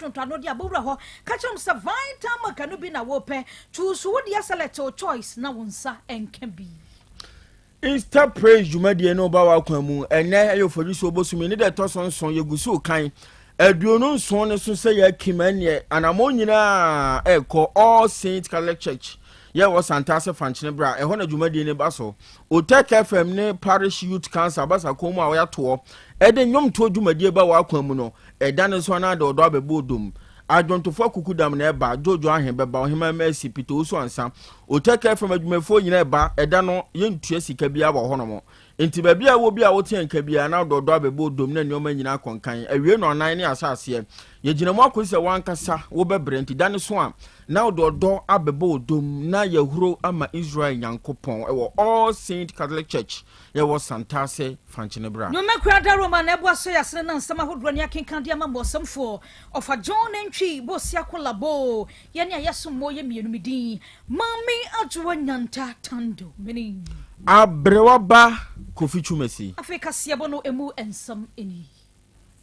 tonto no dia bowra ho ka chem se vitamin ka no bi na wo pe choose wo dia select your choice na wonsa enka bi Insta praise jumadi no ba wa kwamu ene ayo fodi so bosumi ne de tosonson yegusu kan aduonu nson ne so se ya kimane anamo nyina eko All Saint Catholic Church Yaw Asante 7th bra e ho na jumadi ne ba so Oteke FM ne Parish Youth Council basa komu a ya to e de nyom to jumadi ba wa kwamu no e dan so na de odo abebodum adwontofo kukudam na eba jojo ahen beba ohima mercy pito uso ansa Oteke FM adwumefo nyina eba eda no yentua sika bia wo hono mo enti ba bia wo bia wo te anka bia na dodo abebodum na nyoma nyina konkan awie no nan ne asase ye gina mo akose wankasa wo bebre enti dan so a na dodo abebodum na yahuro ama Israel nyankopon ewo All Saint Catholic Church Yaw Asante 7th bra no mekwa da Roma na ebo aso yasre na nsama hodro ne akenkan dia ma bosamfo ofa John entwi bo sia kolabo ye ne ayesommo ye mienu midin mami ajuwa nyanta tando meni abrewaba Kofi Chumesi Afrika siabo no emu ensam eni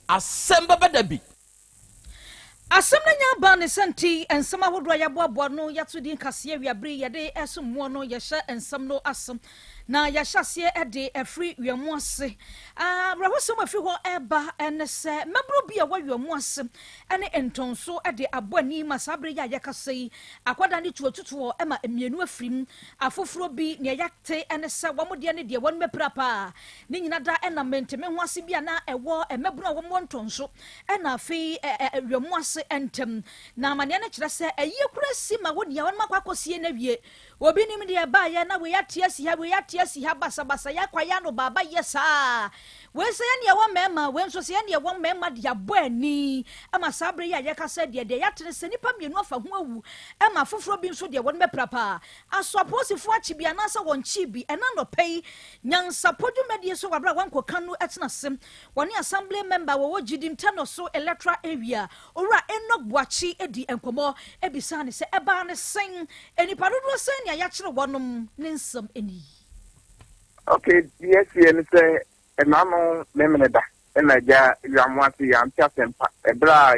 Asem Beba Dabi Asem na nya ba ne santi ensam ahodo ya boabo no yato din kase wiabre yade esommo no ye hye ensam no asem na ya hyase ede afri wiamu ase rahosom afri ho eba enese mabro bia wa wiamu ase ene entonso ede abani masabre ya yakasei akwada ne tuotutuo ema emienu afrim afoforo bi ne yakte enese wamode ne de won meprapa ne nyina da ena menteme ho ase bia na ewo emebro a wo ntonso ena afi wiamu ase entem na amane ne kire se ayi kura si ma woni ya won makwakosie na wie obi nim de ba ya na we yatia si ha we yatia si ha basa ya kwa ya no baba yesa we se ya ne wo mema we nso se ya ne wo mema de abo ani ama sabre ya kasa de ya tere se nipa mienu afa ho awu ama foforo bi nso de won meprapa asoaposifo achi bia na sa won chi bi ena no pei nyansa podumedie so wabra wanko kanu etna sem woni assembly member wo gidim tano so electoral area ora enok boachi edi enkomo ebisa ne se eba ne sen enipa dodo sen ya kire wonom ne nsam eni okay yes yen say enano memeda enaja yamwati ya mpiasempa ebra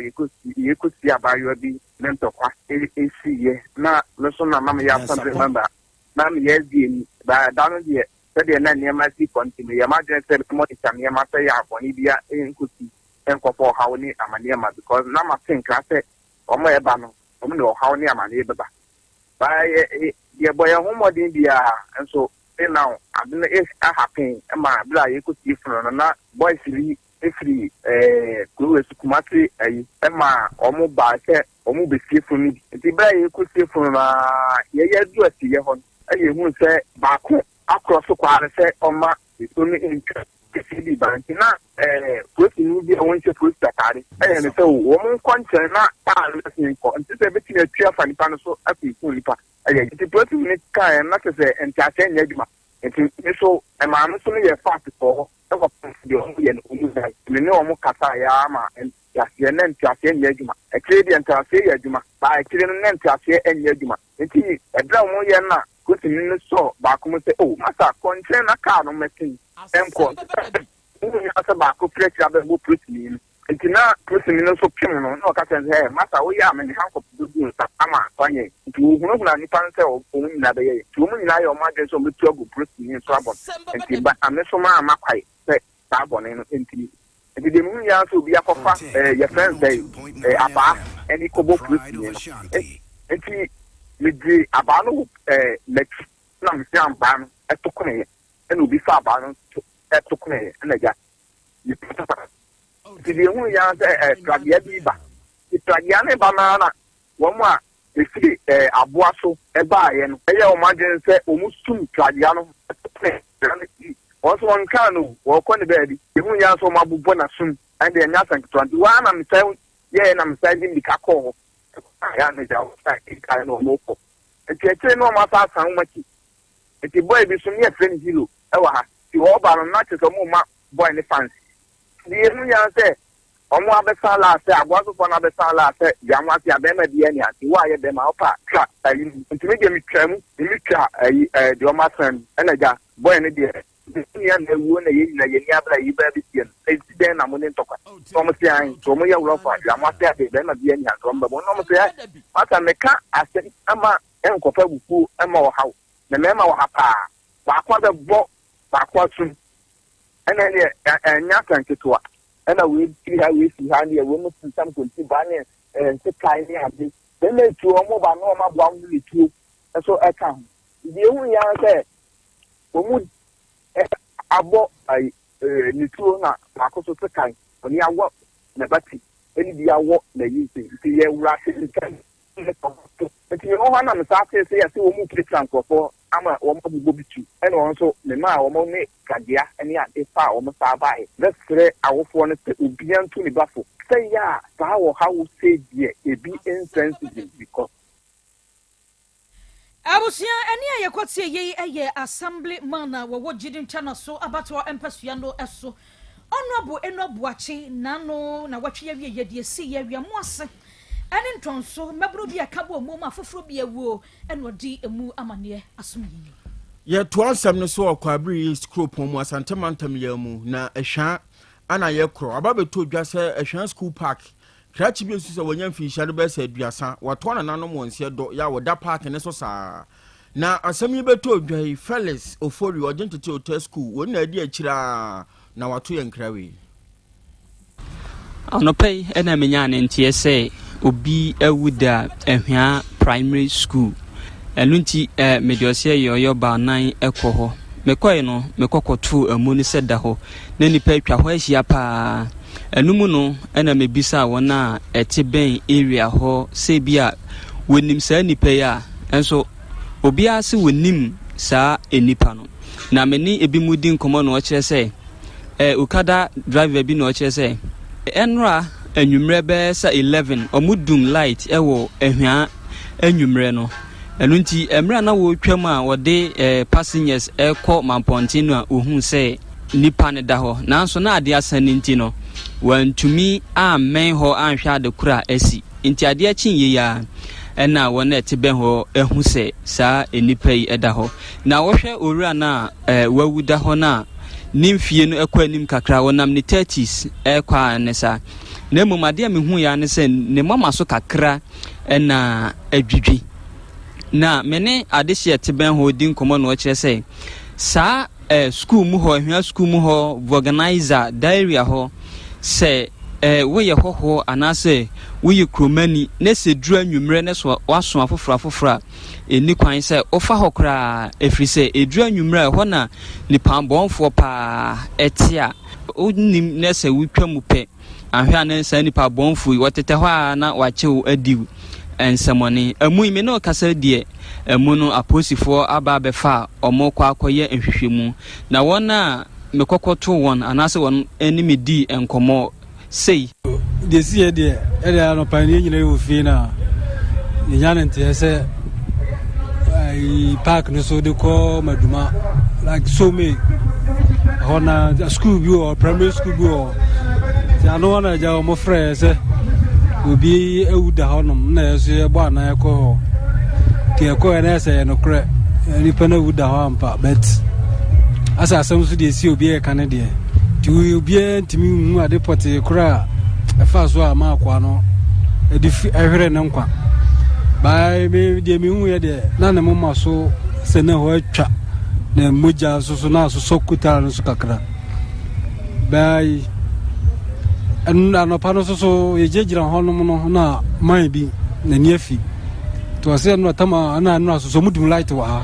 yekusi abayo bi mentokwa esiye na leso na mama ya assembly member na me yes bi ba dano die se na niema si continue ya ma je se mo ti niema se ya boni bia enkusi enkofo hawni amaniema because na ma think ase omo eba no omo ne hawni amani beba ba ye boy homodin bia enso now adna is a happen ma bla yekusi funu na boys li efri kuwe sukumati ma omo ba se omo be funu ti bla yekusi funu na ye du ati ye hon hu se ba ko across kware se oma sunu inka kisi banki na kwesi ni bi won se fruit takari ne se wo mo kwanche na pa lu ko nti se beti na twa fa nipa no so afi ku nipa ti kwesi ni kan na se entertain nyaduma nti so ma no so ye fast for e ko de o ye no mu dai ni o mo kasa ya ma ya se na entertain nyaduma e kire de entertain nyaduma ba e kire no na entertain nyaduma nti e bra mo ye na kwesi ni so ba ko mo se o masa konche na ka no metin enko ni asa ba ko fresh abe mo protein nti na protein no so pim no na ka sense he masa wo ya me ni hanko du sa ama kwanye nti wo hunu na nipa nse o mu nyina be ye ti wo mu nyina ye o ma de so me tu agu protein so abon nti ba ame so ma amakwai se sa abon no nti de mu nyina so bi akofa ye friends dey aba eni kobo protein nti me di aba no na me am ba no etokune eno bi fa aba no etokune na ja ni pata ti de hu ya tragia bi ba ti tragia ne ba na wo mu a efi aboa so e ba ye no eye o ma gen se o mu sum tragia no o so won kan no wo ko ne ba di hu ya so ma bubo na sum and the nya sank 21 na me say ye na me say di ka ko ya ne ja o sa ka no mo ko e che no ma sa san ma ki e boy bi sum ye friend hero e wa ha ti wo ba no na che so mo ma boy ne fans di enu ya se omo abesa la se agwaso fo na abesa la se jamwa ti abema di eni ati wa ye be ma opa tra ntimi de mi twa di o ma friend ena ja boy ne de ya na ewu na ye na ye ni abla yi ba bi tien enti den na mo ne ntokwa so mo se an so mo ya wuro fa ya mo ase ade be na bi anya so mo no mo se ata me ka ase ama enkofa buku ama wo hawo na me ma wo ha pa ba kwa be bo ba kwa sun ena ne enya kan ketwa ena we kiri ha we si ha ne we no sam konti ba ne se kai ne ade be na tu o mo ba no ma bo am ni tu so e ka di ewu ya se o mu abo ai ni tu na akoso se kai oni awo na bati eni bi awo na yi se ye wura se kan enti yo hana me sa se ya se o mu kristian kofo ama wo mo bugo bitu ene won so me ma wo mo ne kadia ene ade fa wo mo sa bai lesre awofo ne se obian tu ni bafo say ya ba wo how say die e be insensitive because Abusia eni ayekotie ye eye assembly mana wo jidin channel so abato empasua no eso onobo enobo achi nano na watwe ye ye de si ye wiamo ase ene ntonso mebro bi akabo mu afoforo bi ewu ene odi emu amane asomyi ye to ansem no so akwabri school pom asante mantam ya mu na ehwa ana ye kro ababeto dwa se ehwa school park krachi bi nsu se wonyam fi hya de be se aduasa wato na nanom wonse do ya woda park ne so saa na asem yi beto dwa Felix Ofori Identity Hotel School won na adi akira na wato ye nkrawe Anopei ena menya ne ntie se obi awuda ehwa primary school elunti mediosia yoyo ba nan ekoho mekoy no mekokoto amuni seda ho na nipa atwa ho ahia pa enumu no ena mebisa wona eteben area ho se bia wonim sa nipa ya enso obi ase wonim sa enipa no na meni ebi mudi nkomo no kire se ukada driver bi no kire se enra enwumre be sa 11 omudum light ewo ehwa enwumre no elunti emra na wo twam a wode passengers ekọ mampontino a ohun se nipa ne da ho nanso na ade asani nti no wantumi amen ho anhwa de kura asi nti ade achin ye ya ena wona etebe ho ehu se saa enipa yi eda ho na wo hwe owura na wawuda ho na nimfie no ekọ anim kakra wonam ne 30s ekwa anesa na mumade mehu ya ne se ne mama so kakra ena adwidwi na mene adehye teben ho din komo no kire se sa school mu ho hwa school mu ho organizer diary ho se we ye hoho anase we ye kromani na se dru anwumre ne so waso afofra eni kwan se ofa hokra efri se edru anwumre ho na nipa bonfo pa etia onim ne se wutwamu pe ahwa na se nipa bonfo wotete ho na wachew adiw ensemoni amu ime no kasa die amu no aposifo aba befa omokwa akoye nhwehwemu na wona mekokoto won anase won enimi di enkomo sei de sie de ele no pani nyina yo fi na nyane nte se ai park no so de ko maduma like so me hona school bi or primary school bi or ya no wana ja mo frere se obi ewuda honom na yeso ye bo ana ekọ ti ekọ na ese no kre ni pana wuda ho ampa but asa asem so de si obi e kan de ti obi ntimi hu ade pote kra efa so ama akwa no edi ehwere ne nkwa bai me de mi hu ye de na ne mo so se ne ho atwa na moja so na so sokuta no so kakra bai anu no pano so yejegira hono no na man bi na niefi to ase no tama na anu so mudum light wa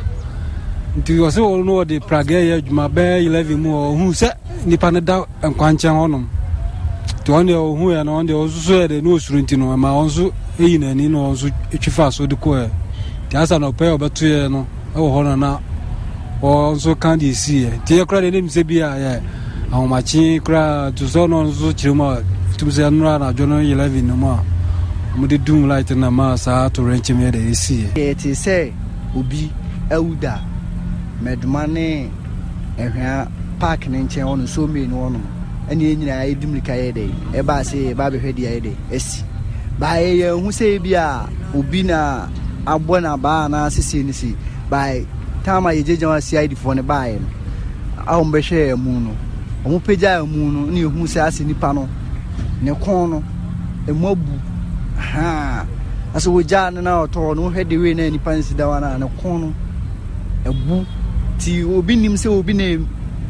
nti ose no de praga ye adwuma be 11 mu hu se nipa ne da nkwanchan hono to on de hu ya no on de osuso de no osuru nti no ma onso eyi na ni no onso etwifa so de ko e ti asa no pe obeto ye no e wo hono na onso kan di si e ti ekra de nem se bia ye ahomachi kra to so no so chiruma tumse anura na jono 11 no ma mudi dum light na ma sa to renche me de esi ti se obi awuda medmane ehwa park ne nche ono so me no ono ani nyina edimlika ye de e ba se ba be hwedi ye de esi ba ye hu se bia obi na abona ba na sisi ni si ba tama ye jeje wa CID fo ne ba ye a ombehwe emu no omo pagya emu no ne ehu se ase nipa no ne kon no emu abu aso wogya na oto no hwede we na nipa nsida wana ne kon no abu ti obi nim se obi na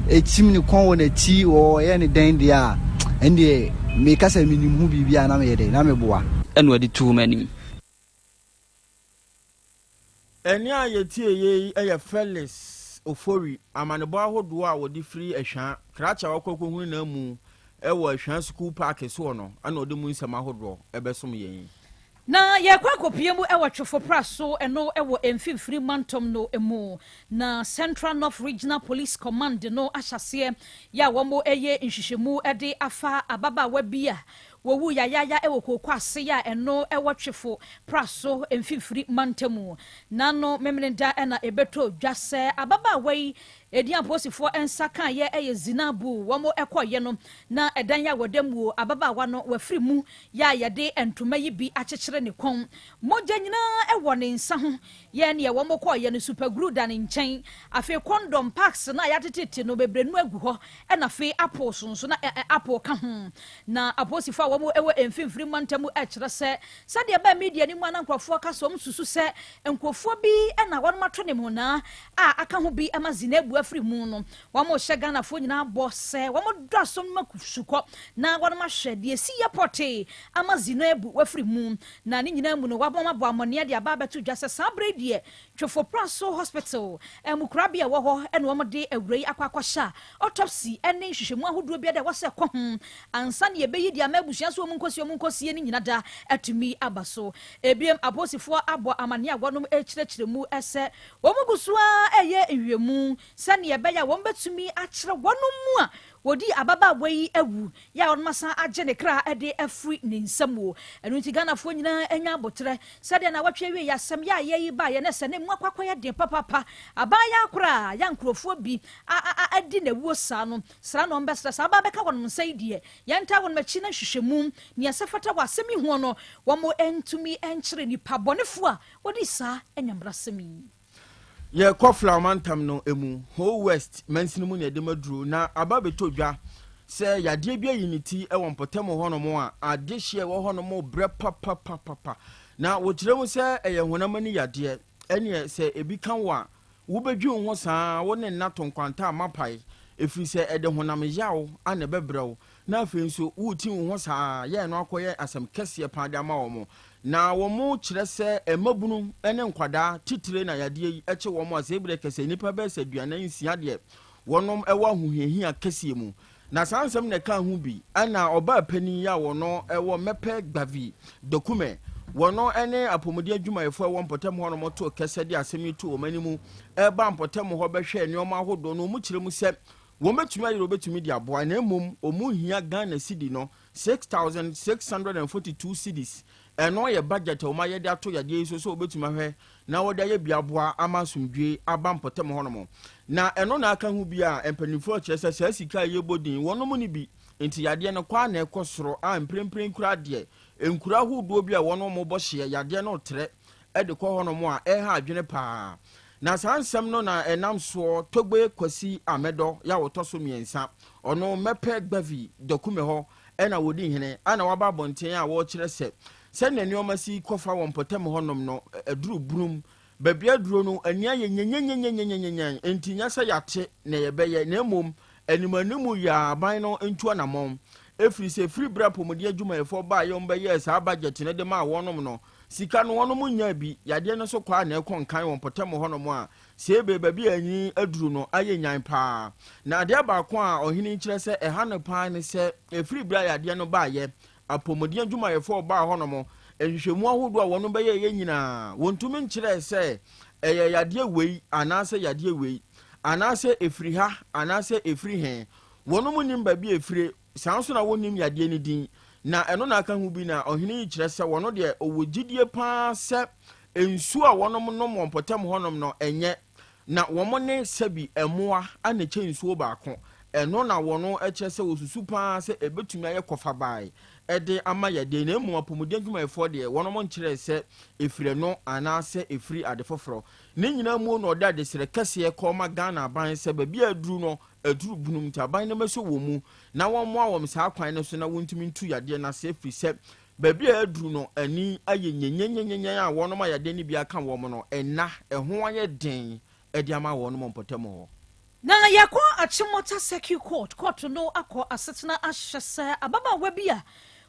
echim ne kon wona chi o ye ne den dia ende me kasa minim hu bibia na me yede na me boa eno ade tu manim eni ayetie ye eye Felix Ofori amanebo ahodo a wodi free ehwa kracha wakokohu na mu ewo ehwa school park so no ana ode mu nsam ahodo ebesom yen na yakwa kopiemu ewo twofo praso eno ewo emfifiri mantom no emu na Central North Regional Police Command no ahyase ya womo eye nhwehwemu ede afa ababa wabia wowu yayaya ewo kokwase ya eno ewo twefo praso emfifiri mantamu nano memneda ena ebeto dwase ababa wai edian posifo ensaka ye eye zinabu womo ekoye no na edan ya wodemu ababa wano wafiri mu ya yade entoma yi bi akyekere ne kon moja nyina ewo ne nsa ho ye ne womo koye no super glue da ne nchen afi condom packs na ya tetete no bebrenu agu ho ena fe apple so na apple ka ho na aposifo womo ewo emfimfiri mantamu ekere se sade ba media ni mu anankrofo ka so msusu se enkofo bi ena wono mato ne mu na aka ho bi amazina afri mu no wamo shegana fo nyina bose wamo dwasom makusuko na wono mahwede si yepote amazino ebu wafri mu na ni nyina mu no waboma bo amone de aba betu dwase sabredie twofo praso hospital Krobea wo ho ene womo de awrei akwakwasha autopsy ene hwehwemu ahodo bia de wose ko ho ansa ne yebeyi de amabusua so omu nkosie ni nyina da atumi abaso ebiem aposifo abo amane agonom ekyerɛkyerɛmu ese womo gusua eye ehwemu sani ebeya won betumi akyere wonom mu a wodi ababa wei awu ya on masa agye ne kra ede afri ne nsamo enu nti ganafo nyina anya botre sade na watwe wi yasem ya yeyi ba ye ne se ne mu akwakoya de papa abaya akora ya nkrofo bi adi na wuo sa no sra no mbesra sa aba beka won nsai die yenta won machi na hwehwemu ne asefata wasemi ho no womo entumi enkyere ni pabonefo a wodi sa enyambrasemi ye kofla mantam no emu ho west mansinimu ne de maduru na aba betodwa se yade bia unity e won potem ho no mo a adehye wo ho no mo bre papa na wo kiremu se eye honamani yade ene se ebi kan wa wo bedwu ho saa wo ne nato kwanta mapai efiri se ede honam yawo ane bebrew na afi nso wo ti ho saa ye no akoye asem kese pa de ma wo mo na womo kire se emabunu ene nkwada titire na yade yi eche womo asebire kese nipa be se duanan nsia de wonom ewo ahuhehi akese mu na sansem ne ka hu bi ana oba pani ya wono ewo mepe gbavi dokume wono ene apomodi adwumayefo ewo mpotem ho no moto kese de asemi to omanimu eba mpotem ho behwe ne oma hodo no mu kire mu se wo metumi ayiro betumi di aboa na emom omu hia Ghana cedi no 6642 cedis eno ye budget o ma ye de ato yade so obetuma hwe na wo de ye biaboa amasumdwe abampotem honomo na eno na aka hu bia empanifo kyerese se sika ye bodin wonom ni bi enti yade no kwa na ekosoro a emprempren kura de enkura hodo bia wonom bo hye yade no tre ede ko honomo a ha adwene pa na sansem no na enam so togbe kwasi amedo ya wotoso miensa ono mepe gbavi dokume ho ena wodi hene ana waba bonten a wo kyerese se na nioma si kofa won potem honom no aduru brum babia duro no ania ye nyenyenyenyenyenyenyen entinya se yate na ye beye na emom animanimu ya ban no entu anamom efiri se free bra pomodi adwuma efo ba ye mbeye sa budget ne de ma wonom no sika no wonom nya bi yade no so kwa na ekon kan won potem honom a se be babi anyi aduru no aye nyan pa na ade ba ko a ohini kire se eha no pa ne se efiri bra yade no ba ye apomodi adwumayefo ba honomo ehwehwemu ahodo a wono beye ye nyina wontumi nkire se eye yade wei anase yade wei anase efiri ha anase efiri he wono nim ba bi efire sanso na wonim yade ni din na eno na aka hu bi na ohini kire se wono de owogidie pa se ensu a wonom no mompotem honom no enye na womo ne sabi emoa aneche ensuo ba ko eno na wono eche se osusu pa se ebetumi aye kofa bai ɛde ama yɛ de na mu apɔmuden dwumayɛfoɔ deɛ wɔn mo nkyerɛ sɛ efiri no anaasɛ efiri ade foforɔ ne nyinaa mu na ɔde adesrɛ kɛseɛ kɔma Ghana aban sɛ baabi aduru no aduru bunum nti aban no mɛso wɔ mu na wɔn mo a wɔn saa kwan no so na wɔntumi ntu yadeɛ na sɛ efiri sɛ baabi aduru no ani ayɛ nyenyenyenyenyen a wɔn mo yɛde ne bi aka wɔn no ɛna ɛho ayɛ den ɛde ama wɔn mo mpɔtam hɔ na yakɔ achimota circuit court no akɔ asetena ahyɛ ababa bi a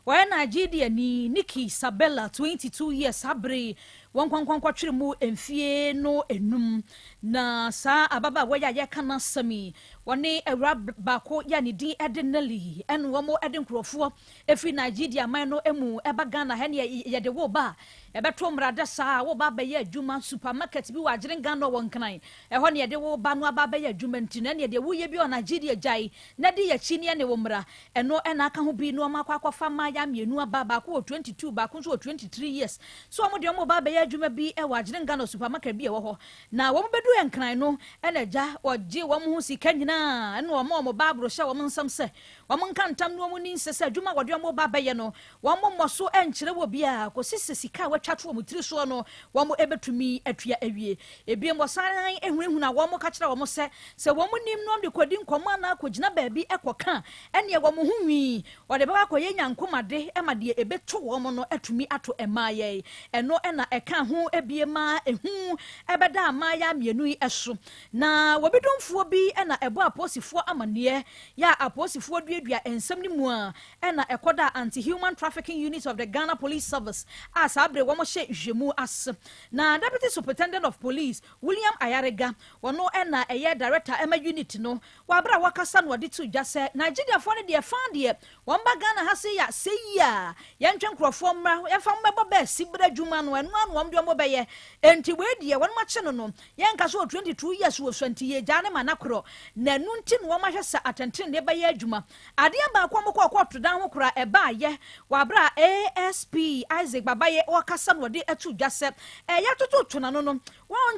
wɔyɛ Nigeria ni Nikki Sabella 22 years abre wɔn kwankwankwa mu emfie no enum na saa ababa wɔyɛ ayɛka na sami wɔne awura baako ya ne din edenali ɛno wɔn eden krofo efi Nigeria man no emu eba Ghana ha ne yɛde wo ba ɛbɛto mrada saa wo ba bɛyɛ adwuma supermarket bi wɔ agyere Ghana wɔn kan ɛhɔ ne yɛde wo ba no aba bɛyɛ adwuma ntina ne yɛde wo yɛ bi wɔ Nigeria gyae na de yɛ chi ne ne wo mra ɛno ɛna aka ho bi no ɔma akɔfa ma ya mienu aba baako wɔ 22 baako nso wɔ 23 years so ɔmo de ɔmo ba bɛyɛ adwuma bi ɛwɔ agyere Ghana supermarket bi ɛwɔ hɔ na wɔn bɛdu ɛnkran no ɛna gya wɔgye wɔn ho sika nyinaa ɛna ɔmo ba abro hyɛ wɔn nsam sɛ wɔn nka ntam no ɔmo ni nsɛ adwuma wɔde ɔmo ba bɛyɛ no wɔn mo so ɛnkyerɛ wɔ bi a kɔsisi sika watwa to ɔmo tiri so no wɔn ɛbɛtumi atua awie ebien wɔsan ehunahuna wɔn ka kyerɛ wɔn sɛ wɔn nim no de kɔdi nkɔmɔ na akɔgyina baabi ɛkɔka ɛne wɔn ho wi wɔde bɛba akɔyɛ nyankomade ɛma deɛ ɛbɛto wɔn no atumi ato ɛmaayɛ ɛno ɛna ɛka ho ebie ma ehu ɛbɛda amaaya mienu yi ɛso na wɔbɛdomfoɔ bi ɛna ɛbɔ aposifoɔ amaneɛ ya aposifoɔ duadua ensɛm ne mu a ɛna ɛkɔda anti-human trafficking unit of the Ghana Police Service a sabre wɔn hyɛ hwemu as na Deputy Superintendent of Police William Ayarega wɔno ɛna ɛyɛ director ɛma unit no wabra wakasa no wɔde to dwa sɛ Nigeria fo ne deɛ fan deɛ wɔn ba Ghana ha se ya seya yɛntwe nkrɔfoɔ mmra yɛfa mmɛbɔ bɛ sibra dwuma no ɛno ano wɔn de wɔn bɛyɛ enti we deɛ wɔn ma kye no yɛnka so 22 years wɔ so nti yɛ gya ne manakoro na nu nti no wɔn ahwɛ sɛ atenten ne bɛyɛ adwuma adeɛ ba akɔ mo kɔ to dan ho kora ɛba yɛ wabra ASP Isaac Babaye wakasa no wɔde atu dwa sɛ ɛyɛ toto na no wɔn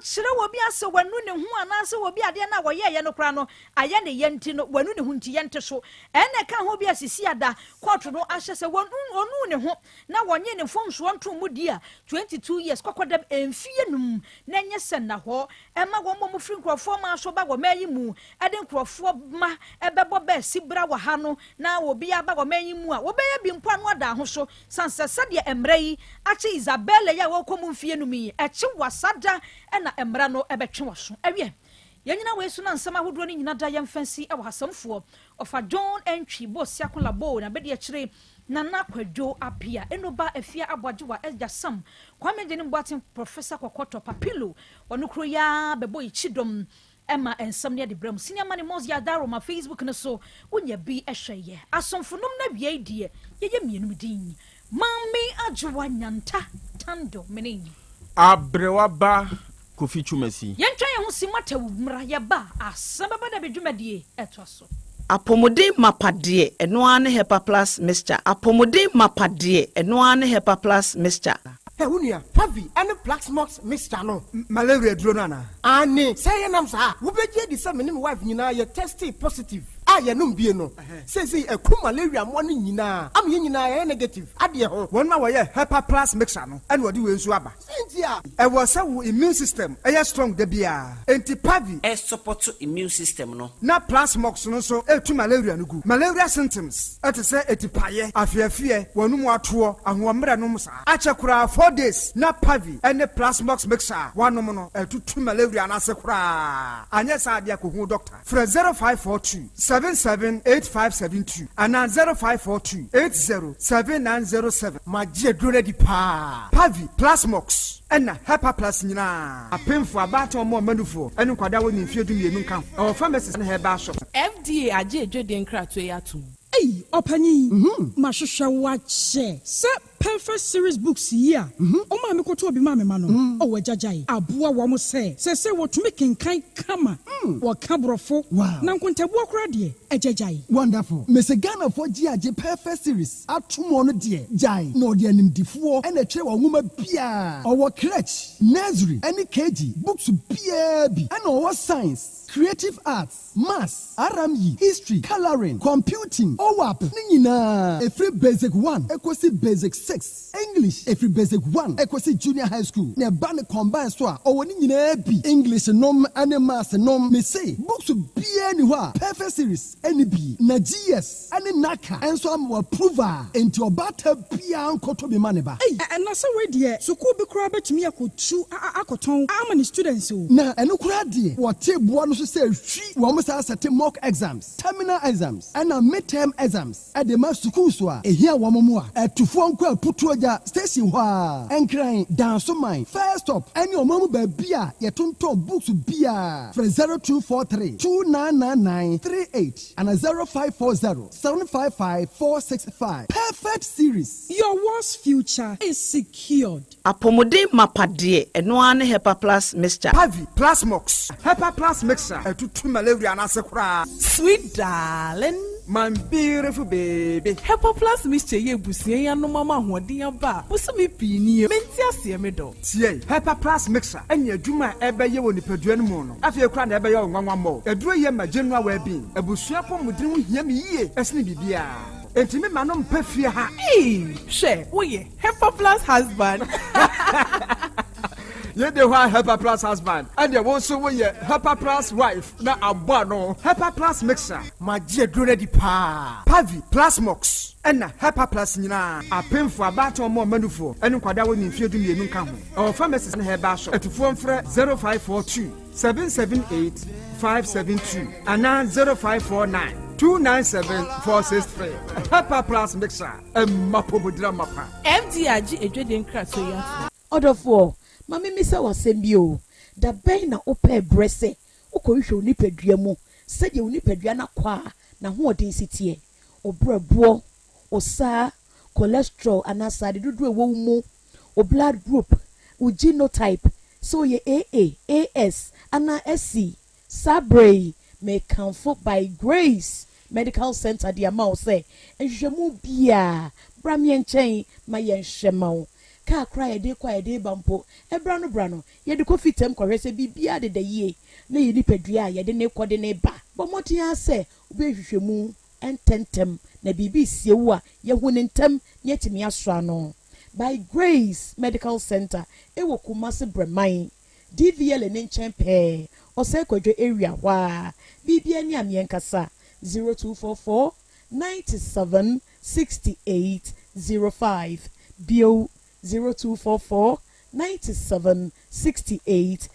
kyerɛ wɔ bi ase wanu ne ho anaasɛ wɔ bi adeɛ na wɔyɛ yɛ no kora no ayɛ ne yɛnti no wanu ne ho nti yɛnte so ɛna ka ho bi asisi ada kɔɔto no ahyɛ sɛ wɔnu ne ho na wɔnye ne fom so wɔnto mu di a 22 years kɔkɔdam emfie num na nyɛ sɛ na hɔ ɛma wɔn mo firi nkrɔfoɔ ma so ba wɔ mayi mu ɛde nkrɔfoɔ ma ɛbɛbɔ bɛ sibra wɔ ha no na obi aba wɔ mayi mu a wɔbɛyɛ bi mpo ano ada ho so sansɛ deɛ emra yi akye Isabella ya wɔ kɔm mfie num yi ɛkye wasada ɛna emra no ɛbɛtwe wɔ so ɛwie yɛnyina wɔ esu na nsɛm ahodoɔ ne nyina da yɛmfansi ɛwɔ hasamfoɔ ɔfa John entry bo siakola bo na bɛde akyire Nana Kwadwo apia enoba afia abwajiwa Elja Sam kwame jeni mbwati Professor Kokoto Papilo wanukro ya bebo ichidom Emma ensam ne de bram senior man mos ya daro ma Facebook ne so wonya bi ehweye asomfonom na bia die yeye mienum din mami ajwa nyanta tando meneni abrewaba Kofi Chumesi yentwa ye ho simata wumra ye ba Asem Beba Dabi dwumadie etwaso apomode mapade eno ane hepa plus mixture apomode mapade eno ane hepa plus mixture Unia, Pavi, and the Plaxmox Mr. No, malaria dronana Annie, say an answer. Who be the same wife, you know, you're tested positive. I no be no. Says he a cool malaria one in Yina. I'm Yina negative. Adia, 1 hour hepa plus mixture no and what do you swabba Cynthia, I was so immune system a strong debia anti-pavi A support to immune system no. na plasmox no so to malaria no good malaria symptoms at say etipaye afia wonu mu atoɔ ahomra no musa achakura 4 days na pavi and the plasmox mixer one no to malaria na sekura anya sa dia ko hu doctor fra 0542 778572 and 0542 807907 magie drone di pa pavi plasmox and hepa plus nyina apemfo abato mo manufo enu kwada woni mfiedu yenu kan our pharmacies na heba shop FDA aje edwede nkrato yatum Hey, Opani, Mashusha wache. Se perfect series books here. Oma me koto obi mame mano. Owe jajai. Abua wamo se. Se wo to make in kai kama. Wa kabrofo. Na nkontabu akra de. Ejejai. Wonderful. Mr. Ghana for GIG perfect series. Atumono dear. Jai. No dear nim difuo. And a trewa woman pia. Our crutch. Nursery. Any KG. Books PAB. And our science. Creative arts. Maths. RME. History. Coloring. Computing. OWAP. Nina. Every basic 1. Equasi basic 6. English. Every basic 1. Equasi junior high school. Ne bane combine so. Owo nina bi. English nom and maths nom. Me say. Books PA ni wa. Perfect series. NB. Na GS. Any naka. And so I'm approver. Into a batter pia unkoto be maneba. Hey, and na so we dear. So ko be kura betumi akotu akoton. Amani students so. Na eno kura dear. What table one so say she we say set mock exams, terminal exams, and midterm exams. At the mass school so e here wo mo a etufo nko aputu oja station ho enkran dance mine first stop any omamu ba bia ye tonton books bia for 0243 299938 and 0540 755 465. Perfect series. Your world's future is secured. Apomode mapade eno ane Hepa Plus mixture. Pavi plus mox. Hepa Plus mixture. Etutu malaria na sekura. Sweet darling, my beautiful baby. Hepa Plus mixture ye busie ya no mama hoden aba. Busumi pini menti ase me do. Tie Hepa Plus mixture. Enya adwuma ebe ye woni padua no mu no. Afie kura na ebe ye nwanwa mo. Eduro ye ma general well being. Ebusua pomudin hu hia me yie. Esne bibia. Enti me ma no mpa fie ha. She, we Hepa Plus husband. You the one Hepa Plus husband, and you also we Hepa Plus wife. Na abano Hepa Plus mixer. My dear, do ready pa. Pavi plus mox. And na Hepa Plus nina. A pin for a battle more manufo. And kwada woni fie dum ye nunka ho. Our pharmacist na heba shop. At phone for 0542 778 572 and 0549 297-463. Hepa Plus mixer. Mapobudra mapa. FDRG ejweden krato ya. Order for Mami Misa was sembio. Da bay na ope brese. Oko wisho nipadua mu. Saje unipadua na kwa na ho density e. Obrabo, osa, cholesterol anasa de dodo ewo mu. O blood group, o genotype. So ye AA, AS, ana SC, Sabre may comfort by grace. Medical Center di amount say. Enjemu bia. Bramien chain mayen shemau. Ka cry a day quiet day bampo. Brano. Ye de coffee tem correse bibia de ye. Na ye nipedria ye de ne coordinate ba. But motia say, ube shemu and tentem. Na bibi sewa ye hunentem yet me asrano. By Grace Medical Center, ewo kumase bremai. DVL and enchen pair. Or say kwadwe area wa. Bibia ni amienkasa. 0244 97 68 05. Bio 0244 97 68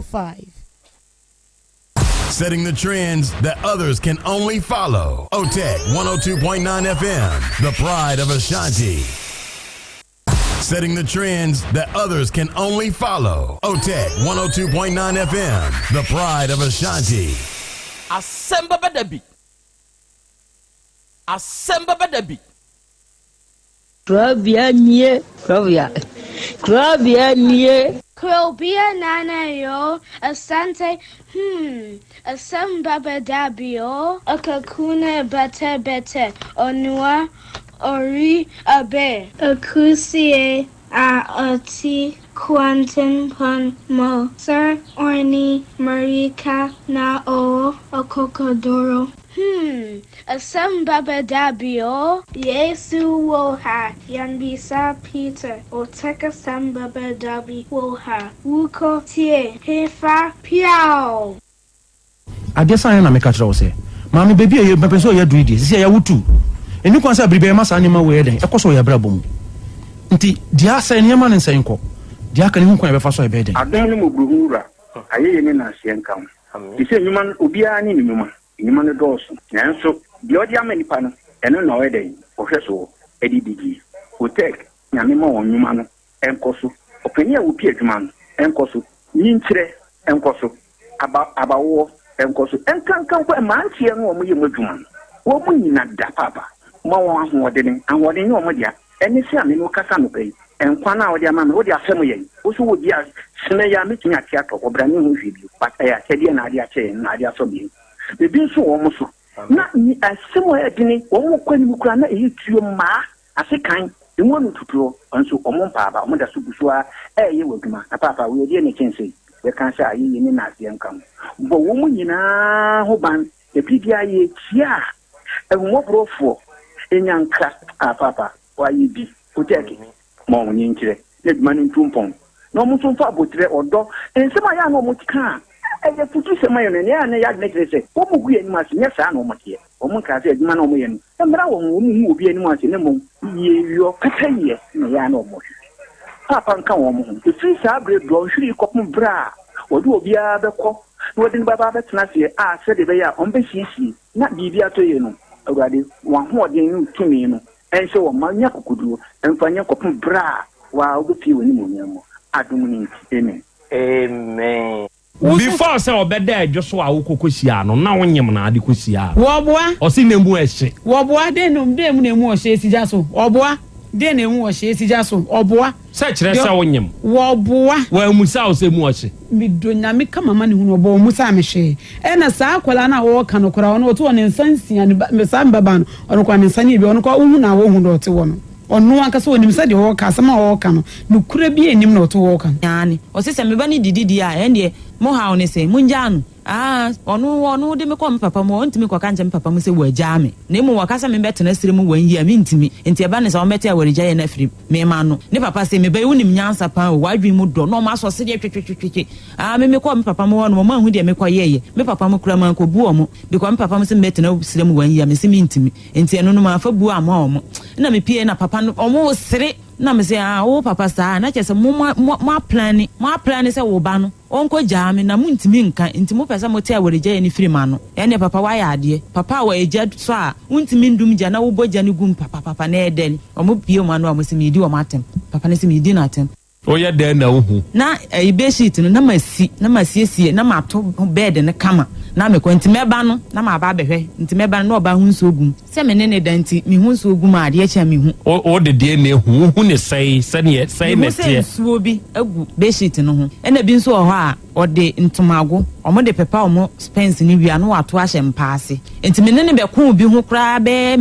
05. Setting the trends that others can only follow. OTEC 102.9 FM, the pride of Ashanti. Setting the trends that others can only follow. OTEC 102.9 FM, the pride of Ashanti. Asem Beba Dabi. Asem Beba Dabi. Krobea nana yo asante Asem Beba Dabi yo akakuna bete onua ori abe akusie ati quantum pon mo sir orni marika na o okokodoro Asem Beba Dabi yo Yesu wo ha yanbisa Peter oteka Asem Beba Dabi wo ha wuko tie hefa piao Adesa na meka kira wo se maame bebi e bepe so ya duidi se ya wutu eni kwan sa bribe masa anima we den ekoso ya brabom nti dia sa enema ne nsen ko dia ka ne hu kwan be fa so e be den adan no mobruhura ayeye ne na se nka ise nyuma obia ni nyuma ne doso nanso bi odi amanipa no eno na we den ohweso edidigi hotek nyame ma wonyuma no enkoso openia wo pie adwuma no enkoso nyinkyire enkoso abawo enkoso enkankan kwa mantie no omo ye madwuma wo mu nyina da papa ma won ahoɔden ahoɔden wo mo dia eni se ame no kasa no bai enkwa na wo dia ma me wo dia asɛm yɛ wo so wo dia sene ya metumi ate atɔ obra ne ho hwe bi pata ya sɛdeɛ na ade akyɛ na ade asɔ bi bebi so wo mo so na ni asemo ya dini wo mo kwani mu kura na eyi tuo ma asekan emu no tutuo nso omo paaba omo da subusua ye waduma na papa we die ne kense we kan sha ayi ni na ase nkam bo wo mu nyina ho ban e bibia ye tia mo brofo enyanka papa wa yi bi oteki mo nyi nkire ne duma ni ntumpon no mo tumfa abotre odo ensema ya no mo tika eye futu sema yo ne ya ne ya ne kire se wo mu gu ani mase nya sa no mo tie o mo ka se aduma no mo ye no mbra wo mu obi ani mase ne mo ye yo kataye ne ya no mo papa nka wo mo ho fi sa bre do hwiri kopum bra wo do obi a bekọ wo din baba betena se a se de be ya on be hisi na bibia to ye no awurade wa ho de ni tumi no ense wo ma nya kokuduro emfanya kopum bra wa obi woni mo nyamo adum ni amen amen. Before say obeda adwo so a wokokosia no na wonyem na ade kosia woboa osi nemu ehye woboa de no de mu nemu ohye esija so woboa de nemu ohye esija so woboa se kire se wonyem woboa wa musa o se mu ohye midonya me kama mane hu no bo musa me hwe ena saa kwala na wo ka no kora ono to ne nsansia ne saa mbaba no ono kwa ne nsanye bi ono kwa hu na wo hu do te wo no onu anka so onim se de wo ka sama wo ka no nukura bi enim na to wo ka yani o se me ba ni didi a ende mo ha one se munjanu onu de me ko papa mo ntimi ko kanje papa mo se wo agya me na mu wakasa me betena sire mu wan yi a me ntimi enti eba ne se o meti a warija ye na firi me ma no ne papa se me ba unim nyansa pa o wadwi mu do no ma so se de twetwetwetwe me ko papa mo no ma hu de me ko ye me papa mo kura man ko bu o mo bi ko papa mo se me betena sire mu wan yi a me se me ntimi enti eno no ma fa bu ama o mo na me pie na papa no o mo sire na me se o papa sa na chese mo plan se wo ba no onko jame na mu ntimi nka ntimo pesa mo te awarija ye ni firi ma no ene papa wa ya ade papa wa eja so a untimi ndum ja na wo boja ni gum papa na eden o mo bie mo anu o mo se mi di o matem papa na se mi di na atem o ye den na uhu na be sheet no na masiesie na mato bed ne kama na me ko ntime ba no na ma ba behwe ntime ba no oba hu nso ogum se me ne danti mi hu nso ogum ade echa mi hu o de ne hu ne sei ne tie nso bi agu be sheet no ho ena bi nso o ho a ode ntomago omo de pepa omo spence ni wi anu ato ahye mpaase ntime ne be ko bi hu kra be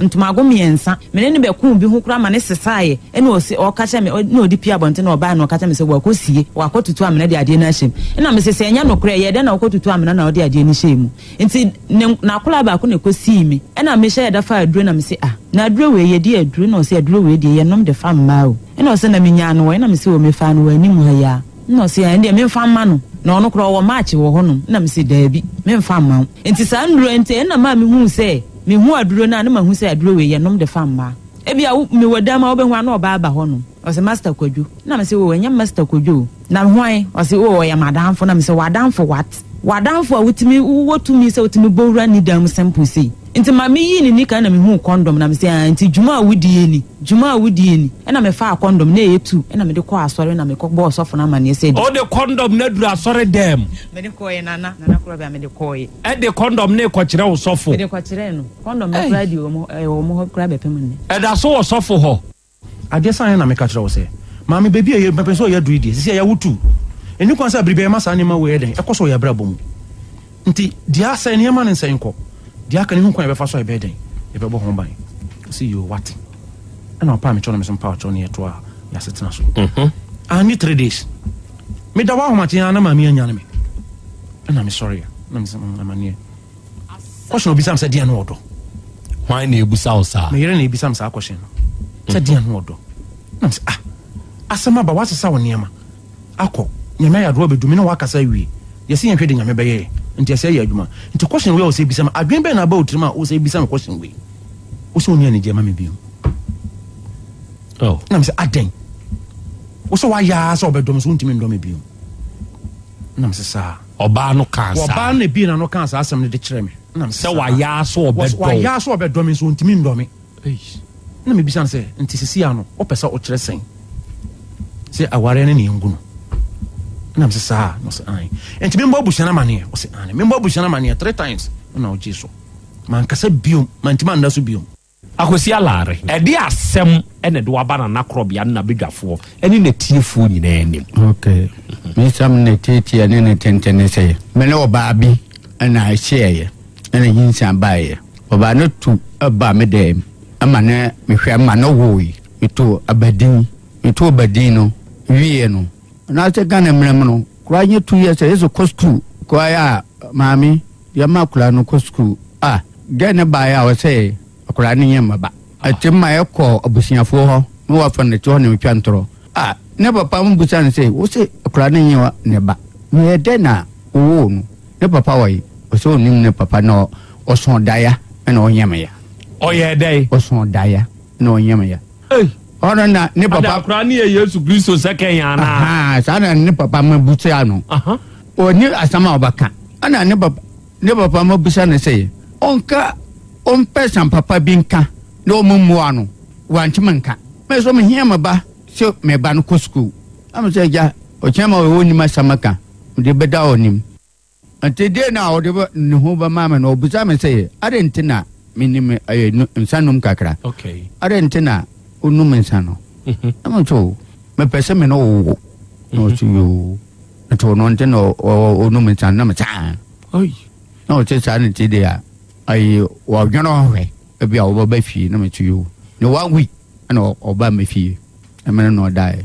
ntomago miensa me ne be ko bi hu kra ma ne sesae ena o ka che me na odi pia bonte na oba na o ka che me se wakosie wakotutu amena de ade na hye ena me se se nya no kra ye de na wakotutu amena na ode ade ni hye mu enti na kola ba ko ne kosi mi ena me hye da fa aduro na me se na aduro we ye di aduro na o se aduro we di ye nom de fa mma o ena o se na me nya no ena me se o me fa no ani mu ha ya no se ya ndi me fa mma no na ono kro wo match wo ho no na me se daabi me fa mma enti sa nduro enti ena ma me hu se me hu aduro na ma hu se aduro we ye nom de fa mma ebia me wadama obehu ana oba aba ho no o se master kwadwo na me se wo nya master kwadwo na hwan o se wo ya madamfo na me se wadamfo wadamfo a wutimi wotumi se wutimi bowura ni dam sample sei nti ma me yi ni nika na me hu condom na me se nti juma awudie ni na me fa condom na etu na me de ko asore na me ko bo sofo na mane se o de condom na dura asore dem me de ko ye nana Krobea me de ko ye de condom na ko kire wo sofo me de ko kire no condom na Krobea o mo Krobea pe mun ne da so wo sofo ho ade san na me ka kire wo se ma me baby ye pepe so ya duru die se ya wutu eni kwan sa bribe ma sa ne ma we den ekoso ya bra bom nti dia sa ne ma ne nsen ko dia ka ne hu kwan be fa so e be den e be bo ho ban see you what ana pa me chono me some power chono ye to a ya setina so I need 3 days me da wa ho ma tia na ma me anya ne me ana me sorry na me amanie question obi sam sa dia no odo why na ebusa o sa me yere na ebisa sa question sa dia no odo na me asema ba wasa sa woniema akọ nyame ya do bedumi na wakasa wi yesi yen hwede nyame beye nti ase ya adwuma nti question we o se bisam adwen be na ba otrima o se bisam question we o se oni anje ma me biu na me se aden o so wa ya so obedom so ntimi ndom biu na me se sa oba no kansa oba na bi na no kansa asem ne de kire me na me se wa ya so obedom so ntimi ndom na me bisam se nti sisi ano o pesa o kire sen se aware ne nguno na me sa no se ai enti me mbo bushana mane o se ai me mbo bushana mane 3 times na o jiso man kasa biom man tima nda so biom akosi alare e de asem ene de wabana na Krobea na bedwafo ene na tiefo nyina enim okay me sam ne tete ene ne tentene se me ne oba bi na ahye ɛna yinsan baeɛ ɔbaa no tu ɛba me dɛm ama ne mehwɛ ma no woyi meto abadin no wie no na sɛ Ghana mmerɛm no kora nyɛ 2 years ɛsɛ kɔ school kora a maame yɛma kora no kɔ school Ghana baeɛ a wɔsɛ kora no nyɛ maba atim ma ɛkɔ abusuafoɔ hɔ na wafa no hɔ ne metwa ntorɔ ne papa mo busa no sɛ wo sɛ kora no nyɛ ne ba meyɛ dɛn na owó no ne papa wɔyi ɔsɛ onim ne papa na ɔsɔn daya ɛna ɔnyɛmɛya ɔyɛ dɛn ɔsɔn daya na ɔnyɛmɛya ɔno na ne papa adakora ne yɛ Yesu Kristo sɛkɛn ana saa na ne papa ma busa no ɔni asɛm a ɔbɛka ɛna ne papa ma busa no sɛ ɔmpɛ san papa bi nka na ɔmummoa no wankyema nka mɛ so mehia me ba sɛ me ba no kɔ school ama sɛ gya ɔkyerɛ ma ɔwɔ nim asɛm aka mede bɛda ɔnim nti de na ɔde ne ho bɛma me na ɔbusa me sɛ ade nti na menim nsa nom kakra ade nti na ɔnum nsa no ama nso mepɛ sɛ me no ɔwowo na ɔso yoo nti ɔno nti na ɔnum nsa no na mesaa na ɔte saa ne ti de a wɔdwene ɔhwɛ ebi a wɔbɛba fie na meto yoo ne 1 week ɛna ɔba me fie ɛmene na ɔdaeɛ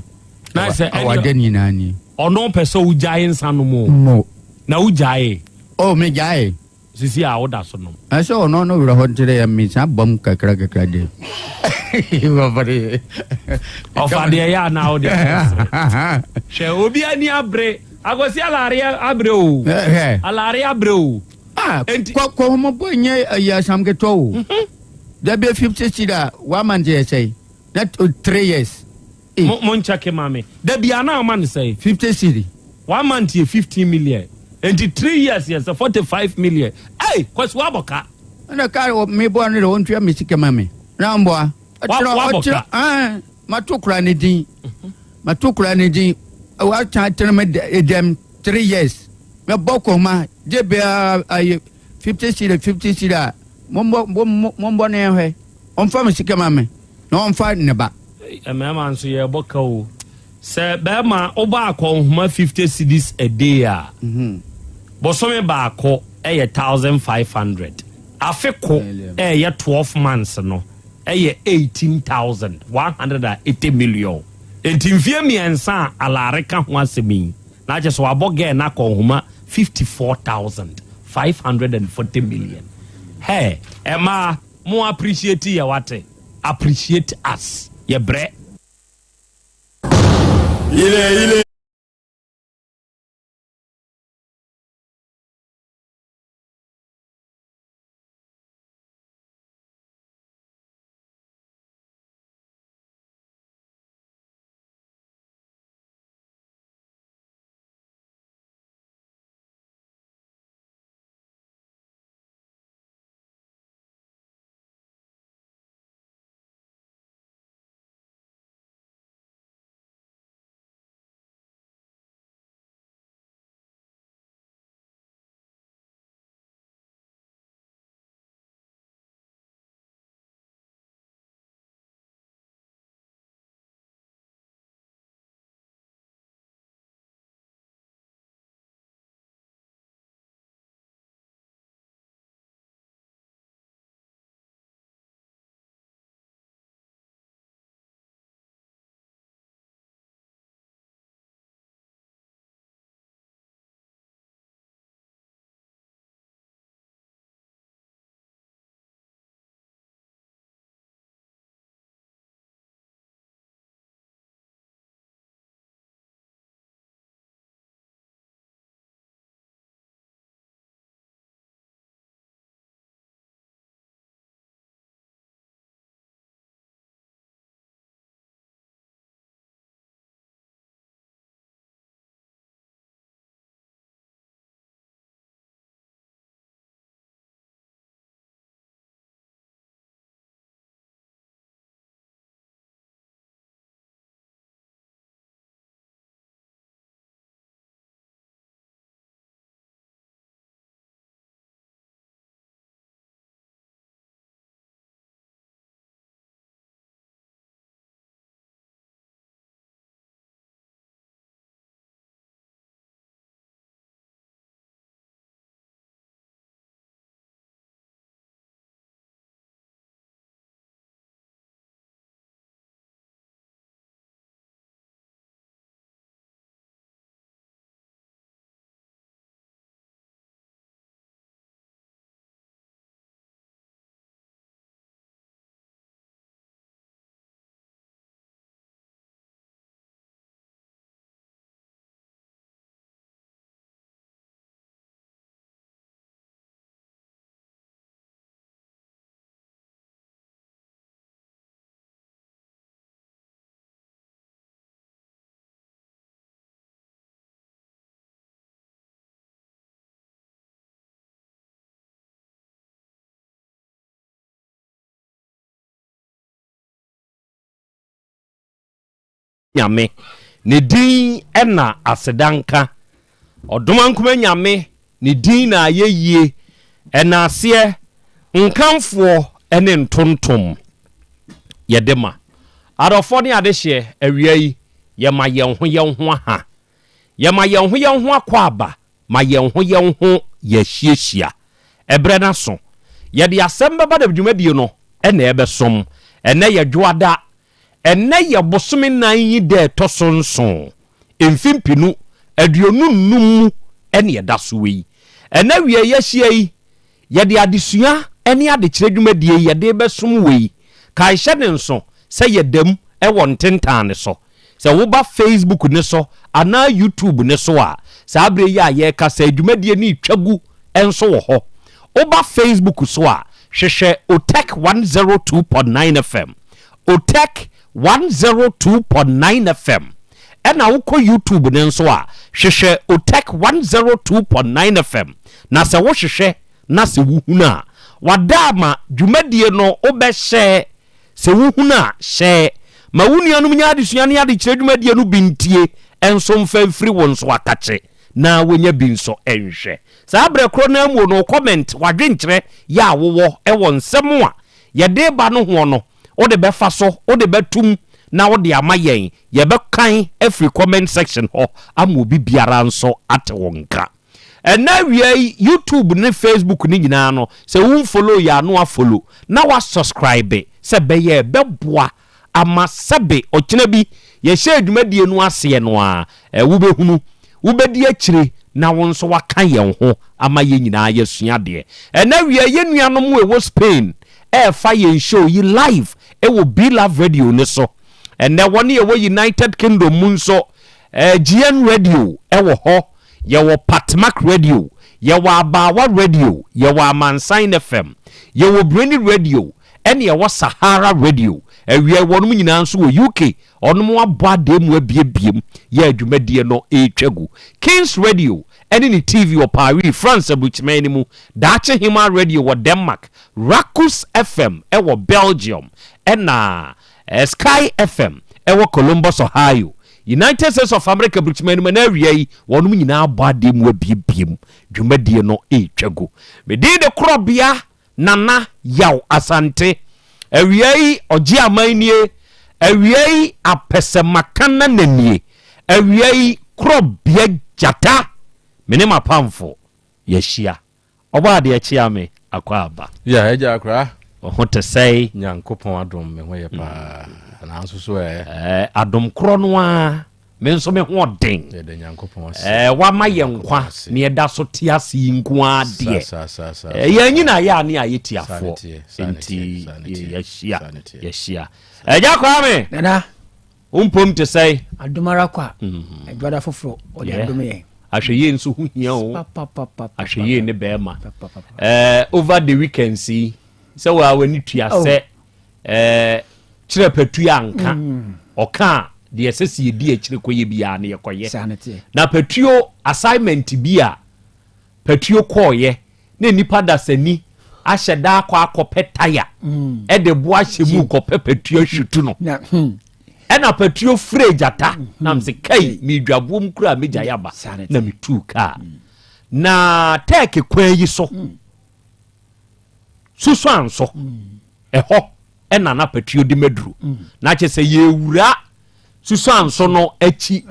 na sɛ ɔwade nyinaa ni ɔno pɛ sɛ wogyae nsa no mu na wogyae megyae sisi a woda so no ɛsɛ ɔno no werɛ hɔ nkyerɛ yɛ mesa bɔm kakra de ɔfadeɛ yɛ ana wode hwɛ obi ani abere akwasi alare abere o alare abere o kɔhomɔbɔ nyɛ ayi asam ketɔ o da bɛ 50 sida 1 month yɛ sɛ na 3 years mo nkyɛke ma me da bia na ama ne sɛ 50 cedi 1 month yɛ 15 million enti 3 years yɛ sɛ 45 million kwasi wabɔka ɛna ka mebɔa no dɛ ɔntua me sika ma me na mboa mato kora ne din wakyɛ tene me dɛm 3 years mɛbɔ kɔma gye bia 50 cedi a mombɔ ne ɛhwɛ ɔmfa me sika ma me na ɔmfa ne ba mmarima nso yɛ bɔka o sɛ bɛrima woba akɔnhoma 50 cedis a day a bɔsɔme baako ɛyɛ 1500 afeko ɛyɛ 12 months no ɛyɛ 18,180 million enti mfie mmiɛnsa a alare ka ho asɛm yi na kyɛ sɛ wabɔ gɛ na akɔnhoma 54,540 million ɛma mo appreciate yɛ wate appreciate us yɛ brɛ ile nyame ne din ɛna asedanka ɔdom ankoma nyame ne din na ayɛyie ɛna aseɛ nkamfoɔ ɛne ntontom yɛdema adɔfoɔ ne adehyeɛ awia yi yɛma yɛn ho aha yɛma yɛn ho akɔ aba ma yɛn ho yɛhyiahyia ɛbrɛ na so yɛde asɛm bɛba da dwumadie no ɛna ɛbɛsom ɛnɛ yɛdwoada ɛnɛ yɛ bosome nan yi dɛ ɛtɔ so nson mfimpinu aduonu nnum mu ɛne yɛda so yi ɛnɛ wie yɛhyia yi yɛde adesua ɛne adekyerɛ dwumadie yɛde bɛsom wei ka hyɛ ne nso sɛ yɛdam ɛwɔ ntentan ne so sɛ woba Facebook ne so anaa YouTube ne so a saa bere yi a yɛka sɛ dwumadie ne twagu ɛnso wɔ hɔ woba Facebook so a hwehwɛ Otek 102.9 FM Otek 102.9 FM ɛna wokɔ YouTube ne nso a hwehwɛ Otek 102.9 FM na sɛ wohwehwɛ na sɛ wohunu a wadama dwumadie no wobɛhyɛ sɛ wohunu a hyɛ ma wonianom nya adesua ne adekyerɛ dwumadie no bintie ɛnso mfa mfiri wo nso akakye na wonya bi nso ɛnhwɛ saa brɛ koro na mu no comment wadwenkyerɛ ya wowɔ ɛwɔ nsɛm a yɛde ba no ho no wode bɛfa so wode bɛtum na wode ama yɛn yɛbɛkan afiri comment section hɔ ama obi biara nso ate wo nka ɛna wie YouTube ne Facebook ne nyinaa no sɛ wo follow ya no follow na wa subscribe sɛ bɛyɛ bɛboa ama sɛbe ɔkyena bi yɛhyɛ adwumadie no aseɛ no a wobɛhunu wobɛdi akyire na wo nso waka yɛn ho ama yɛn nyinaa yɛsua deɛ ɛna wie yɛn nuanom wɔ Spain ɛfa yɛn show yi live ɛwɔ Be Love Radio ne so ɛnɛ wɔne yɛwɔ United Kingdom mu nso GN Radio ɛwɔ hɔ yɛwɔ Patmak Radio yɛwɔ Abawa Radio yɛwɔ Amansan FM yɛwɔ Breni Radio ɛne yɛwɔ Sahara Radio ɛwie wɔnom nyinaa nso wɔ UK ɔnom abɔ ademu abiebiem yɛ adwumadie no ɛtwagu Kings Radio ɛne ne TV wɔ Paris France abukyima ne mu Dache Hima Radio wɔ Denmark Rakus FM ɛwɔ Belgium ɛna Sky FM ɛwɔ Columbus Ohio United States of America abukyima ne mu na awie yi wɔnom nyinaa abɔ ademu abiebiem dwumadie no ɛtwagu mede de Krobea Nana Yaw Asante awia yi oji amanie awia yi apesemakana nanie awia yi Krobea jata mene mapamfo yeshia oba de achia me akwaba ya eja akra ho te sei nyankopon adom me ho ye pa na nso so adom kro no a me nso me ho den de nyankopon wa ma ye nkwa ne eda so te ase nko ade ya nyina ya ne ayetiafo enti yeshia eja kwa me nana umpom te sei adomara kwa adwada foforo ode adom ye ahweye nso hu hia o ahweye ne bema over the weekend see so wa wani tuase kire patua anka oka de esesi edi akire koye bia na yekoye na patuo assignment bia patuo koye na nipa dasani ahyeda akọ akọpetaya de boa hyemu kọpe patuo hwutu no ena patuo frejata na mse kai mi dwabuom kura meja yaba na mitu ka na take kwan yi so susu anso eho ena na patuo di medru na kyese ye wura susu anso no achi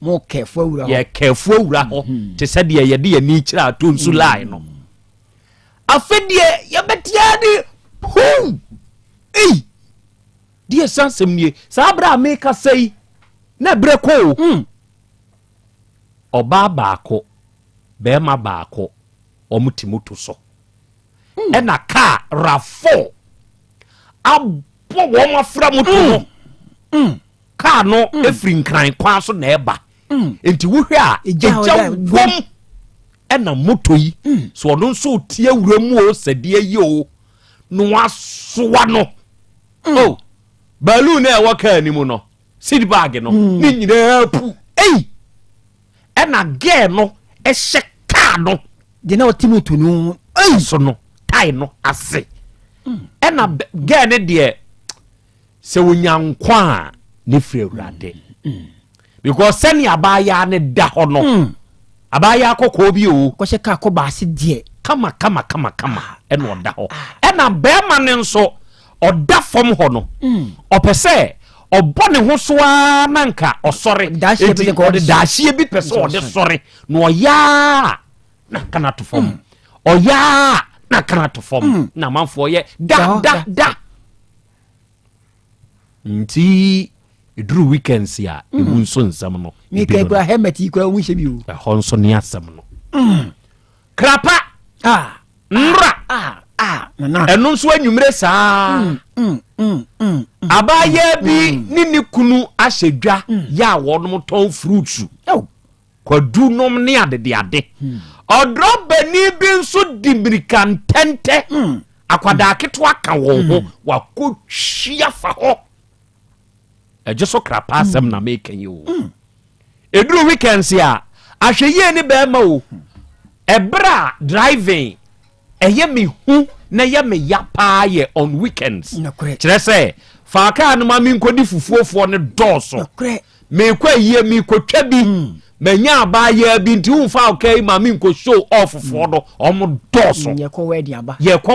mo kefo wura ho ye kefo wura ho te se de ye de ye ni kira to nsu line no afedie ye betia di hu die sansem nie sabra make say na breko oba baako bema baako omutimoto so ena ka rafo abo wo mafra moto no ka no efri nkran kwa so na eba enti wohwe a eja wom ena moto yi so ono nso tie wuramu o sade yi o no asoa no oh balloon e waka animu no seed bag no ni nyina pu ena ge no e hye ka no de na otimoto no so no tai no ase ena ge ne de se wonyankwa ne frɛ awurade because sɛne abaya ne da hɔ no abaya akɔkɔɔ bi o kɔhyɛ ka kɔ baase deɛ kama ɛna ɔda hɔ ɛna bɛrima ne nso ɔda fam hɔ no ɔpɛ sɛ ɔbɔ ne ho so a nanka ɔsɔre enti ɔde daahyeɛ bi pɛ sɛ ɔde sɔre na ɔyaa na kana to fam ɔyaa na kana to fam na manfoɔ yɛ da nti eduru weekends a emu nso nsɛm no meka kura helmet yi kura wunhyɛ bi o ɛhɔ nso ne asɛm no krapa nra ɛno nso anwumere saa abaayaa bi ne kunu ahyɛ dwa yɛ a wɔnom tɔn fruits kwadu nom ne ade ɔdrɔ bani bi nso di mirika ntɛntɛ akwadaa ketewa ka wɔn ho wakɔ hyia fa hɔ ɛgye so krapa asɛm na meka yi o ɛduru weekends a ahwɛ yie ne bɛrima o ɛberɛ a driving ɛyɛ me hu na yɛ me ya paa yɛ on weekends kyerɛ sɛ faaka no ma menkɔdi fufuofoɔ ne dɔɔso meekɔ ayie meekɔtwa bi manya abaayaa bi nti womfa okay ma menkɔ show off foɔ no ɔmo dɔɔso yɛkɔ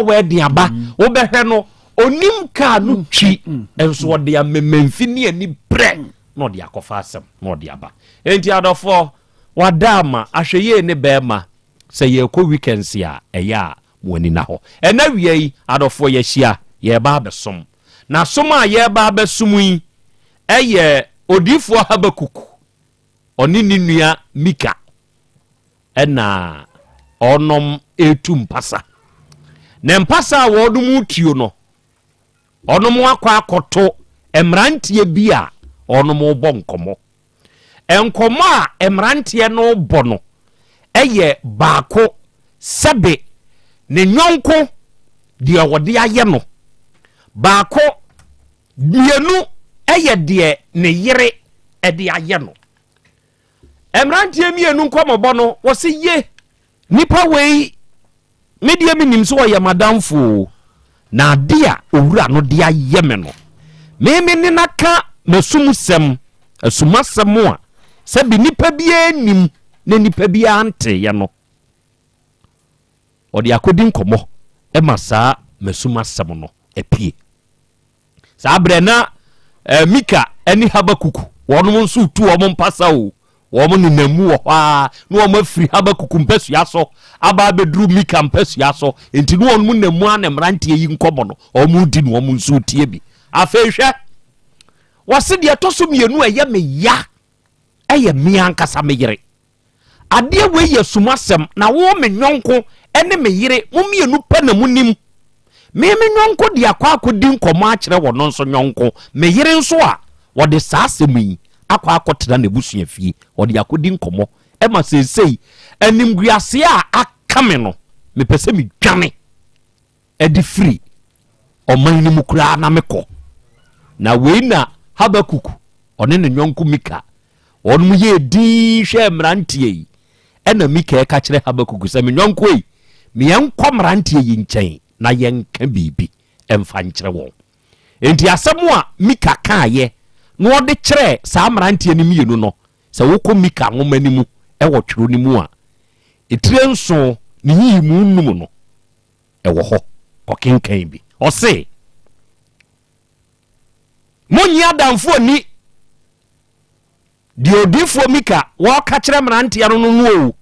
wɔ aduaba wobɛhwɛ no onim kaa no twi enso ɔde amememfi ne ani brɛ na ɔde akɔfa asɛm na ɔde aba enti adɔfo wadama ahwɛyɛ ne bɛɛma sɛ yɛkɔ weekends a ɛyɛ a wani na hɔ ɛna wie yi adɔfo yɛhyia yɛba abɛsom na som a yɛba abɛsom yi ɛyɛ odiifoɔ Habakuk ɔne ne nua Mika ɛna ɔnom etu mpasa na mpasa a wɔdom tuo no ɔnom akɔ akɔto emrantie bi a ɔnom bɔ nkɔmɔ a emrantie no bɔ no ɛyɛ baako sɛbe ne nyɔnko deɛ wɔde ayɛ no baako mienu ɛyɛ deɛ ne yere ɛde ayɛ no emrantie mienu nkɔmɔbɔ no wɔse ye nipa wei media minim so wɔyɛ madamfo na ade a owura no de ayɛ me no meme ne naka masum sɛm asumasɛm a sɛ bi nipa biara nim na nipa biara nteyɛ no ɔde akɔdi nkɔmɔ ɛma saa masumasɛm no apie saa brɛ na Mika ɛne Habakuk wɔnom nso tu wɔn mpasa o wɔn ne namu wɔ hɔ a na wɔn afiri Habakuk mpasua so aba abɛduru Mika mpasua so enti no wɔn mu namu a na mmeranteɛ yi nkɔmɔ no wɔn di no wɔn nso tie bi afei hwɛ wɔse deɛ ɛtɔ so mmienu ɛyɛ me ya ɛyɛ me ankasa me yere adeɛ wei yɛ sumasɛm na wo me nyɔnko ɛne me yere mo mmienu pɛ na mo nim me nyɔnko de akɔ akɔdi nkɔmɔ akyerɛ wɔn nso nyɔnko me yere nso a wɔde saa asɛm yi akɔ akɔtena na busua fie wɔde akɔdi nkɔmɔ ɛma sesei animguase a aka me no mepɛ sɛ me dwane ɛde firi ɔman no mu koraa na mekɔ na wei na Habakuk ɔne ne nyɔnko Mika ɔnom yɛ din hwɛ mmeranteɛ yi ɛna Mika ɛka kyerɛ Habakuk sɛ me nyɔnko yi meɛnkɔ mmeranteɛ yi nkyɛn na yɛnka biribi ɛmfa nkyerɛ wɔn enti asɛm a Mika kaayɛ na ɔde kyerɛ saa mmeranteɛ no mmienu no sɛ wokɔ Mika nwoma no mu ɛwɔ twero no mu a ɛtire nso ne yiyi mu num no ɛwɔ hɔ ɔkenkan bi ɔse monyi adamfo ni deɛ odifoɔ Mika wɔka kyerɛ mmeranteɛ no no o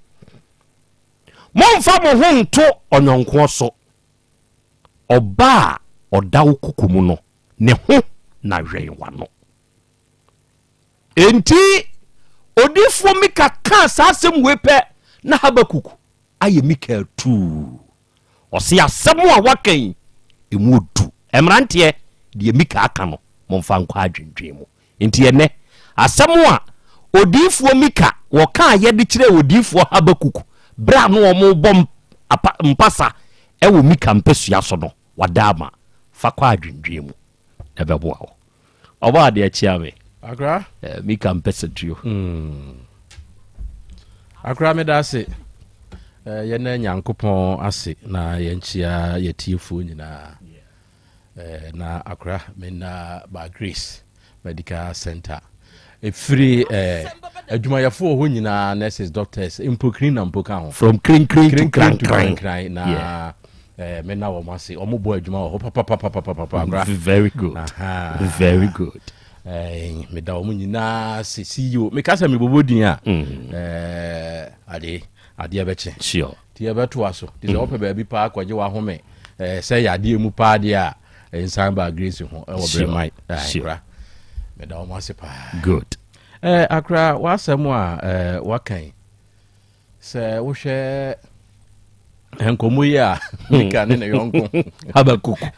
momfa mo ho nto ɔnyɔnko so ɔba a ɔda wo kuku mu no ne ho na hwɛn wano enti odifoɔ Mika ka saa asɛm wei pɛ na Habakuk ayɛ Mika tu ɔse asɛm a wakan emu odu mmeranteɛ deɛ Mika aka no momfa nkɔ adwendwen mu enti ɛnɛ asɛm a odifoɔ Mika wɔka yɛde kyerɛ odifoɔ Habakuk bra no ɔmo bɔ mpasa ɛwɔ Mika mpasua so no wadama fa kɔ adwendwen mu ɛbɛboa wo ɔba ade akyia me akra Mika mpasa tuo akra me da ase yɛna Nyankopɔn ase na yɛnkyia yɛtiefoɔ nyinaa na akra me na ba Grace medical center free adwumayɛfoɔ hɔ nyinaa nurses doctors mpokrin na mpoka ho from kring to kran na mena wɔ mase ɔmo bɔ adwuma wɔ hɔ papa very good very good meda ɔmo nyinaa se CEO meka sɛ mebobɔ din a adeɛ bɛkye sure ti yɛbɛto aso ti sɛ wɔpɛ baabi paa kɔgye wahome sɛ yɛ adeɛ mu paa deɛ a nsan ba grace ho ɛwɔ brɛ mai sure meda ɔmo ase paa good akra wasɛm a wakan sɛ wohwɛ nkɔmmɔ yi a mika ne yɔnko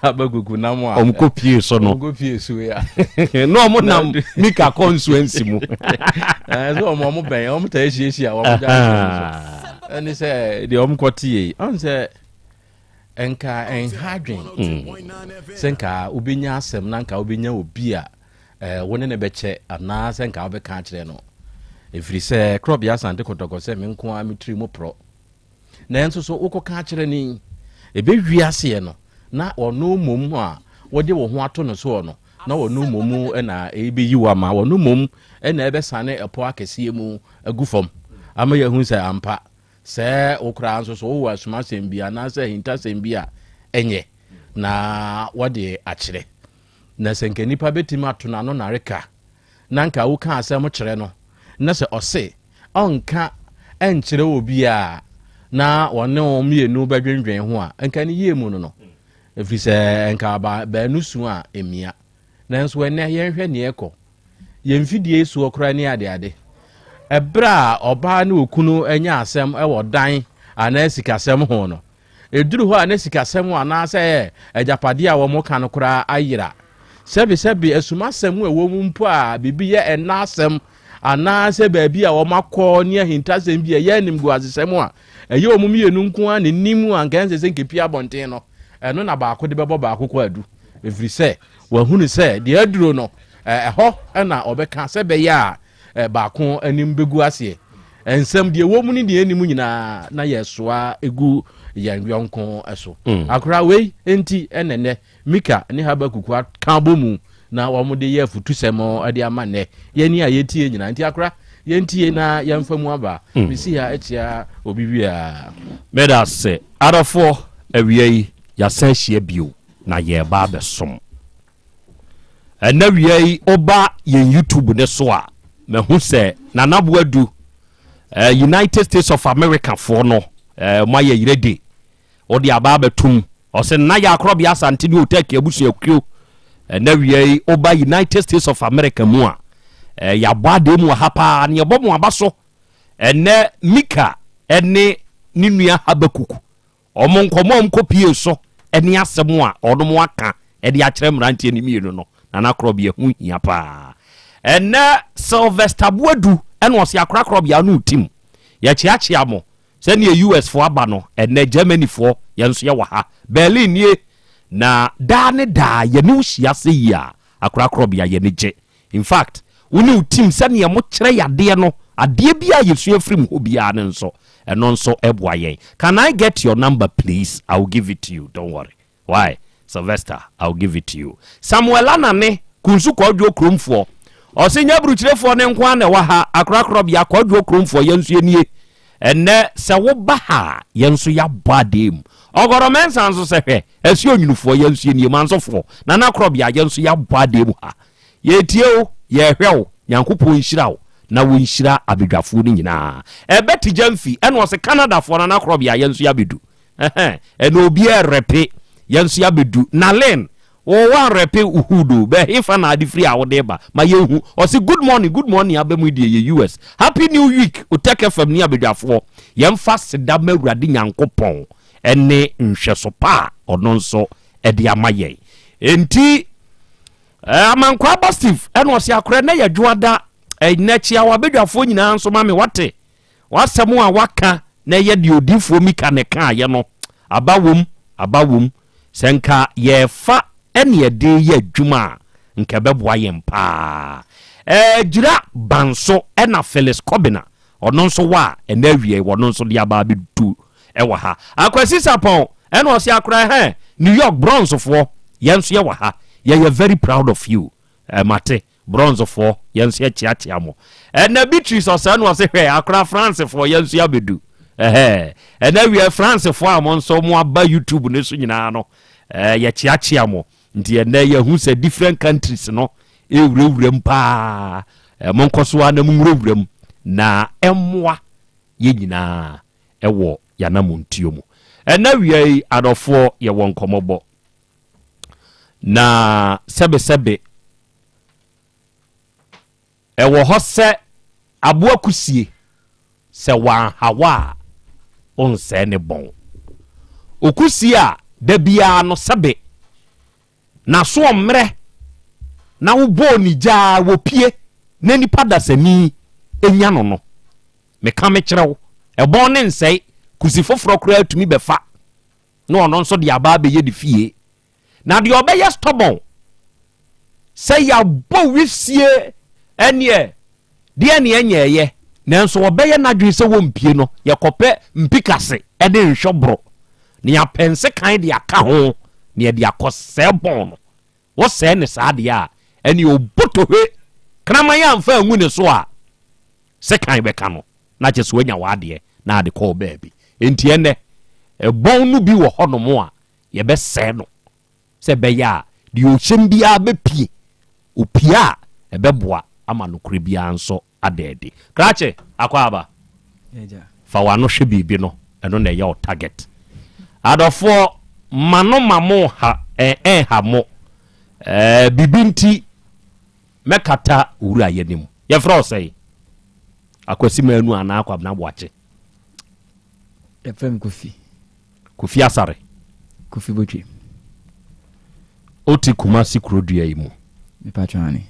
habakuku nam a ɔmkɔ pie so no ya na ɔmo nam mika constituency mu so ɔmo bɛn ɔmo ta ahyiahyia ɔmo gya ɛne sɛ deɛ ɔmo kɔtie ɔn sɛ nka ɛnhadwen sɛ nka wobɛnya asɛm na nka wobɛnya obi a wone ne bɛkyɛ anaasɛ nka wobɛka akyerɛ no ɛfiri sɛ Krobea Asante kɔtɔkɔ sɛ me nko a metiri mu porɔ na nso so wokɔka akyerɛ ni ɛbɛwi aseɛ no na ɔno mmom a wɔde wo ho ato no so no na ɔno mmom ɛna ɛbɛyi wa ma ɔno mmom ɛna ɛbɛsane ɛpɔ akɛseɛ mu agu fam ama yɛhu sɛ ampa sɛ wokora nso so wowɔ asumasɛm bi anaasɛ ahintasɛm bi a ɛnyɛ na wɔde akyerɛ na sɛ nka nipa bɛtumi ato n'ano nareka na nka woka asɛm kyerɛ no na sɛ ɔse ɔnka ɛnkyerɛ obi a na wɔne wɔn mmienu bɛdwendwen ho a nka ne yie mu no ɛfiri sɛ nka baanu su a emia nanso ɛnɛ yɛnhwɛ ne ɛkɔ yɛmfidie so ɔkora ne ade ɛbrɛ a ɔbaa ne okunu anya asɛm ɛwɔ dan anaa sikasɛm ho no ɛduru hɔ a ne sikasɛm anaasɛ agyapadeɛ a wɔn ka no koraa ayera sɛbi asumasɛm ɛwɔ mu mpo a bibi yɛ ɛna asɛm anaasɛ baabi a wɔn akɔ ne ahintasɛm bi a yɛ anim gu asesɛm a ɛyɛ wɔn mmienu nko a ne nim a nka nsɛ nkepia abɔnten no ɛno na baako de bɛbɔ baako kɔ adu ɛfiri sɛ wahunu sɛ deɛ aduro no ɛhɔ ɛna ɔbɛka sɛ bɛyɛ a baako anim bɛgu aseɛ nsɛm deɛ wɔ mu ne deɛ anim nyinaa na yɛsoa egu yɛn yɔnko ɛso akora wei enti ɛnɛnɛ mika ne habakuku aka bɔ mu na wɔn de yɛ futusɛm ɛde ama nnɛ yɛni a yɛtie nyinaa nti akora yɛntie na yɛmfa mu aba mesi ha akyia obi wia meda sɛ adɔfoɔ awia yi yɛasan hyia bio na yɛba abɛsom ɛna wia yi ɔba yɛn YouTube ne so a mahu sɛ nanaboa du United States of America for no ma yɛ yire de ɔde aba abɛtum ɔsɛ na yɛ Krobea Asante ne otaki abusuakuo ɛna wia yi ɔba United States of America mu a yɛabɔ de mu ha paa ne yɛbɔ mu aba so ɛnɛ mika ɛne ne nua habakuku ɔmo nkɔmɔ nkɔ pie so ɛne asɛm a ɔno mo aka ɛde akyerɛ mmeranteɛ ne mienu no na Krobea hu hia paa ɛnɛ Sylvester Buadu ɛna ɔse akora Krobea no tim yɛkyeakyea mo sɛ ne US fo aba no ɛnɛ Germany fo yɛnso yɛ wɔ ha Berlin nie na daa ne daa yɛne wo hyia sɛ yi a akora Krobea yɛne gye in fact wone wo tim sɛneɛ mo kyerɛ yadeɛ no adeɛ bi a yɛsua firi mu hɔ biara ne nso ɛno nso ɛboa yɛn. Can I get your number please? I will give it to you, don't worry. Why? Sylvester, I will give it to you. Samuel Anane kunsu kwadwo kromfo ɔse nya brukyerefo ne nko ana wa ha akora Krobea kwadwo kromfo yɛnso yɛnie ɛnɛ sɛ wo ba ha yɛnso ya badem ɔgɔrɔmensa nso sɛ hwɛ ɛsi onwunufo yɛnso yɛnie mansofo na Krobea yɛnso ya badem ha yɛtie o yɛhwɛ o Nyankopɔn nhyira o na wo nhyira abedwafo no nyinaa ɛbɛte jamfi ɛna ɔse Canada fo na Krobea yɛnso ya bedu ɛna obi ɛrepe yɛnso ya bedu na len o wa repe uhudu be ifa na adi free awode ba ma yehu ɔse good morning abamu die ye US happy new week o take FM ni abedwafo yɛmfa seda mawurade Nyankopɔn ɛne nhwɛso pa ɔno nso ɛde ama yɛn enti amankwa ba Steve ɛna ɔse akora na yɛdwoada ɛnɛkyia wa abedwafo nyinaa nso ma me wate wasɛm a waka na yɛ de odifo mika ne ka yɛ no abawom sɛnka yɛfa ɛne yɛde yɛ adwuma nka bɛboa yɛn paa gyira banso ɛna Felix Kobina ɔno nso wa ɛna awie wɔno nso de aba bedu ɛwɔ ha akwasi sapon ɛna ɔse akora New York Bronx foɔ yɛn nso yɛ wɔ ha yɛ very proud of you mate bronze for yenso ye chiachia mo na Beatrice osa no se hwe akra France for yenso ya bedu na we France for amon so mo aba YouTube ne so nyina no ye chiachia mo nti na ye hu se different countries no ewurewurem pa monkoso na mumurewurem na emwa ye nyina ewo yanamontio mu na we adofo ye won komobo na sebe ewo hose aboa kusie se wan hawa onse ne bon okusie a da bia no sebe na so mre na wo bo ni ja wo pie na nipa dasani enya no me ka me kire wo ebon ne nsei kusi foforo kura atumi befa no ono nso de aba be ye de fie na de obeye stubborn say ya bo wisie ene de ene enyeye nanso obeye nadwe se wo mpie no ye kope mpikase e de nhwobro ne ya pense kan de aka ho ne de akose bon no wo se ne sa de a ene obotohwe kramaya amfa anwu ne so a se kan be ka no na che so anya wade na ade call baby enti ene e bon no bi wo honomo a ye be se no se be ya di o chembia be pie o pia e be boa ama no krebia nso adede krache akwaba eja fa wa no hwe bibi no eno na ye o target adofo mano mamo ha ha mo bibinti mekata ura yenim ye fro sei akwasi manu ana akwabna boache efem kofi asare kofi botwe oti Kumasi Krodua imu me patwani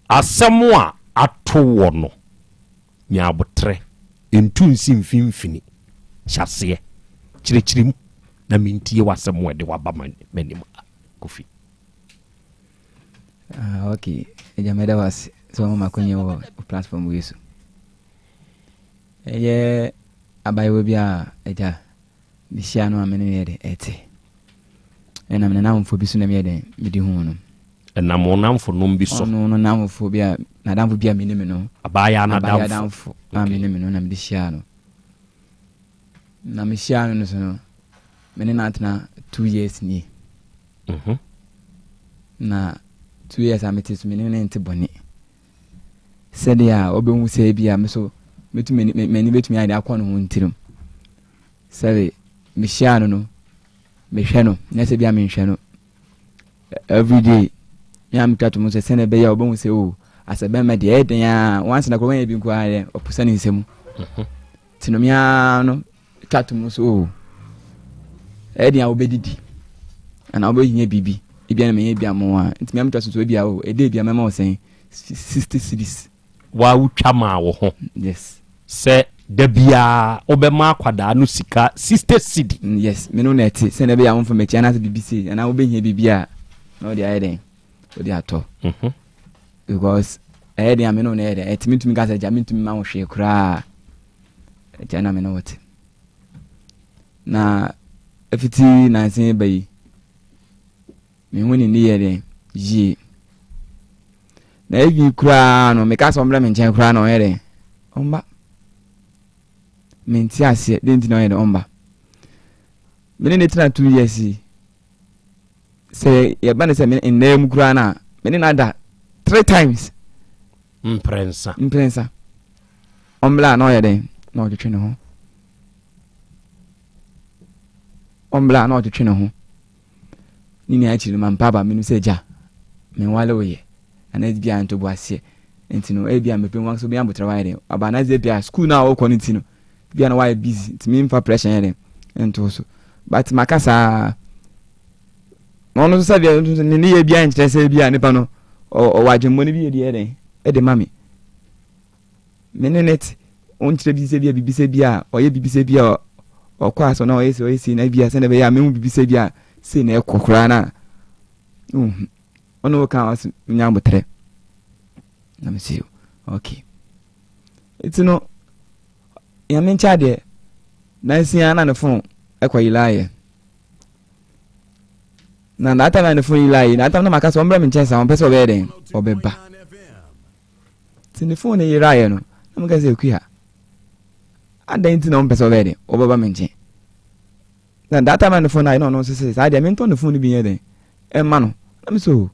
asemu a atowo no nyabotre entunsi mfimfini hyase kirekirim na mintie wasemu ede waba manim kofi okay ejameda was so makonye wo platform wiso eye abayo bia eja bishia no amene yede ete ena mena namfo biso na mede medi hu no ena mo namfo no biso no namfo bia na damfo bia mene no abaya na damfo amene no na mede shia no na me shia no so no mene na atena 2 years ni na 2 years ametis mene ne ntibone sede ya obehu se bia me so meni betumi ade akọ no ho ntirim sebe me shia no me hwe no na se bia me hwe no every day ya me tatu mo se sene be ya obehu se o asebe me de eden ya once na ko wan bi nko aye opusa ni nsemu tinomia no tatu mo so eden ya obedidi ana obehinya bibi ebia na me bia mo a ntimi am tatu so bia o ede bia me ma o sen 60 cities wa utwa ma wo ho yes se debia obema akwada no sika 60 cedi yes me no net se na be ya mfo mechi ana BBC ana obehia bibia no dey aiden o dey ato because aiden me no na aiden etimi ga se jamitumi ma wo hwe kura jana me no wote na afiti na sen bayi me huni ni yede ji na evi kura no me ka so mra me nchen kura no yede omba menti ase denti no yede omba me ne tena 2 years se ye ba ne se me nnem kura na me ne nada 3 times imprensa ombla no yede no je twene ho ombla no je twene ho nini achiri mampaba minu seja me wale oye ana bia ntobo ase ntino e bia mepe wan so bia botra waire abana ze bia school na wo kwani tino bia na why busy timi mfa pressure yere ento so but makasa ono so sabia ni ye bia nkyerese bia nipa no o wagemo ni bia de yere e de mami menenet on kyere bi se bia bibise bia oye bibise bia okwa so na oye si na bia se na be ya memu bibise bia se na ekokora na ono ka was nyambotre na me see okay it's no ya mencha de na sia na ne phone ekwa ilaye na that time na phone lie na time na maka so ombra me nchen sa on pese obe den obeba ti ne phone yi raye no na maka se ku ya adan ti na on pese obe den obeba me nchen na that time na phone lie no so say dia me nton ne phone bi yen den e ma no na me so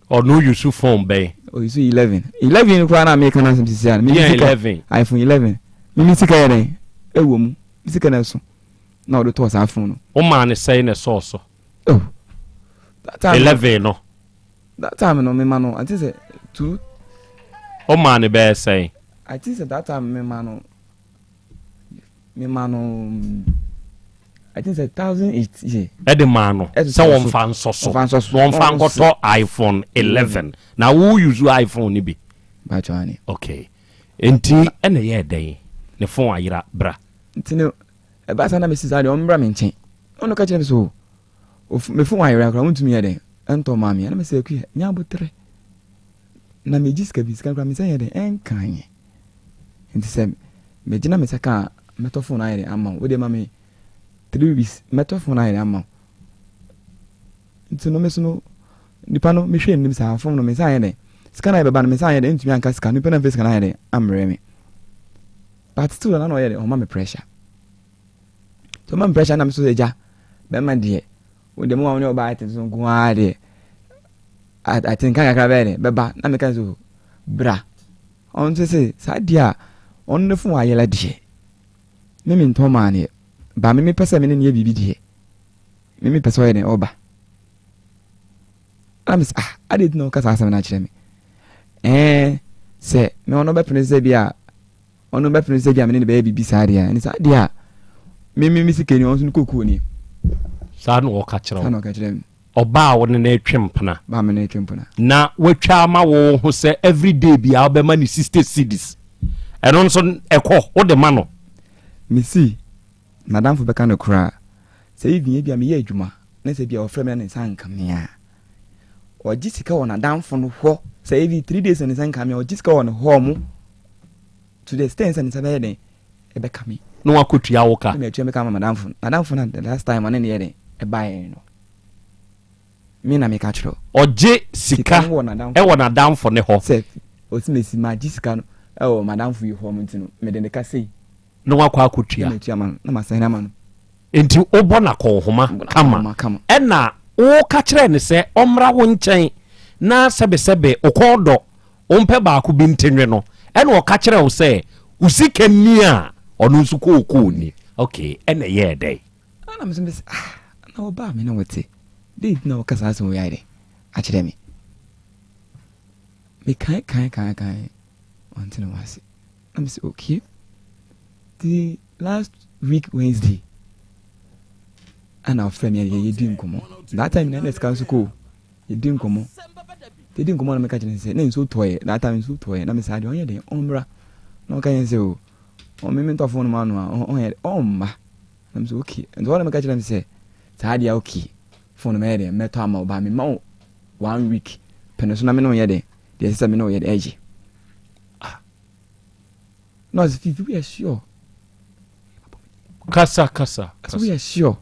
or no use phone be o use 11 kwa na me kana sim sia me 11 iPhone 11 me sika yen e wo mu sika na so na o do to sa phone no o ma ne say na so oh that time 11 no that time no me ma no I think say 2 o ma ne be say I think say that time me ma no I think say 1008 yeah the man no say won fan so won fan go to iPhone 11 na who use iPhone ni bi ba chani okay enti ene ye den ne phone ayira bra enti no e ba sana me sisa de o mbra me nchen ono ka kire so me phone ayira kra muntumi ye den ento ma me na me se ku nya botre na me jiska bi ska kra me se ye den enkanye enti se me gina me saka meto phone ayira amma wo de ma me 3 weeks meto phone ayira amma enti no me so no nipa no me hwe nim sa phone no me sa ye den ska na be ba no me sa ye den ntumi anka ska nipa na face ska na ye den amre me but still na no ye den o ma me pressure so ma pressure na me so eja be ma de o de mo wa o ba ati so nko a de I think kan ka be be ba na me kan so bra on say sa dia on ne fun ayela de me nto ma ne ba me pese me ne ye bibi de me pese o ye ne oba amis I didn't know ka sa asem na kire me say me ono be prince bia me ne be bibi sa dia ni sa dia me sikeni on sun kokuo ni sa no ka kire sa no ka kire oba wo ne na twempena ba me na twempena na watwa ma wo ho se everyday bia oba ma ni 60 cedis eno nso ekọ wo de ma no me si madam fo beka no kra se even bia me ye adwuma na se bia ofre me na nsa nka me a ogisika wona damfo no ho se every 3 days na nsa nka me ogisika wona ho mu to the extent and say den e beka me no akotua wo ka me atwa me ka madam fo na the last time ane ne ye den e bae no me na me ka chiro oje sika e wona damfo ne ho se osimesi ma gisika no e wo madam fo yi ho mu ntino me de ne ka sei no akwa akotua me tua man na ma san na man enti obo na ko homa kama e na wo ka kire ne se omra wo nchen na sebe okodo ompe ba ko bi ntenwe no e na o ka kire wo se usika ni a onu nsu ko ni okay e na ye dey ana me se na oba me na wote dey na o ka sa so ya dey a kire me kai until was I'm say okay the last week Wednesday and our friend ye din komo that time na next council ko ye din komo te din komo na me ka kire say na nso toye that time nso toye na me say on ye den omra na ka yen say o me to phone ma no on ye omma na me say okay and what me ka kire me say sa dia okay phone me den me to ama oba me ma 1 week peneso na me no ye den de say me no ye den eji no as if we are sure kasa we are sure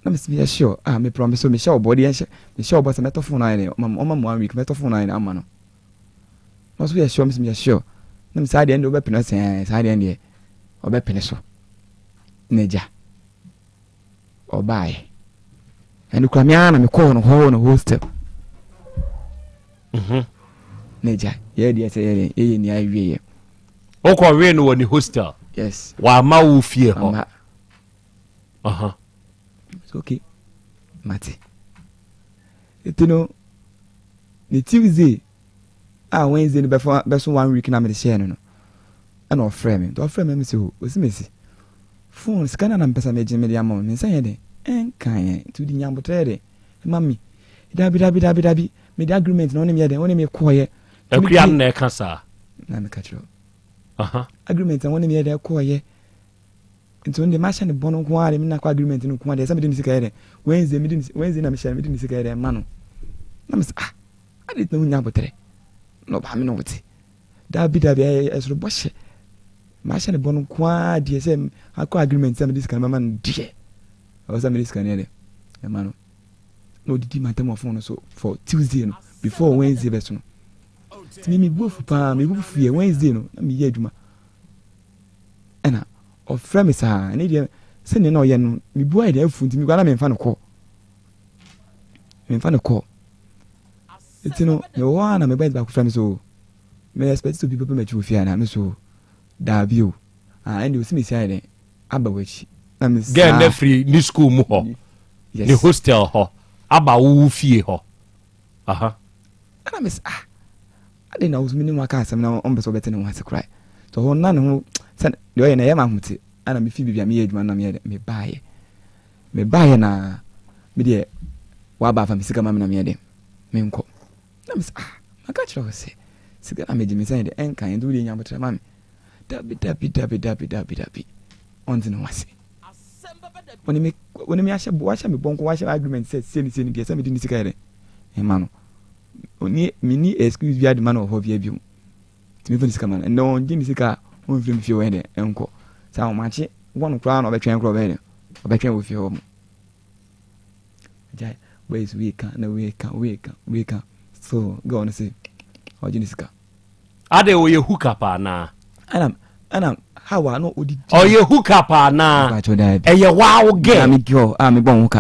na me sure me promise so me sure body and me sure boss me to phone na ye mama 1 week me to phone na ama no no so we are sure me sure na me say de ndo be pene say de ende obe pene so neja obae and kwa miana me ko no ho no hostel neja ye de say ye ni awie okwa we no woni hostel yes wa ma wo fie ho it's okay mate etino the Tuesday Wednesday no be so 1 week na me share no and of frame me say o osimesi phone scan na mpesa me jime dia ma me say ye de enkan to di nyambotre de mami dabi me the agreement no ne me de woni me koye akria na e ka sa na me ka chiro agreement and when me dey koye nti on the machine bono ko are me na ko agreement no ko are say me dey sika ere Wednesday na me share me dey sika ere ma no na me I didn't know nya botere no ba me no wote dabi esro boshe machine bono ko are dey say akọ agreement say me dey sika ma man die o say me dey sika ere e ma no no didi matam of phone so for Tuesday no before Wednesday best no me both pa me both fear Wednesday no na me ye adwuma ena of frame sa na dia se ne na oye no me bu ai da afu nti me gwa na me mfa no call it's no me wa na me ba back frame so me expect to be people me chu fear na me so dabi o and you see me say then aba wachi na me get na free ni school mu ho ni hostel ho aba wo fie ho aha na me ade na uzumi ni mwaka asem na ombe so bete ne ho cry so ho na ne ho se de oye na ye ma huti ana me fi bibia me adwuma na me baaye na me de wa ba fa me sika ma me na me de me nko na me maka chiro se sika na me de me say de enkan ndu de nya botra ma me dabi onzi no wase woni me ahye me bonko wa hye agreement se ni de se me de ni sika ere e ma no oni mini excuse via the man of hobby bi ti me fini man no on di sika on film fi we de enko sa o machi won kra na obetwen Krobea de obetwen wo fi ho mo jai ways we can so go on say o di sika ade o ye hook up na ana hawa no odi o ye hook up na e ye wow ge me go me bon hook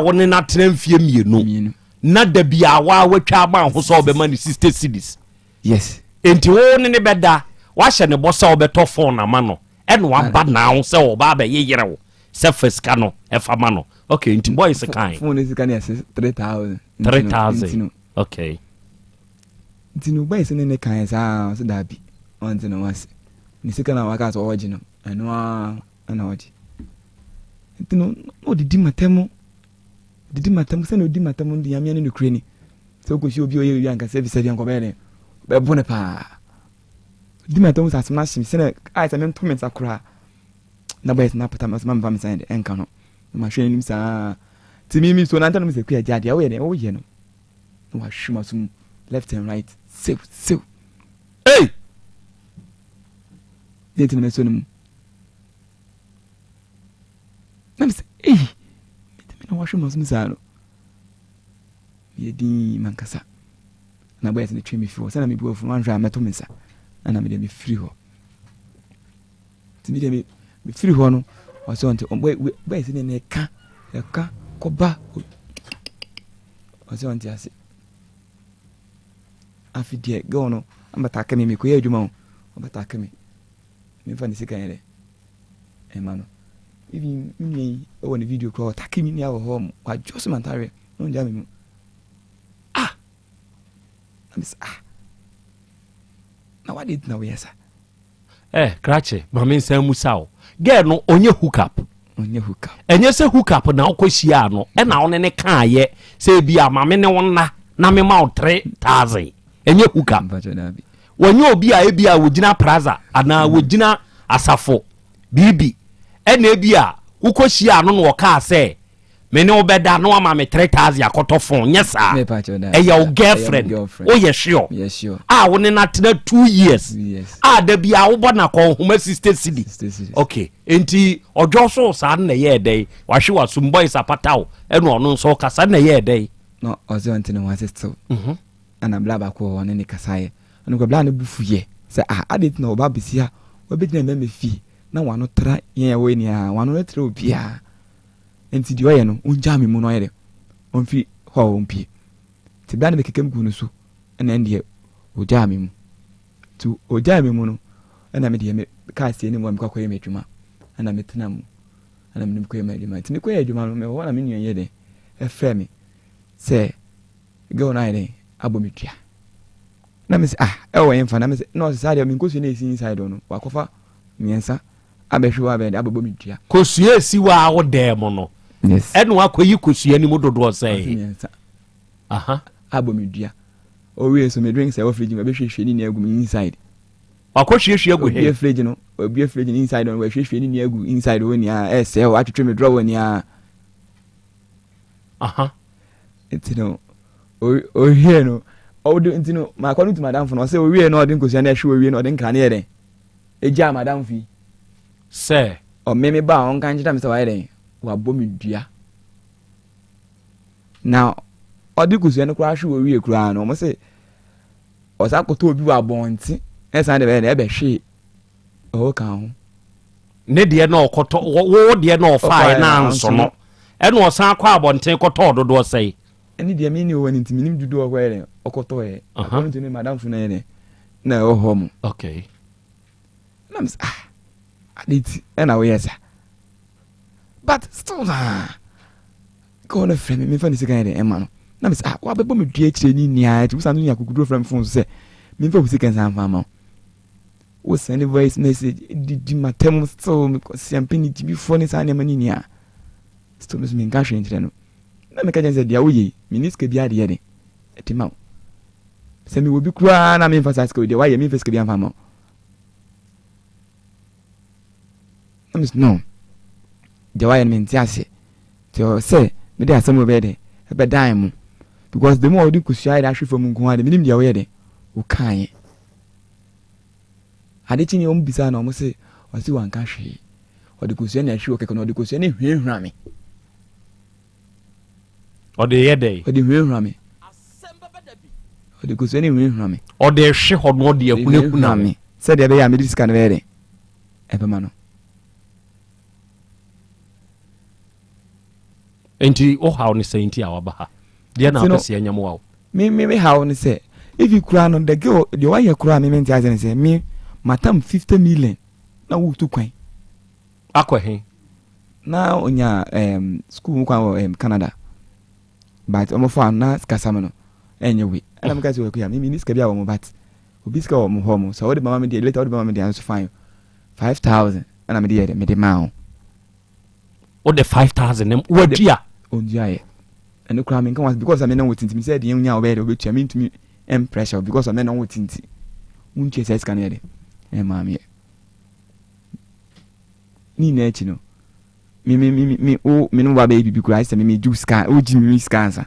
woni na tremfie mienu na da bia wa watwa ma ho so be mani 60 cedis yes enti wo ne beda wa hye ne bosa obeto phone na ma no ene wa ba na ho se wo ba ba ye yere wo se fiska no e fa ma no okay enti boys kan phone is kan yes 3000 okay enti no boys ne kan sa so da bi on tin no was ni sika na wa ka so oji no eno ana oji enti no odidi matemo se no di matamo ndi yamia ne nukreni se okoshi obi oye wi anka service bi anko be bone pa di matamo sa sma shim se na ai sa men to men sakura na boys na pata mas mam fam send enka no ma hwe nim sa ti mi so na nta no se ku ya dia wo ye no no wa hwima sum left and right so hey dente no so no nam se na wa hwima sum sa no ye di mankasa na boys ne twemi fi wo se na me bi wo fu wan hwa meto me sa ana me de me free ho ti me de me free ho no o so nte boys ne ka ko ba o so nte ase afidie go no ambata ka me ko ye adwuma o ambata ka me fa ni sika yere e ma no even me o woni video call takimi ni awo home wa just mantare no nja me na what did now yes krache mama nsan musao girl no onye hook up enye se hook up na okohia no e na one ne kan ye se bia mama ne wonna na me ma 3000 enye hook up wonye obi a ebia wogina plaza ana wogina asafo bibi ena ebia ukohia no no ka se me ne obeda no ama me 3000 akoto phone nyesa e your girlfriend o ye sure woni na tena 2 years da bia wo bona ko homa 60 cedi okay enti ojo so sa na ye dey wa hwe wasum boys apataw eno ono so kasa na ye dey no ozo ntene wa sister ana blaba ko woni ne kasaye ono ko bla na bufuye se adit na oba bisia obedina me fi na wano tra ye we ni wano na tra obia enti di oye no unja me mu no yere onfi ho onpie ti bla na be kekem gu no so na ndie oja me mu tu oja me mu no na me de me ka sie ni mo me kwakoye me adwuma na me tena mu na me koye me adwuma ti me koye adwuma no me ho na me nwan ye de e fe me se go na yere abomidua na me se e wo yemfa na me se no se sadia me nkosu na esi inside no wakofa miensa abehwe abede abomidua kosu esi wa wo dem no yes eno akoyi kosu ani mu dodo sei abomidua owie so me drink say ofrigi me behwehwe ni na agu inside wakohwehwe agu he ofrigi no obi ofrigi ni inside no wehwehwe ni na agu inside woni se o atwetwe me draw woni etino o here no o do ntino ma kwanu to madam for no say o wie no odin kosu na ehwe o wie no odin kan ye den eja madam fi se o meme ba on kan jita me say wa ye den wa bomidua now ɔde kusua no koraa hwe wɔ wie koraa no ɔmo sɛ ɔsa kɔtɔ obi wɔ abɔnten ɛsan de bɛyɛ na ɛbɛhwe ɔwɔ kan ho ne deɛ na ɔkɔtɔ wo deɛ na ɔfae na anso no ɛna ɔsan kɔ abɔnten kɔtɔ dodoɔ sɛe ɛne deɛ mene wɔ ne ntimi nim dodoɔ ɔkɔ yɛ ɔkɔtɔ yɛ to ne madam so na yɛ na ɛwɔ hɔ mu okay na mis aditi ɛna woyɛ sa but still kɔ na frɛ me memfa ne sika yɛ dɛ ɛma no na mis wabɛbɔ me dua akyirɛ ni nia ɛti wosa no nya kokuduro frɛ me phone so sɛ memfa wo sika nsa mfa ma wo send voice message di matem still siampini tibifoɔ ne saa nneɛma ne nia still mes menka hwɛ nkyerɛ no na meka kyɛn sɛ deɛ woyɛ mene sika bi adeɛ de ɛti ma wo sɛ mewɔ bi koraa na memfa saa sika deɛ woayɛ memfa sika bi amfa ma wo na mes no deɛ woayɛ no mente ase nti sɛ mede asɛm wɔbɛyɛ de ɛbɛdan mu because the more wode kosua yɛ ahwe fam nko ade menim deɛ woyɛ de wokaeɛ ade kyi ne ɔmo bisa na ɔmo sɛ ɔse wanka hwee ɔde kosua ne ahwe wɔ kɛkɛ na ɔde kosua ne hwehwura me ɔde yɛ dɛ ɔde hwehwura me ɔde kosua ne hwehwura me ɔde hwe hɔ no ɔde ahunahuna me sɛdeɛ ɛbɛyɛ a mede sika no bɛyɛ dɛ ɛbɛma no enti ɔhaw ne sɛ nti a waba ha deɛ na apɛsɛ anyam wa wo me haw ne sɛ if you kura no the girl deɛ wayɛ kura me mente ase ne sɛ me matam 50 million na wotu kwan akɔ he na onya school mu kwan wɔ Canada but ɔmo fa na kasam no ɛnyɛ we ɛna me ka sɛ wɔkɔ ya me ni sika bi a wɔ mo but obi sika wɔ mo hɔ mo so wode mama me de later wode mama me de anso fine 5000 ɛna me de yɛ de me de ma ho wode 5000 nem wadua onduaye ɛno kura me nka was because I'm not tinti me said the nya obey obetua me ntumi pressure because I'm not tinti unche say scan here ma me ni na echi no me no ba baby bi kura say me do scan o gi me scan sa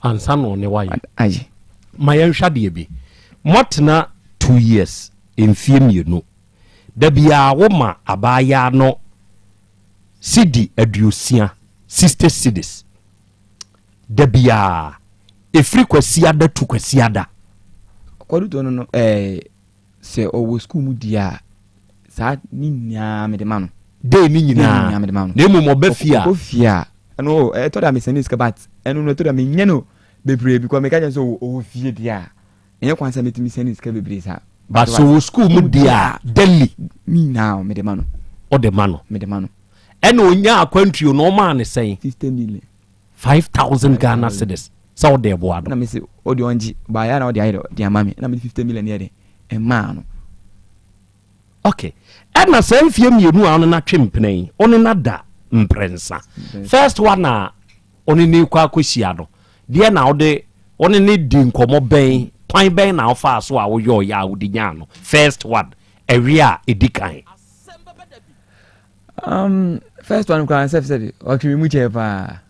ansa no ne waye aye ma yan hwade bi motena 2 years emfie mienu da bia wo ma abaya no sidi aduosia 60 cities da bia efri kwasiada tu kwasiada kwaduto no se owo school mu dia sa ni nya me de ma no de ni nyina na mu mo ba fia ofia no to da me send iska bat eno no to da me nya no bebre bi kwa me ka je so owo fie dia enye kwansa me timi send iska bebre sa ba so school mu dia Delhi mi now me de ma no o de ma no me de ma no ɛna onya akwantuo no ma ne sɛn 50 million 5000 Ghana cedis sa wo de boa do na me se o de onji ba ya na o de ayi de ama me na me 50 million ye de e ma no okay ɛna sɛ mfie mienu a no na twempene ono na da mprensa first one na ono ni kwa akosia do de na wo de ono ni di nkomo bɛn kwan bɛn na wo fa so a wo yo ya wo di nya no first one ewi a edikan first one kwan self said okay mu che pa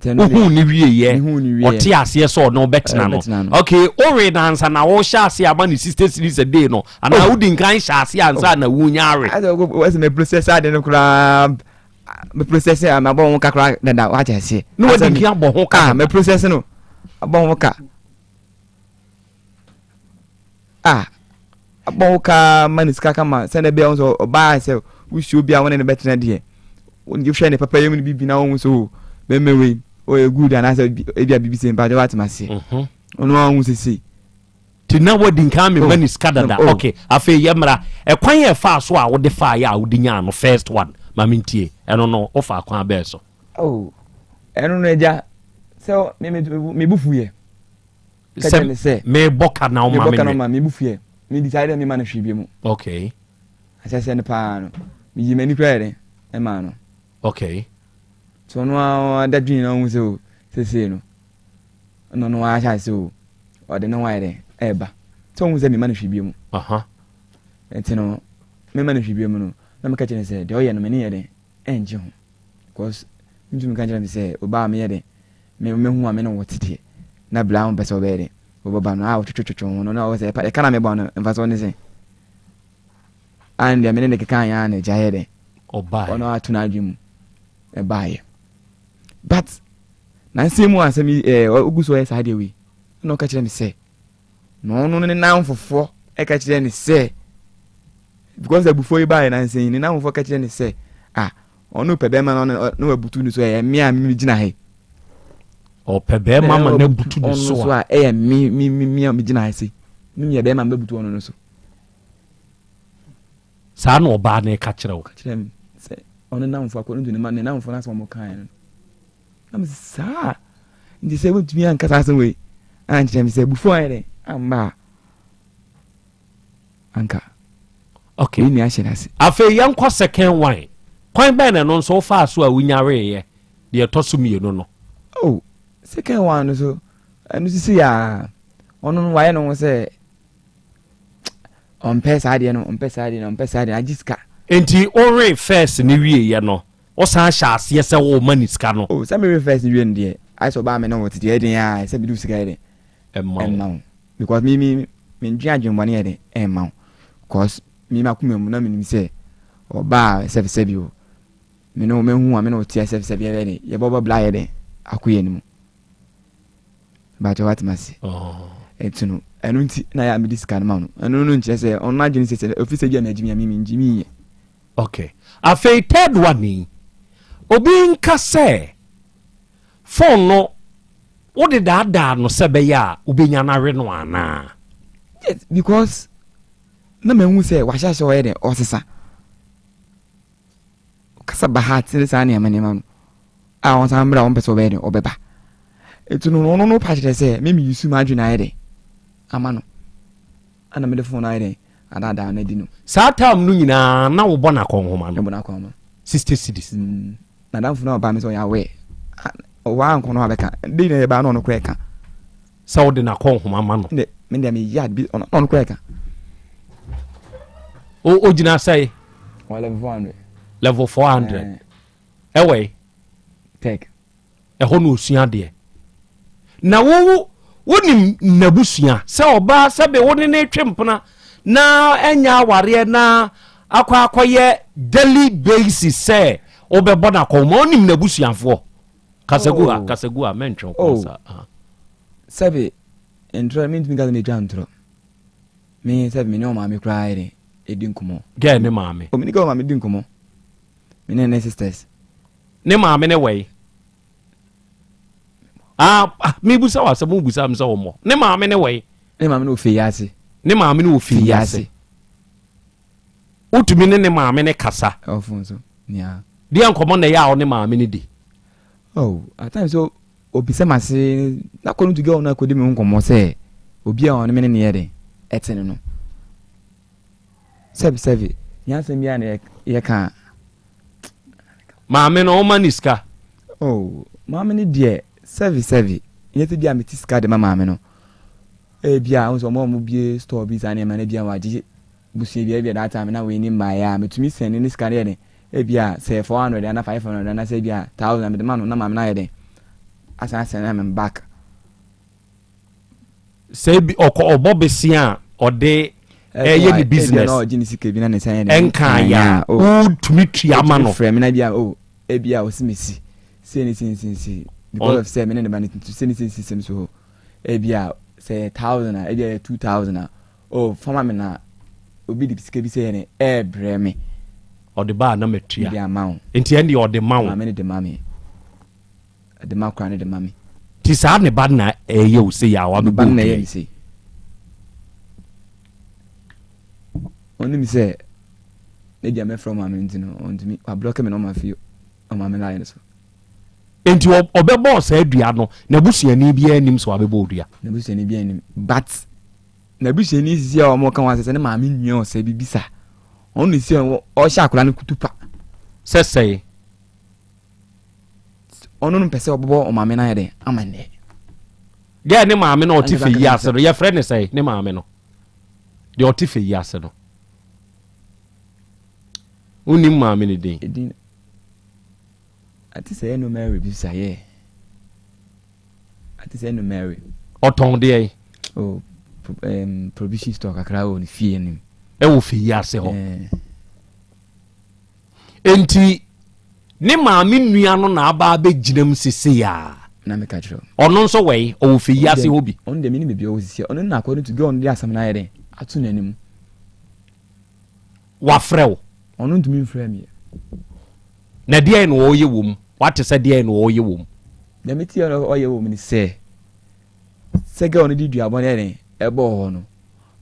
ohu ni wie ye oti ase so no betna no okay o re dansa na wo sha ase ama ni sister series a day no ana wo di nkan sha ase ansa na wo nyare was me processor de no kra me processor am abon ka kra da wa cha ase no wo di nkan abon ho ka me processor no abon ho ka abon ka maniska kama send be on so ba se wusi obi a wona ne betna de won give share ne papa yemu ni bibi na won so memewe o e good and asa e bibi se mpa de wat mase ono won sese ti na wodi nkan me mani skadada okay afa yemra e kwan ye fa so a wode fa ya wodi nya no first one ma mentie eno no o fa kwan be so eno no eja so me bufu ye se me boka na o ma me bufu ye me decide me man hwe bi mu okay asese ne pa no me yi mani prayer e ma no okay so no da dwin na wo so sese no no a sha so o de no wa ere eba so wo se me man hwe bi mu entino me man hwe bi mu no na me ka chene se de o ye no me ne ye de enje ho because ntu ka chene me se o ba me ye de me hu a me no wotete na bla on pese obere o baba no a o chuchuchu no na o se pa e kana me ba no mfa so ne se and ya me ne ke kan ya na ja ye de o ba ono atuna adwum e ba ye but na nsɛm asɛm ogu so yɛ saa deɛ wi na ɔka kyerɛ me sɛ na ɔno ne nan fofoɔ ɛka kyerɛ ne sɛ because abufuo yi baa na nsɛm ne nan fofoɔ ka kyerɛ ne sɛ ɔno pɛ bɛma na wabutu ne so ɛyɛ me a me gyina he ɔpɛ bɛma ma na butu ne so a ɛyɛ me a me gyina he se me yɛ bɛma ma butu ɔno no so saa na ɔbaa na ɛka kyerɛ wo ka kyerɛ me sɛ ɔno nan fofoɔ akɔ no ne nan fofoɔ na asɛm ɔmo kan no na me saa nti sɛ wotumi ankasa asɛm wei ankyerɛ me sɛ abufuo ayɛ dɛ amba anka okay ni ahyɛ nase afei yɛnkɔ second wine kwan bɛn na no nso fa so a wunyareeyɛ deɛ ɛtɔ so mmienu no second one no so ɛno sisi a ɔno no wayɛ no ho sɛ ɔmpɛ saa deɛ no agye sika enti ɔre first ne wieɛ no ɔsan hyɛ aseɛ sɛ wɔma ne sika no sɛ mere first ne wie no deɛ ayɛ sɛ ɔbaa me na wɔte deɛ ɛden a sɛ medu sika yɛ den ɛmma wo because me ndwene adwemmɔne yɛ den ɛmma wo because me makoma mu na menim sɛ ɔbaa sɛbisɛbi o me no mehu a me no tia sɛbisɛbi yɛ den yɛbɔbɔ bla yɛ den akoyɛ no mu bato what masi etu no ɛno nti na ya medi sika no ma no ɛno no nkyerɛ sɛ ɔno adwene sɛ ofisi gya na agimi a me ngimi yɛ okay afei third one ni obi nka sɛ phone no wode daadaa no sɛ bɛyɛ a wobɛnya no awe no anaa yes because na mahu sɛ wahyɛhyɛ ɔyɛ dɛ ɔsesa kasa ba ha tene saa nneɛma no a ɔnsan mmra wɔmpɛ sɛ ɔbɛyɛ dɛ ɔbɛba etu no ɔno no pa kyerɛ sɛ memi yusu ma adwene ayɛ dɛ ama no ana mede phone ayɛ dɛ adaadaa no adi no saa time no nyinaa na wobɔ no akɔnhoma no ɛbɔ no akɔnhoma 60 cities na damfo no ɔba me sɛ ɔyɛ awɛ ɔwɔ ankɔ no abɛka de na yɛbaa no ɔno kora ɛka sɛ wode no akɔnhoma ma no mede meyɛ bi ɔno kora ɛka ogyina sɛ level 400 ɛwɔ tech ɛhɔ no osua deɛ na wonim nabusua sɛ ɔbaa sɛbe wone ne twe mpona na ɛnya awareɛ na akɔyɛ daily basis sɛ wobɛbɔ no akɔnhoma wonim nabusuafoɔ kasagu a mentwe kɔ sa sɛbe ntoro mentumi ka sɛ medwa ntoro me sɛbe mene ɔmaame koraa yɛde ɛdi nkɔmmɔ gɛ ne maame mene ka ɔmaame di nkɔmmɔ mene ne sisters ne maame ne wɛi mebusa wɔ asɛm wobusa m sɛ wɔmmɔ ne maame ne wɛi ne maame ne ɔfie yɛ ase ne maame ne ɔfie yɛ ase wotumi ne maame ne kasa ɔfo so nia deɛ nkɔmmɔ na ɛyɛ a wo ne maame ne di at times so obisa mase na kɔ no to girl na kɔdi me ho nkɔmmɔ sɛ obi a ɔne me ne neɛ de ɛtene no sɛbi yɛasɛm bi a na yɛka maame no ɔma ne sika maame no deɛ sɛvi yɛte bi a mete sika de ma maame no ebia wo so mo bie store bi sa ne ma na bia wagye busie bia that time na we ni maya metumi send ne sika ne ebia say 400 and 500 and say bia 1000 me de ma no na maame na yɛ den asa send am back say bi ɔbɔ besia ɔde ɛyɛ ni business no ɔgye ne sika bi na ne send ɛnka ya wotumi tua ma no frɛ me na bia ebia osimisi say ne sin because of say me ne ba ne to say ne sin so ebia say 1000 a ebia 2000 a fama me na obi di sika bi say ne brɛ me ɔde ba na matua bi amount enti ɛne ɔde ma wo me ne de mami de ma kra ne de mami ti saa ne ba na ɛyɛ wo say ya wa be ba na ɛyɛ say oni mi say ne dia me from mami ntino ontimi wa block me no ma fio o mami line so enti ɔbɛbɔ saa adua no na busuani bi anim so abɛbɔ odua na busuani bi anim but na busuani sisi a ɔmo kan wasɛ ne maame nua ɔsɛ bi bisa ɔno si ɔhyɛ akora no kutupa sɛsɛe ɔno no pɛsɛ ɔbɔbɔ ɔmaame na yɛ de ama ne gɛ ne maame no ɔte fɛ yi ase no yɛfrɛ ne sɛ ne maame no deɛ ɔte fɛ yi ase no wonim maame ne den ati sɛ no Mary bisa yɛ ati sɛ no Mary ɔtɔn deɛ provision store kakra wɔ ne fie nim ɛwɔ fɛ yi ase hɔ enti ne maame nua no na aba be ginam sese ya na me ka chiro ono nso we o fi yase hobi on de mini bebe o sisi ono na according to God on dey asam na yede atu nanim wa frew ono ntumi mfrɛ me na dia no o ye wom what say dia no o ye wom na me tie no o ye wom ni se ga ono di duabon yede ebo ho no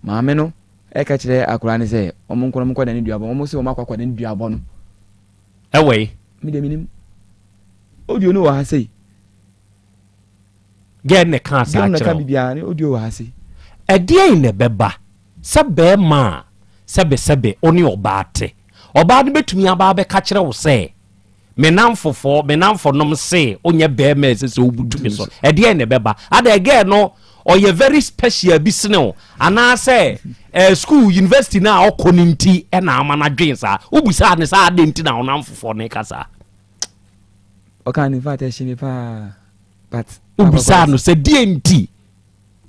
maame no e ka kire akura ne se omo nkono mko da ne duabon omo se o makwa ne duabon no ewe me de minim audio no wa ha sei get ne kan sa kire ka bibia ne audio wa ha sei e dia ne beba se be ma sebe oni obate obade betumi aba be ka kire wo se menamfo nom se onye be ma se obutumi so e dia ne beba ada again no oye very special business ana say school university na okoninti e na amana dwen sa ubusa ne sa ade nti na onamfo ne kasa okay in fact she me pa but ubusa no se die nti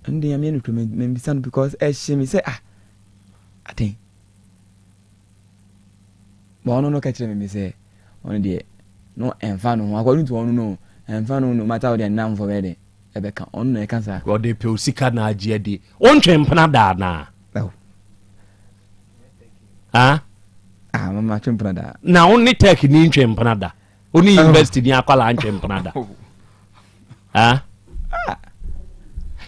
ndi am yenu me bisa no because she me say I think but no catch me say on the no enfa no according to on no enfa no matter the name for where ebeka on na kansa god dey pay sika na age ade on twempna da na mama twempna da na on ni tech ni twempna da oni university ni akwala twempna da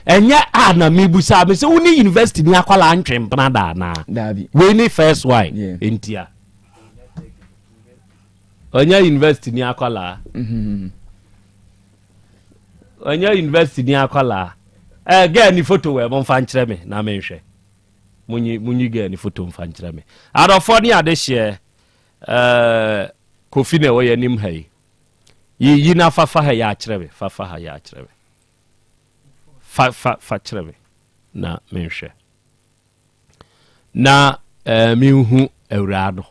enya na mebusa me se oni university ni akwala twempna da na dabi we ni first wine entia onya university ni akwala onya university ni akwala get ni photo we mo fa nkyere me na me hwe munyi get ni photo mfa nkyere me adofo ni ade hye kofi na we yanim hai yi na fafa ha ya kyere me fafa ha ya kyere me fa kyere me na me hwe na mi hu awrado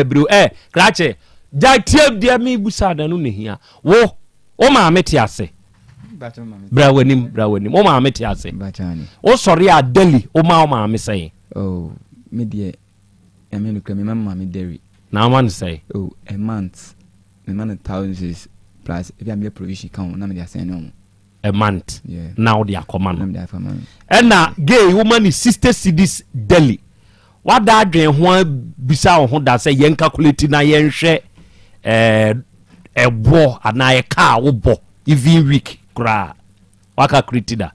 bro krache jatie dia mi busa da no nehia wo o ma meti ase bra wanim o ma meti ase o sori a daily o ma me say me die amenu kra me mama me dairy na man say a month me man thousands plus if am your provision count na me dey say no a month now they are command and na gay woman is 60 cedis daily wada adwen ho bisa ho da se yen calculate na yen hwe ebo ana ye ka wo bo even week kra waka critica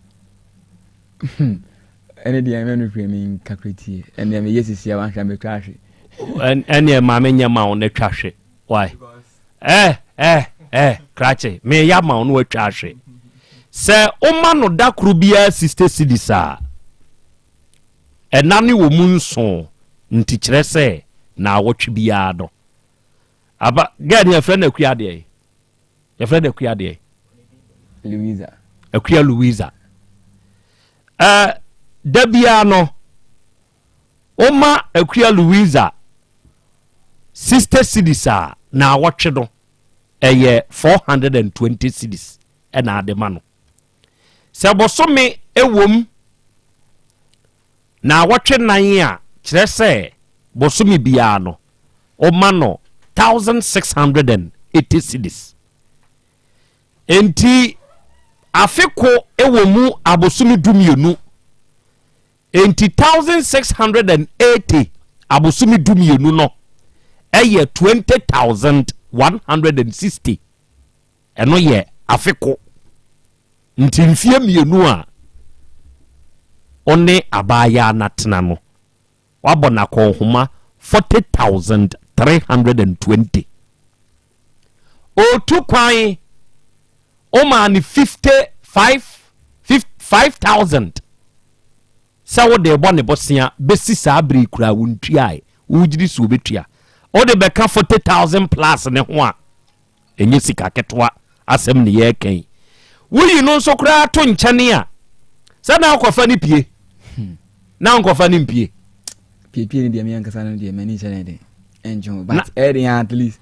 ene dia me no hwe me calculate ene me yesisi ya wan hwa me twa hwe ene ma me nya ma on twa hwe why krache me ya ma on wa twa hwe se o ma no da kru bia 60 cedis a enani wo munso nti kire se na wotwe bia do aba gani ya friend akua de ya friend akua de Louisa dabia no oma akua Louisa sister cedis a na wotwe do eye 420 cedis na ade ma no se bosome ewom na wotwe nan a kire se bosumi bia no o ma no 1680 cedis enti afeko ewomu abosumi dumienu enti 1680 abosumi dumienu no eye 20160 eno ye afeko nti mfie mienu a one abaya natena no wabona ko homa 40,320 o tu kwan o ma ni 55,000 sa wo de bone bosia besi sa abri kura wuntua wujiri su obetua o de beka 40,000 plus ne ho a enye sika ketwa asem ne ye kan wuyi no so kura to nkyane a sa na akwafa ni pie na nkwafa ni mpie pie ni dia me ankasa no dia mani chane de enjo but at least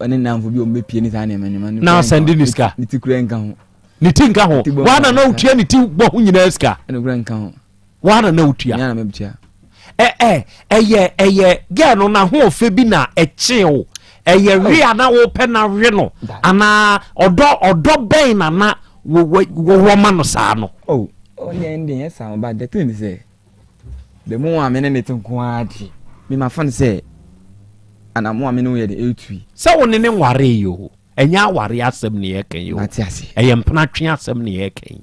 ani na mfo bi o me pie ni sa na mani na sandi ni ska ni tikure nka ho ni tinka ho wana na utia ni ti bo ho nyina ska ani kure nka ho wana na utia na me butia eye ge no na ho ofe bi na eche o eye ria na wo pe na hwe no ana odo ben na wo ma no saa no oh only yes but the thing is the more am in it nkwadi me ma fan say ana mo am no ye the 8 say wo ne nware yo enya aware asem ne ye kan yo matiase eye mpena twe asem ne ye kan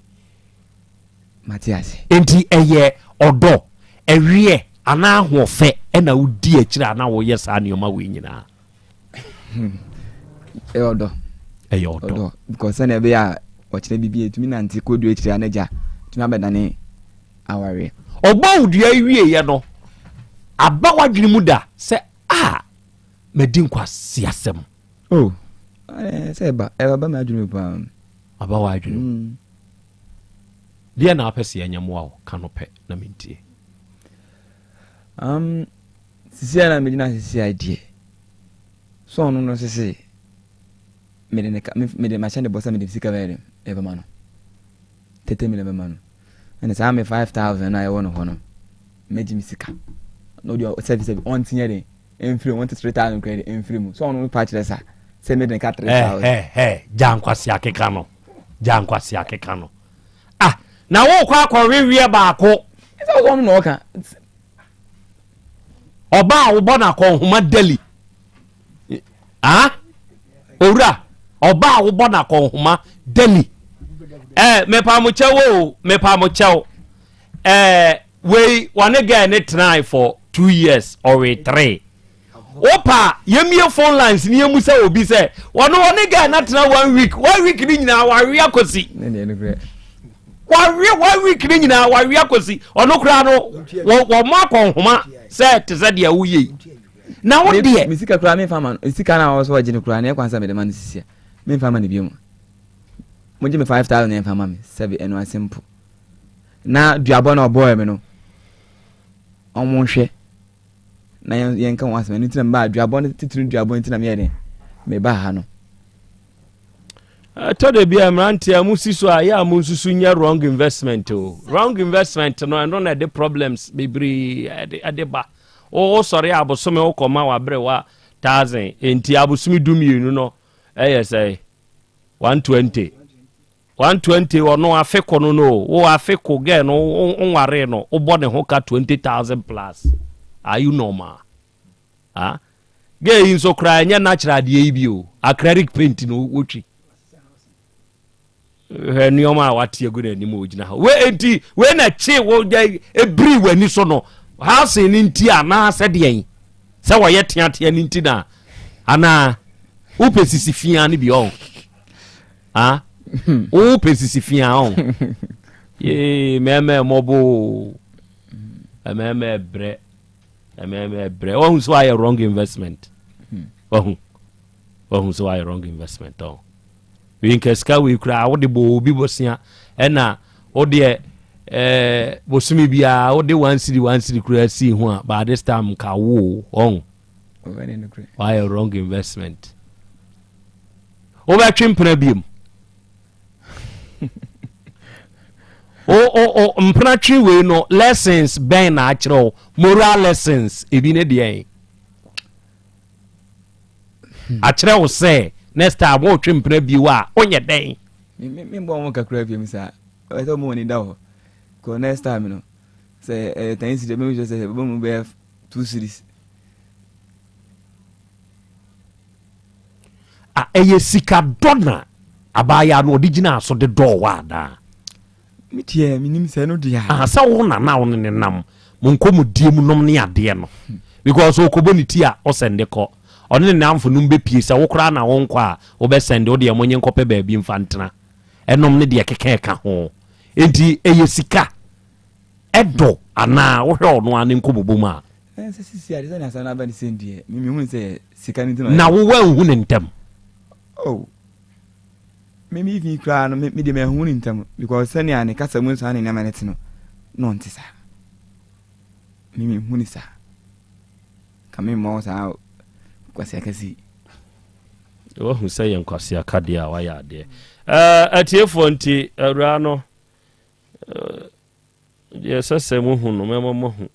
matiase enti eye odo ewie ana ahofe na wudi akira na wo yes anioma we nyina odo because na be ya ochire bibie etumi na nti kodu akira na ja tumi abedane aware ogba udua wie ye no aba wadwene mu da se medi nkwa siasem oh se ba ba ma adwene pa aba wadwene dia na apese anyamo a kanope na mentie sisi ana medina sisi idea so no sisi mede machine bossa mede sika vere eva mano tete mele mano and say me 5000 na I want hono meji misika no dia service on tinyere enfiri want 3000 credit enfiri mu so no patch lesa say mede ka 3000 jankwasi akeka no na wo kwa akọrewie baako so so no ka ọba wo bona ko homa deli ora ọba wo bona ko homa deli mepa mo chewo we one guy ne try for 2 years or 3 opa yemie phone lines ni emu se obi se one guy na try 1 week ni nyina wari akosi one week ni nyina wari akosi ono kura no wo ma ko homa se te se dia wuye na wo de misika kura me fama misika na wo so wajini kura na kwanza me de man sisia me fama ne biom mo je me 5000 na fama me 7 eno simple na duabo na oboy me no omo hwe na yen kan wasa me ntina ba duabo na titiri duabo ntina me yede me ba ha no tode bia mranti amusi so aya amususu nya wrong investment no and on the problems bibri adeba o sorry abosome o koma wa bre wa 1000 enti abosumi dumienu no say 120 ono afeko no o afeko ge no onware no o bone ho ka 20000 plus are you normal ge yin so kra nya natural de ibio acrylic paint no wotwi nioma watie go ni mo gina we enti we na che wo ebri wani so no house ni nti ana se de yen se wo ye teatea ni nti na ana upesisi fia ni bi o upesisi fia o ye meme mobo meme bre o so why wrong investment o so why wrong investment o we nkeska we kura wo de bo bi bosia ena wo de bosumi bia wo de 1 city kura si ho a by this time ka wo on why wrong investment o ba twimpena biem o mpena twi we no lessons ben na achro moral lessons ebi ne de achre wo say next time wo twimpena bi wa onye den me mbo mo kakura biem sa o to mo ni da ho ko next time no say thanks de me just say bo mo be 2 series eye sika dona abaya no original so de do wa da mitie minim se no dia sa wo na wo ne nam mo nkomu die mu nom ne ade no because okobo ni ti a o sende ko ono ne namfo no mbe pie se wo kra na wo nkwa wo be sende wo de mo nyen kope ba bi mfantena enom ne de kekeka ho enti eye sika edo ana wo hwe ono ane nkobobo ma se sisi ade na sa na ba ni sendie mi hu se sika ni na wo wa hu ne ntem oh maybe if you cry no me de me hu ni ntem because sani ane kasa mu sa ne na manete no no ntisa mimi hu ni sa kame mo sa kwasi akasi wo hu say en kwasi akade a wa ya de atiefo nti awura no ye sese mu hu no memo mo hu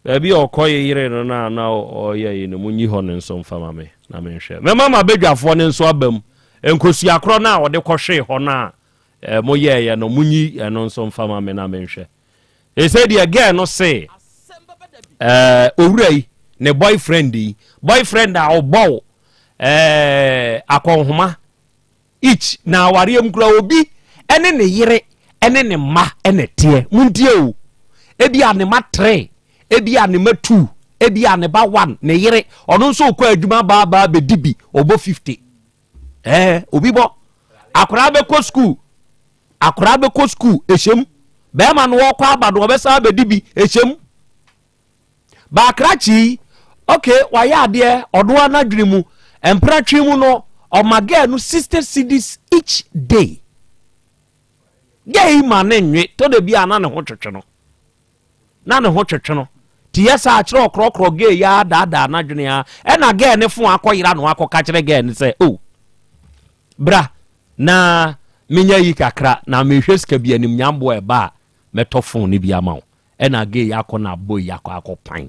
Baby okoye yire no na oye no munyi ho ne nso mfa mame na menhwe me mama bedwafo ne nso abam enkosi akro na wode kɔhwe ho na moye ye no munyi no nso mfa mame na menhwe e say the again no say owurai ne boyfriend a obo akonhoma each na aware mkura obi ene ne yire ene ne ma ene tie muntie o ebi ane ma 3 ebi ane ma 2 ebi ane ba 1 ne yire ono nso okwa adwuma ba be dibi obo 50 obi bo akora be ko school ehyem be ma no wo kwa abado obesa be dibi ehyem ba krachi okay waya ade odo anadwiri mu empratwi mu no omage no 60 cedis each day gay man enwe to de bia na ne ho twetwe no ti yesa a kire okrokro gay ya da na dwene ya e na gay ne fo akoyira no akoka kire gay ne say oh bra na menya yi kakra na mehwe ska bia nim nyambo e ba metofon ne bia ma e na gay yakọ na boy yakọ akopan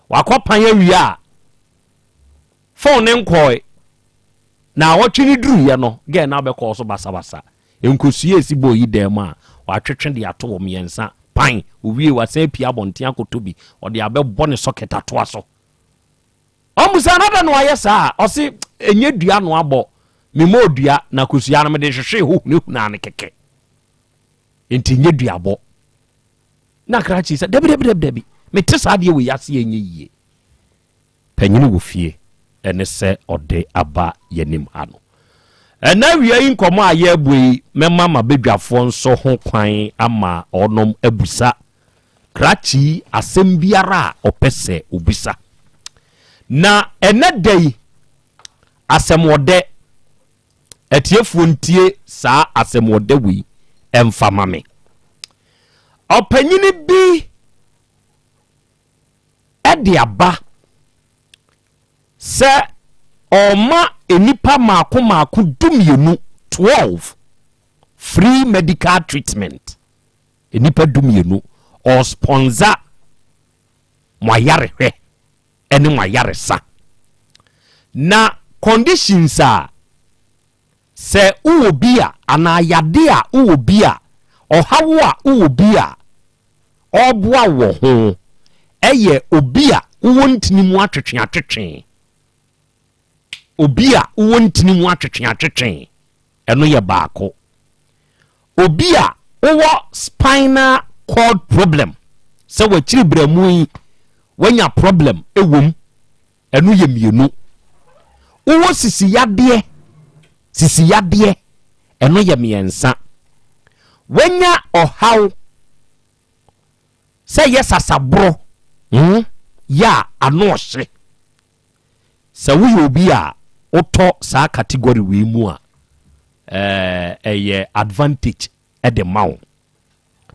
wakopan awia phone nkoi na wotwini duru ye no gay na be ko so basa enkosuye si boy yi dem a watwetwe de ato wo miensa pan owie wasa pia bonten akotobi ode abebọ ne socket ato aso omusa na da no ayesa osi enye dua no abo memo dua na kosuya na me de hwehwe hu ne hu na ne keke enti nye dua bo na krachi sa debi mete sa de we yase enye yie panyini wo fie ene se ode aba yanim ano ena wi yin komo aye abui mema ma bedwafo nso ho kwan ama onom abusa krachi asem biara opese obisa na ene dai asem wode etiefu ntie saa asem wode wi emfama me opanyini bi ediaba se oma enipa maako dumienu 12 free medical treatment enipa dumienu or sponsor moyarehwe ene moyaresa na conditions a se uwo bia ana yade a uwo bia ohawo a uwo bia obua wo ho eye obia uwo ntini mu atwetwe obia uwo ntini mu atwetwe eno ye baako obia uwo spinal cord problem se wachiri bramu yi wanya problem ewom eno ye mienu uwo sisi yade eno ye miensa wanya ohaw se yesasabro ya anohye se wuyi obi a oto saa category we mu a advantage e de mawo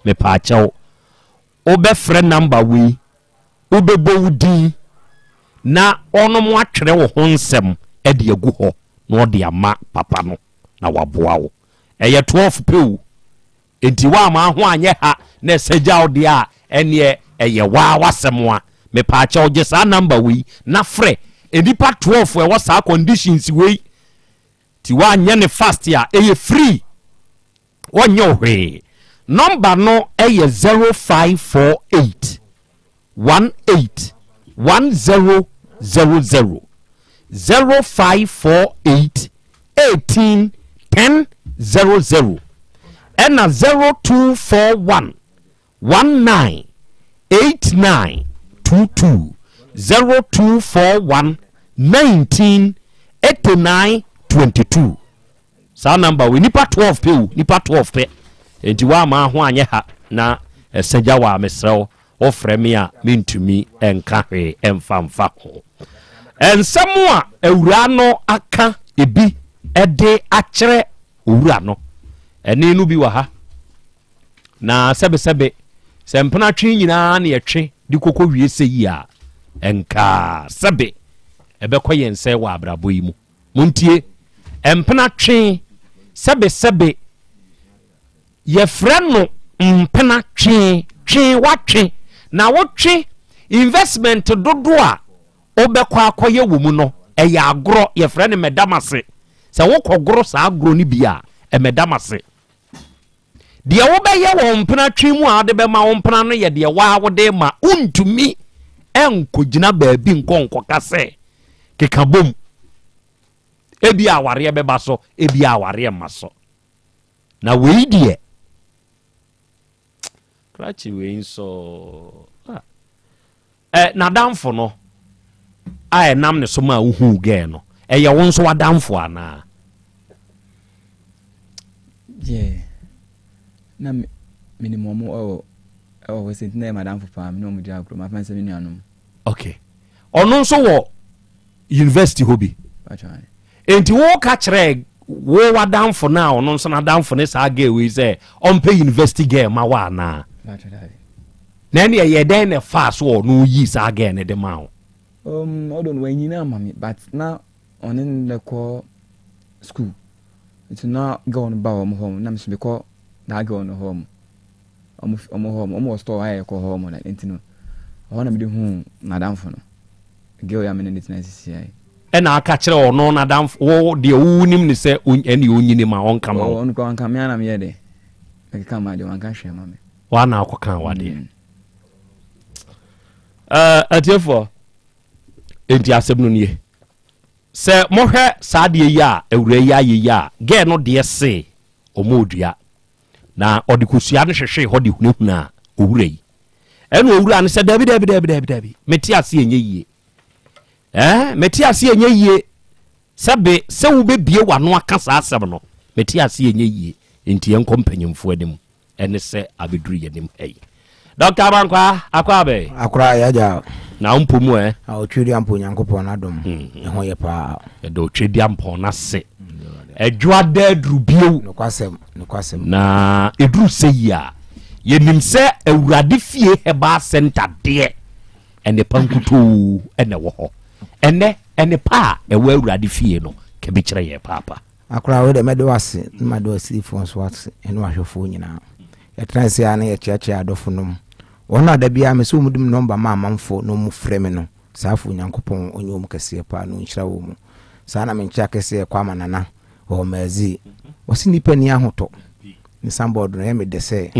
me pa chawo obe frɛ number we obebo wudi na ono mo atwere wo ho nsɛm e de agu ho na ode ama papa no na waboa wo 12 pew enti wa ma ho anye ha na segya ode a ene wa wasɛm a me pa chawo je saa number we na frɛ edipa 12 e wasa conditions we ti wa anya ne fast ya free wonye ohwe number no 0548 18 1000 0548 18 1000 and 0241 19 8922 0241 19 89 22 sa number we nipa 12 pe nipa 12 pe enti wa ma ho anye ha na esagya wa mesrew o frame a mentumi enka hwe emfamfa ho ensemu a ewura no aka ebi ede akyere owura no ene no bi wa ha na sebe sempena twi nyina na yetwe di kokko wie seyi a enka sebe ebekɔ yense wa abrabo yi mu muntie empena twe sebe ye frɛ no mpena twe watwe na wotwe investment dodo a obekwa akoye wo mu no eya agro ye frɛ ne medamase sɛ wokɔgoro saa agro ni bia medamase de wo bɛyɛ wo mpena twi mu a de bɛma wo mpena no ye de wa wo de ma untumi enkogina baabi nkonkɔka sɛ keka bom ebi aware bɛba so ebi aware ma so na wei die krachi wei so na damfo no a nam ne so ma uhu ge no eye wo nso wadamfo ana na minimum we sentina madamfo pa me no mu dia agro ma fanse me nuanom okay ono nso wo university hobi enti wo ka kire wo wadamfo na ono nso na damfo ne sa ge we say on pay university ge ma wa na na ne ye den ne fast wo no yi sa ge ne de ma wo odon we nyina mami but na onin the call school it's not going ba om home na mse because na go on home om store aye ko home na entino ona me de hu na damfo no girl ya me ne tinasisi ai na aka kire ono na damfo wo de wunim ne se eni onyini ma on kama wo on ko an kama na me ye de e kama de wan kan hwe ma me wa na akoka wa de atiefo enti asem no nie se mohwe saade yi a ewura yi aye ya ge no de se omodua na odikosua no hwehwe ho de hunahuna owura yi eno owura no se dabi meti ase enye yie meti ase enye yie sebe se wo bebie wano aka sa asem no meti ase enye yie enti en kompanyimfo anim ene se abeduru yanim hey Dr. Abankwa akwabe akra yaja na mpomu a otwedi ampo nyankopon adom ho ye pa do otwedi ampo na se edwada adrubio nokwasem na edru seya yenim se awurade fie heba center de ene pankuto ene wo ho ene pa ewa awurade fie no ke bi kire ye papa akra we de medwase madwase fons wat ene ahwefo nyina yetranse ya na ye chiachi adofo nom wona da bia me so mudum number ma amamfo no mu freme no saafu nyankopon onye om kase pa no nhyira wo mu saa na me nkyia kase kwa manana o mazi wasi nipa ni ahoto ni samboard no me de se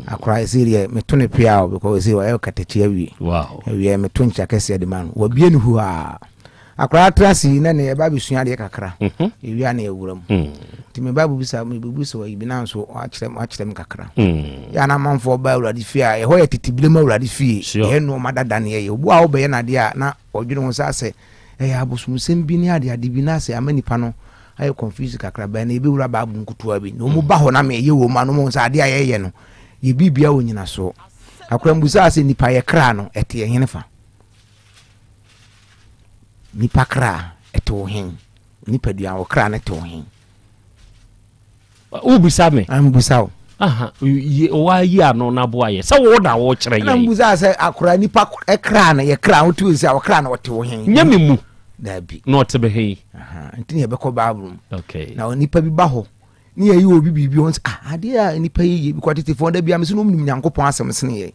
akra ezirie me to ne pia because we e katechi awie wow awie me to nkyia kase de man wo bie ni hu a akra trasi na ne ba bisua de kakra ewia na ewuram ti me babu bisa me bubuso wa ibina nso akyerem kakra ya na manfo ba urade fie e ho ye titibile ma urade fie e no madada ne ye obu a wo be ye na de a na odwene ho sa se e ya abosumsem bi ne ade bi na se amanipa no aye confuse kakra ba na e be wura ba bu nkutu abi no mu ba ho na me ye wo ma no mo sa ade a ye no ye bibia wonyina so akra mbusa se nipa ye kra no ete ye hene fa nipa kra eto hin nipa dua wo kra na to hin ubisa me ambusa wo aha wa yi ano na bo aye se wo da wo kire ye na mbusa se akra nipa ekra na ye kra wo tu se wo kra na wo to hin nyame mu dabi no te be he aha ntini ye be ko babrum okay na nipa bi ba ho ni ye yi obi bibi won ade a nipa yi bi kwatete fo da bia me so no mnim nyankopon asem sene ye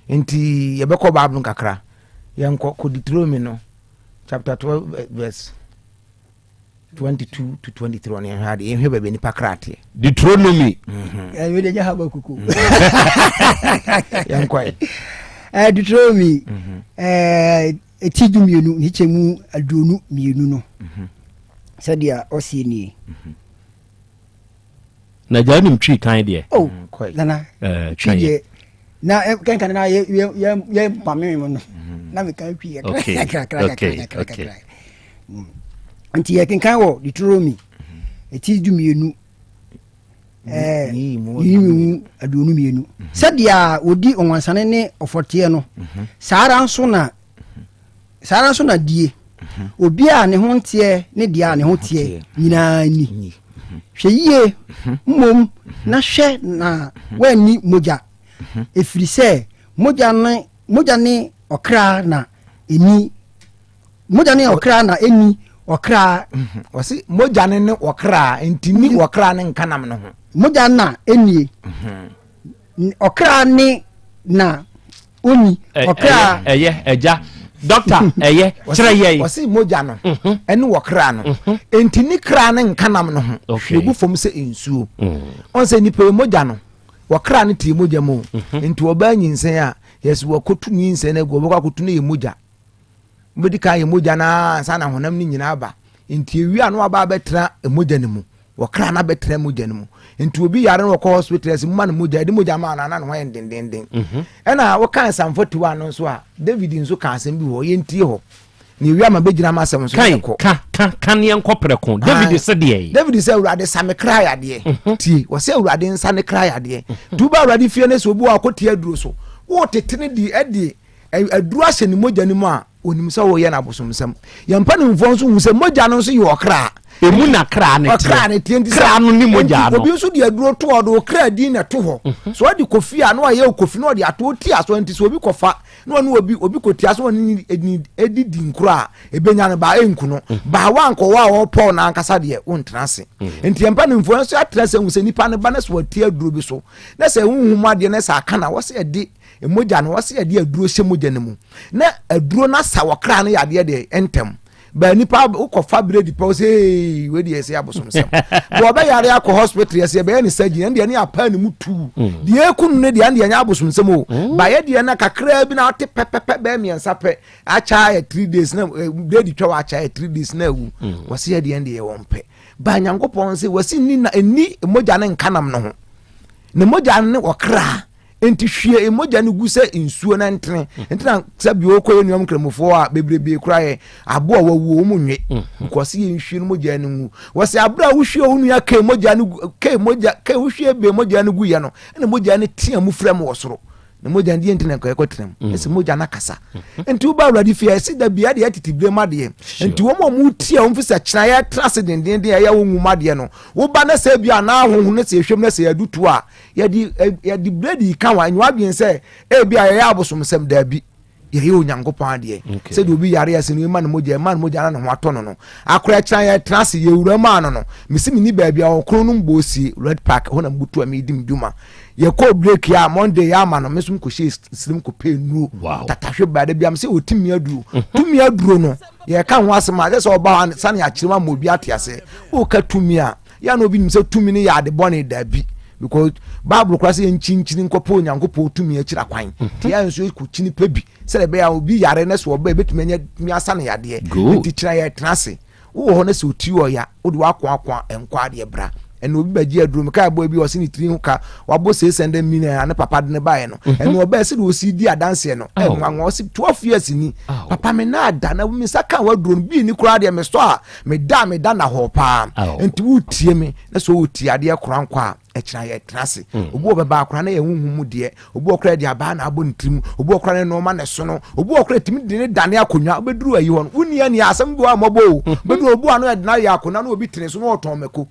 enti ye be ko babrum kakra ye nko ko Deuteronomy no chapter 12 verse 22 to 23 on had in here be ni pakrate Deuteronomy we dey haba kuku yan kwai Deuteronomy etidumienu ni chemu adonu mienu no sadia osieni na janim twi kan de oh kwai nana twi na kan na ye pameme no na me kan twi okay anti ye kan wo Deuteronomy etidumienu yimu adonu mienu sadia odi onwansane ne ofote no saara nso na die obi a ne ho ntie ne dia ne ho tie nyina ni hweye mmom na hwe na wani moja efiri se moja ne okra na eni moja ne okra na eni okra wasi moja ne okra ntini okra ne nkanam no ho moja na eni okra ne na oni okra eja doctor kyerɛ yɛ wɔsi mogya no ɛne wɔkra no enti ni kra ne nkanam no ho hwegu fam sɛ nsuo on sɛ nipa mogya no wɔkra ne tie mogya mu enti wɔba nyinsɛn a yɛsi wɔkotu nyinsɛn na go wɔkɔ akotu ne yɛ mogya mbedi ka yɛ mogya na sa na honam ne nyina aba enti ewi ano aba betra mogya ne mu wɔkra na betra mogya ne mu enti obi yare no wɔkɔ hospital ɛsi mu ma ne mogya de mogya ma na no hɔ ndendenden ɛna wɔka samfatu ano nso a David nso ka asɛm bi hɔ yɛntie hɔ ne ewi ama begyina ma asɛm nso kan ne nkɔ prɛko David sɛ deɛ David sɛ awurade same kra yadeɛ tie wɔ sɛ awurade nsa ne kra yadeɛ tuba awurade fie ne so obi akɔte aduro so wo tetene di ɛdi aduro ahyɛ ne mogya ne mu a onim sɛ wo yɛ na bosomsɛm yɛmpa ne mfo nso hu sɛ mogya no nso yɛ ɔkra emu na kra ne tie kra no ni mogya no obi nso de aduro to ɔdo kra din na to hɔ so ɔde kofi a no ayɛ kofi no ɔde ato ti aso nti so obi kɔfa no ɔno obi kotia so ɔne edi di nkro a ebenya no ba enku no ba wankɔ wa ɔpɔ na ankasa de wontena se nti yɛmpa ne mfo nso atra sɛ hu sɛ nipa ne ba na so ɔte aduro bi so na sɛ huhum ade na sɛ aka na wɔ sɛ ɛde mogya no wɔ sɛ ɛde aduro hyɛ mogya ne mu na aduro na sa wɔkra no yadeɛ de entem ba nipa ukɔfa bredi pa sɛ we de yɛsɛ abosomsɛm bo ba yare akɔ hospital yɛsɛ ba yɛ ne surgery ɛnde ne apa ne mutu de ekunu ne de ɛnde nya abosomsɛm o ba yɛ de na kakra bi na ate pɛpɛpɛ ba miɛnsa pɛ acha 3 days na bredi twa wa acha 3 days na wu wɔsɛ yɛ de ɛnde yɛ wɔn pɛ ba nyankopɔn sɛ wɔsɛ ni na eni mogya ne nkanam no ho ne mogya ne wɔkra enti hwie emogya no gu sɛ nsuo na ntene entina sɛ bi okɔ enuam kramofo a bebrebe kura yɛ abo a wawu o mu nwe kwose yɛ nhwie no mogya no ngu wɔse abra wo hwie o nua ka mogya no ka wo hwie be mogya no gu yɛ no na mogya no tia mu frɛm wɔ soro na mogya ndi entina ka ɛkɔtram ese mogya na kasa enti wo ba awurade fie ese da bia de atitibre made enti wo mu tia wo mfisa kyina yɛ trase denden yɛ wo nwuma de no wo ba na sɛ bia na ahohu ne sɛ ehwem na sɛ yadutu a yɛdi bredi ka wa anwa bien sɛ bia yɛ abosomsɛm da bi yɛ onyankopɔn adeɛ sɛ de obi yare asɛ no ma no mogya na no ho atɔ no akora kyina yɛ trase yɛ wura ma no mesimi ni ba bia okro no mbosi red park ho na mbutu a medim duma ye ko break ya Monday ya ma no mesum ko she slim ko pe nuo tatahwe ba da biam se otimi aduro no ye ka ho asema se oba sane ya kirema mo bi atiase o ka tumi a ya no bi nim se tumi ne ya de bone da bi because Bible kwase enchinchini nkopo nyankopɔ tumi akira kwan ti ya nso ku chini pebi se le be ya obi yare ne so oba betumi anya mi asane yade ti kira ya trase wo ho ne se otiwo ya wo de wakwa enkwa de bra eno obi baji aduro ka boy bi osi ni tiri nka wabo 600 million na papa de ne bae no eno oba se de osi di adanse no enwa osi 12 years ni papa me na ada na mi saka waduro bi ni kura de me sto a me da na ho pa enti wo tie me na so wo tie ade korankwa ekira ye trase obi obeba akora na ye huhum de obi okra de aba na abo ntrim obi okra ne no ma ne so no obi okra timi de ne dane akonwa obeduru ayi hon woni ani asem bi wa mabo bedu obi anu ye na ya akona na obi tene so no oton meko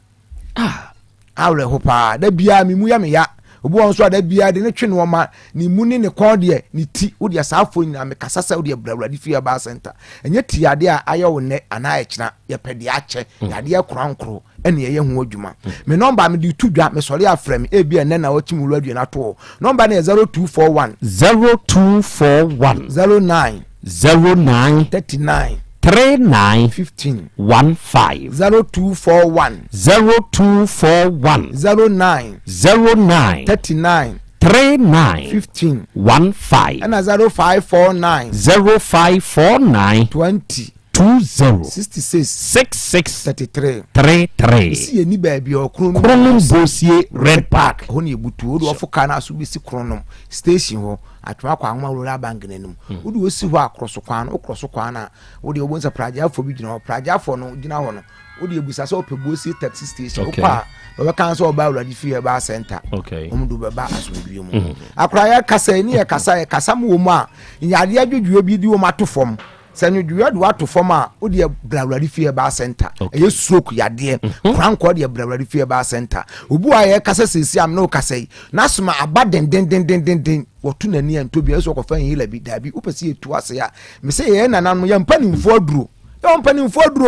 awre hopa da bia mi mu ya me ya obi won so da bia de ne twe no ma ni mu ni ne kon de ni ti wo de asafo nyina me kasasa wo de brawrade fia ba center enye ti ade a aye wo ne ana e kina ye pede ache ade akronkro ene ye ho adwuma me number me de tudwa me sori afrem e bia ne na wachi mu radio na to number na 0241 09 39 3915 15 0241 09 39 3915 15 and 0549 20 66 si eni baabi okronom bosie red park ho ne ebutu wo foka na so bi si kronom station ho atwa kwa anwa wura bank nanum wo de osi ho akroso kwan na wo de obonsa prajafo bi gina ho prajafo no gina ho no wo de ebusa so opebosie taxi station opa we kan so oba wura di fie ba center omudu baba asodue mu akra ya kasa ni ya kasa mu wo mu a nyade adwodwo bi di wo matofom sanu duya do ato forma o de brawrade fie ba center e stroke yade kranko de brawrade fie ba center obu aye kasa sesi am no kasa na soma aba den wotu nani antobia so ko fan hila bi dabi upesi etu ase ya me se ye nanam ya mpanimfo aduro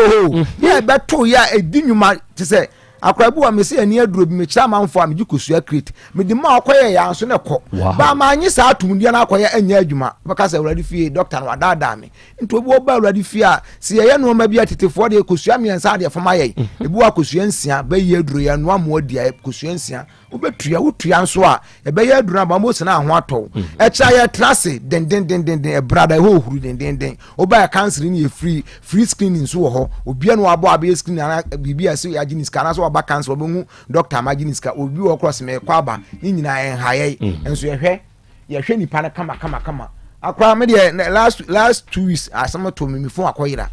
ho ye beto ya edinwuma te se akrabu wa me se ani aduro bi me kira manfo a me jikosua create me di ma akoye ya nso ne kɔ ba ma anyi sa atumdia na akoye anya adwuma baka sa awurade fie doctor no adada me nto obi oba awurade fie a se ye no ma bi atetefo de kosua me nsa de fama ye ebi wa kosua nsia ba ye aduro ya no amo dia kosua nsia obetua wotua nso a ebe ye aduro ba mo se na ho atɔ echa ye trase den e brother ho huru den oba ya cancer ni ye free screening so ho obi no abo abe screen na bibia se ya giniska na so oba cancer obenhu doctor ma giniska obi wo cross me kwa ba ni nyina en haye enso ye hwe nipa na kama akwa me de last 2 weeks asama to me phone akoyira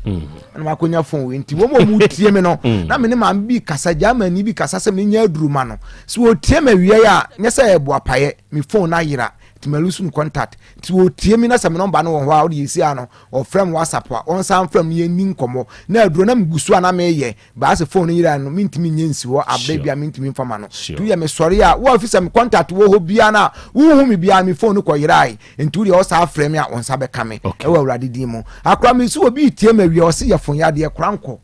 na makonya phone we nti wo mu tie me no na me ne ma bi kasa jama ni bi kasa se me nya aduru ma no so o tie me wie ya nyesa e bo apaye me phone na yira timalusun contact ti o tie mi na se me number no wo ho a o de yesi ano o frame WhatsApp a on san frame ye ni nkomo na aduro na mgusu ana me ye ba se phone yira no mintimi nyensi wo ababia mintimi mfama no tu ye me sori a wo officer me contact wo ho bia na wo hu mi bia me phone ko yira ai ntu de o sa frame a on sa be kame e wo awurade din mu akra me su obi tie me wie o se ye fon ya de kranko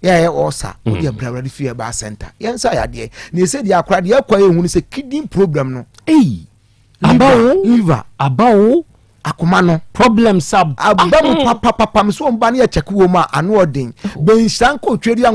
ya osa o de awurade fie ba center ye nsa ya de na se de akra de akwa ye hu ni se kidney problem no liver about akomano problems abam papa so mba na check wo ma ano odin ben sanko twedi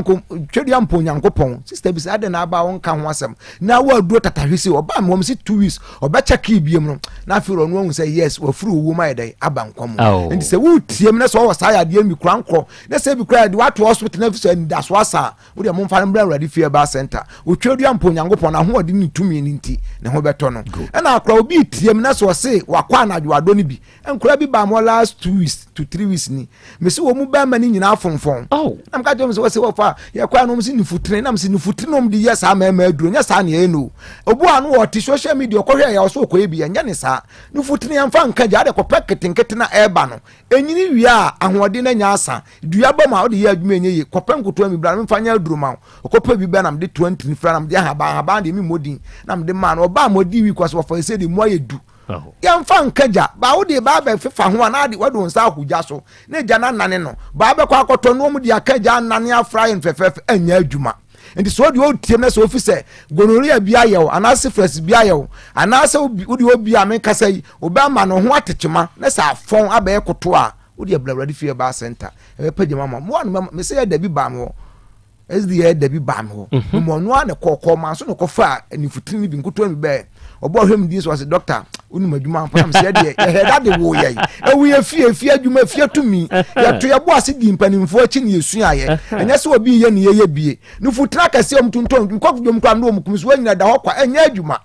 ampo nyankopon sister bi say na aba won ka ho asem na wa duro tatahwese oba mo si 2 weeks oba check ibiem no na firo no won say yes wa furu wo ma yedai aba nkwam and say wo tiem na so wo say ade mi kranko na say bi kra de wa to hospital na fisa nda so asa wo de mo mfa mbra ready fear bar center wo twedi ampo nyankopon na ho odin ni tumi ni nti na ho beto no na akra obi tiem na so say wakwa na adwo ni bi enkura bi ba mo last 2 weeks to 3 weeks ni me se wo mu ba mani nyina fonfon am ka jom se wo se wo fa ye kwa no msi nifutire na msi nifutire no mdi yes ama aduro nya sa na ye no obu anu wo ti social media ko hwe ya so ko ebi nya ne sa nifutire ya mfa nka ja de ko paketenkete na eba no enyini wi a ahode na nya asa dua ba ma wo de ye adwuma enye ye ko penkoto ami bra mfa nya aduro ma ko pa bi ba na mde 20 ni fra na mde haba de mi modin na mde ma no ba modi wi ko so fa se de mo ayedu ya mfa nkaja ba wo de ba ba fefa ho na de wado nsa ahugya so na gya na nane no ba ba kwa akoto no mu de akaja nane afra yen fefefe anya adwuma enti so de o tiem na so ofise gonorrhea bia yew anase fresh bia yew anase wo de obi ameka sai oba ma no ho atechema na sa fon aba ekoto a wo de blawrade fie ba center e page mama mo no me say da bi ba mo SDA da bi ba mo mo no na kokko ma so no kofa anifutini bi nkoto mi be obo hwem din so as doctor unu madwuma pam se de he de wo ye ewu fie adwuma fie tumi ya to ya bo ase di mpanimfo achi ne yesu aye enya se obi ye ne ye bie nu futra kase omtunton nkofdwom kwa no omkumso anyina da hokwa enya adwuma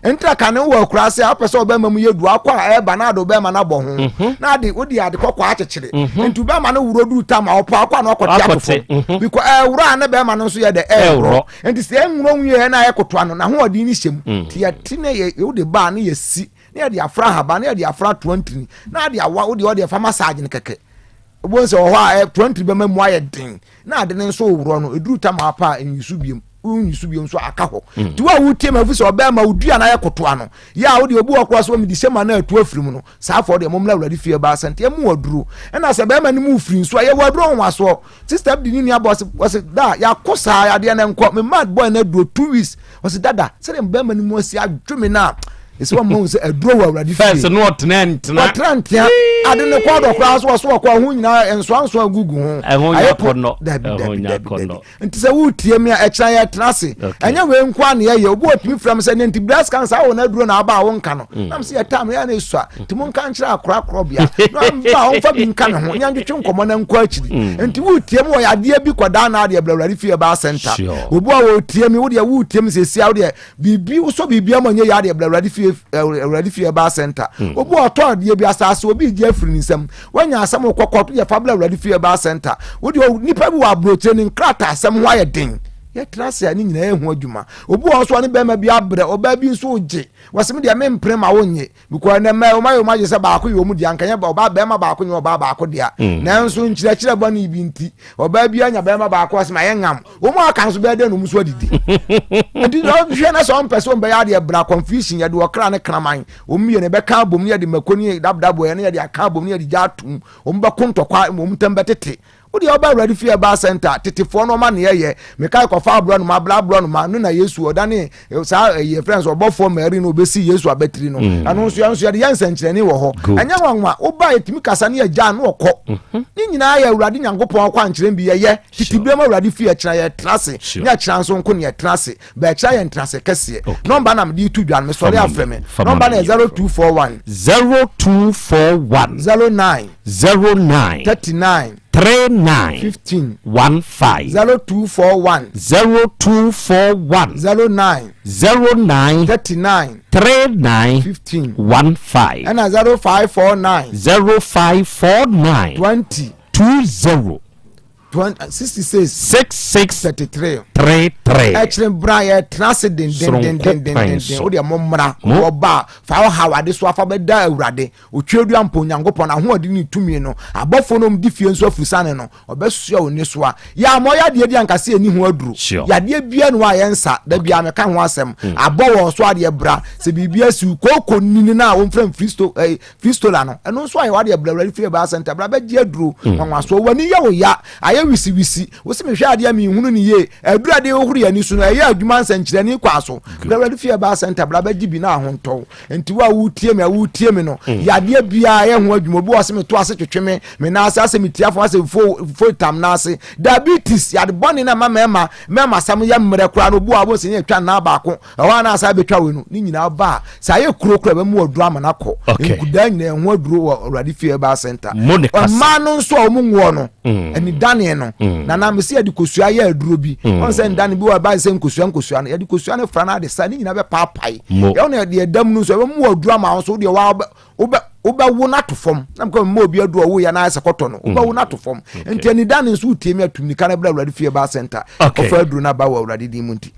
entra kan wo kura se apese obema mu yedu akwa eba na do obema na bo ho na de odi ade kokwa achechire entu bema na wurodu tam opo akwa na okoti akofo biko wura na bema no so ye de ewro enti se enwuro nwie na ye koto ano na ho odi ni hyem ti ya tine ye odi ba na ye si na de afra haba na de afra 20 na de awa odi fa massage ne keke obonse wo ha 20 bema mu aye den na de ne so wuro no eduru tam apa enyisu biem unyisu biem so aka ho ti wa wutie ma fu so obema udua na ye koto ano ya wo de obu okwa so mi di sema na atu afirim no sa for de momla wurade fie ba sante mu waduru na se bema ni mu firin so ye waduru nwa so sister bi ni abos was da ya kosa ya de na nko me mad boy na do 2 weeks was dada se dem bema ni mu asi adwumi na ese wa mo se aduro wa wurade fie first no tenant ya ade ne kwa do kwa so kwa hu nyina enso agugu ho ayekono nti se wutie me a ekira ya trase anya we nkwa ne ye obo otimi from se ne nti breast cancer wo na aduro na aba wo nka no nam se ya tam ya na esua nti mo nka nkira akora Krobea no amba wo fa bi nka ne ho nya ntwetwe nkomo na nkwa akiri nti wutie me wo ya de bi koda na ade blawrade fie ba center obo a wutie me wo de wutie me se sia wo de bibi wo so bibi amanye ya de blawrade fie ba center obo oto de bi asase obi je free nsem wanya asem kokoto ya fabula ready fie ba center wo de nipa bi wa broche ni nkrata asem ho ayedin ya trase ani nyina ehu adwuma obu onso ne bema bi abre oba bi nso oje wasem de me mpre ma wonye biko na ma o ma je se ba akọ yo mu de ankanya ba oba bema ba akọ nye oba ba akọ dia na nso nkyira ba ni bi nti oba bi anya bema ba akọ wasem ayengam o mu aka nso be de no mu so adidi ndi no hwe na so person be ya de bra confusion ya de okra ne kraman o mu ye ne be ka bom ne de makoni dabdabo ye ne de aka bom ne de jatum o mu ba kontokwa o mu tembetete wode oba awurade fie ba center tetefo no ma ne ye me kai ko fa abro no ma bla abro no ma no na Yesu odane sa ye friends obofo Mary no obesi Yesu abetiri no anu so ya de yansankyerene wo ho anya wanwa oba etimi kasa ne agya no okọ ni nyina ya awurade nyankopon kwa nkyerem bi ye titibem awurade fie kyera ye trase nya kyera nso nko ne trase ba kyera ye trase kese number na me di tu dwan me sori afreme number na 0241 09 39 15 0241 09 39 15 and 0549 20 6633 actually Brian transit o de momra oba fa hawade so afa beda awurade otwedu ampo nyankopon ahoɔde ni tumi no abɔfo no mdi fie nso afusane no obesua oni so a ya moya de di ankase ani ho aduru ya de bia no ayensa da bia me ka ho asɛm abɔwɔ so ade bra se bibia si kokɔ nini na wo mfram fristola no ɛno so ayɛ wade bra awurade fie ba center bra ba di aduru wanwaso wani ya wo ya wisi wo se me hwa ade mi hunu ni ye adurade ohuru ya ni so no ya adwuma nsankyerɛ ni kwa so awurade fie ba center bra ba di bi na ahontɔ enti wa wutie me no ya de bia ye ho adwuma bi wo se me to ase twetweme me na ase me tiafo ase fo tam na ase diabetes ya de bɔne na mama sam ya mmere kura no bu abo se ne twa na ba ko ɛwa na asa betwa we no ni nyina ba sa ye kuro ba mu aduru amana kɔ enkuda nyina ho aduru wo awurade fie ba center ma no nso o mu nwo no eni dane no na na me se ya di kosua ya aduro bi on se ndane bi wa ba se nkosua no ya di kosua ne fra na de sa ni nyina be papai ya na de dam no so be mu aduru ama so de wa oba wo na to fom na mko mo obi adu wo ya na ase koto no oba wo na to fom enti ani dan nso utiemi atumni kana bla awurade fie ba center ofa adu na ba wa awurade di mu nti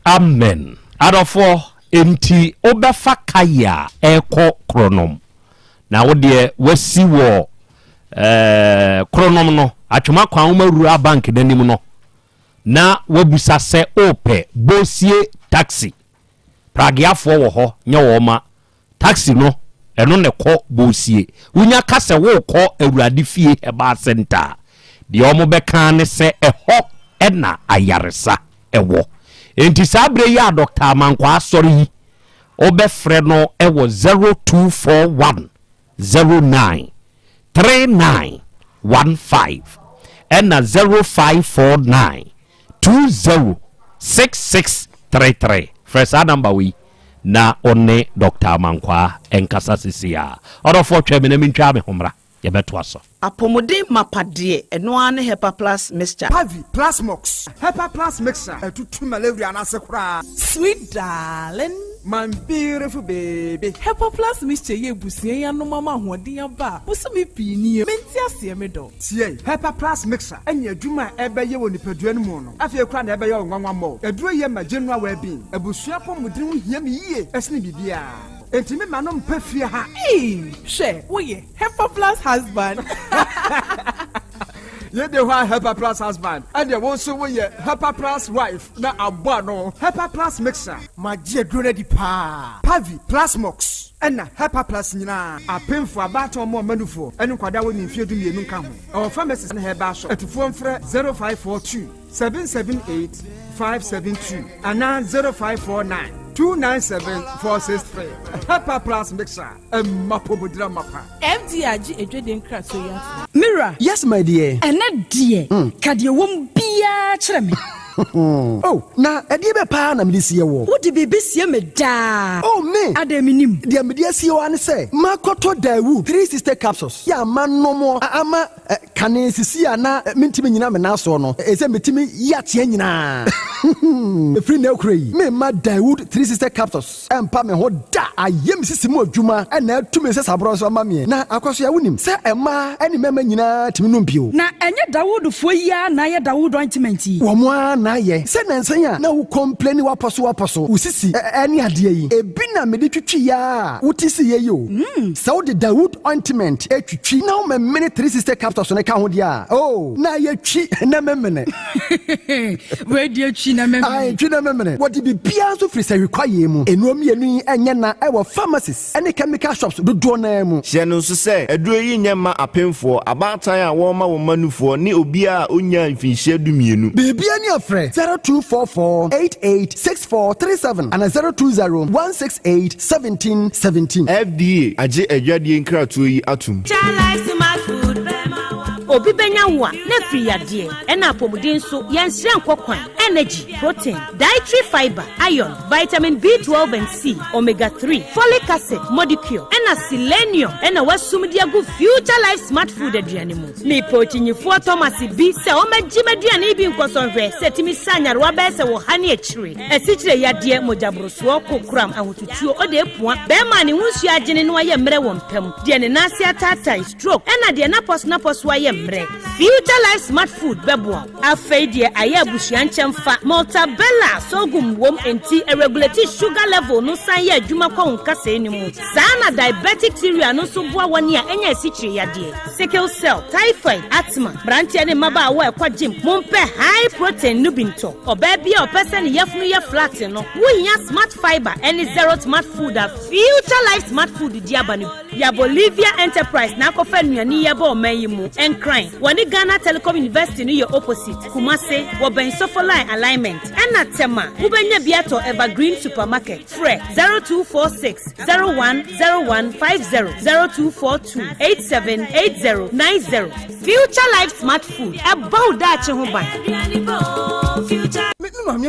amen adofo enti obefa kaya eko kronom na wo de wasi wo kronom no atwoma kwan wo mawura bank danim no na wabusa se ope bosie taxi pragiafo wo ho nye wo ma taxi no eno ne kɔ bosie unya kase wo kɔ awurade fie eba center de omo beka ne se ɛhɔ ɛna ayaresa ɛwɔ enti sabre ya Dr. Mankwa asori obefre no ɛwɔ 0241 09 39 15 ɛna 0549 20 6633 first number we na one Dr. Mankwa enkasa sisia odofo tweme na mentwa me homra ye beto aso apomode mapade eno ane hepa plus mixture Pavi plus mox hepa plus mixture etutu malaria na sekura sweet darling my beautiful baby hepa plus mixture ye busie ya no mama hoden aba busumi pini menti ase me do tie hepa plus mixture anya adwuma ebeye woni padua no mu no afie kura na ebeye onwanwa mo aduro ye ma general well-being abusua pomudin ho hia me yie esne bibia enti me manom pafie ha she wo ye hepa plus husband ye de wa Hepa Plus husband and they won so we Hepa Plus wife na abua no Hepa Plus mixer ma je drone di pa Pavi Plus mox and na Hepa Plus nyina apemfo abato mo manufo enu kwada woni mfie du mienu nka ho our pharmacist na heba so etufo mfre 0542 778 572 and 0549 297-463. Hepa Plus mixer. Mapobudra mapa. MDRG edweden krato ya. Mira. Yes, my dear. Ene die. Kadie wom bia kyerɛ me. Oh, na ɛdeɛ bɛ paa na mede sie wɔ. Wode bebe sie me daa. Oh, me. Adaminim. Deɛ mede sie wɔ ane sɛ, makɔtɔ Dawu 3 sister capsules. Ya ma nomo ama kane sisi ana mentimi nyina me naso no. Ɛsɛ metimi yateɛ nyinaa. Efiri na okura yi. Me ma Dawood 3 sister capsules. Empa me ho da. Ayem sisi mu adwuma ɛna atumi sɛ sabro so ama me. Na akɔso ya wonim. Sɛ ɛma ɛne mɛma nyinaa timi no mpio. Na ɛnyɛ Dawood fo yi a na yɛ Dawood ointment yi. Wɔn na ye se nansan na wo complain wa poso usisi eni ade yi ebi na me de twitwi ya wotisi ye yo so the Dawood ointment etwitwi na wo memene 360 capsules ne ka ho dia oh na ye twi na memene we dia twi na memene ai twi na memene what be bia so free say require mu enuom yenu enye na e wo pharmacies ene chemical shops do na mu hye no so say aduro yi nyema apemfo abatan a wo ma wo manufo ne obi a onya mfinhye dumienu bebia ni afre 0244886437 and 0201681717 FDA age adwadie nkratoyi atum obi benya wo na free yade e na apomuden so yenhire nkokwan energy protein dietary fiber iron vitamin B12 and C omega 3 folic acid molecule and selenium and wasumdi agu future life smart food aduane mu me pochinyifo Thomas bi se o magime aduane bi nkosonhwe setimi sanyare wa be se wo hane akire esichire yade mojabroso kokram ahotutuo ode epua be ma ne hunsu agene no aye mre wo mpam de ne nase atata stroke and de na pos wa ye future life smart food bebo afeidie aye abusuan chemfa multabella sogum wom enti regulate sugar level no san ye adwuma kwa nkasa enimu sana diabetic theory no so boa woni a enya sichire yade sickle cell typhoid asthma branche ne maba wa kwa gym mompe high protein nubinto oba bia opese ne yefunu ye flat no wohia smart fiber any zero smart food a future life smart food diabani ya Bolivia enterprise na kofa nuani ye ba o mayimu crime. Wani Ghana Telecom University ni your opposite. Kumase, waben sofoline alignment. Ena tema, ubenya biato Evergreen Supermarket. Fre 0246 010150 0242 878090. Future Life Smart Food. About that chehuban.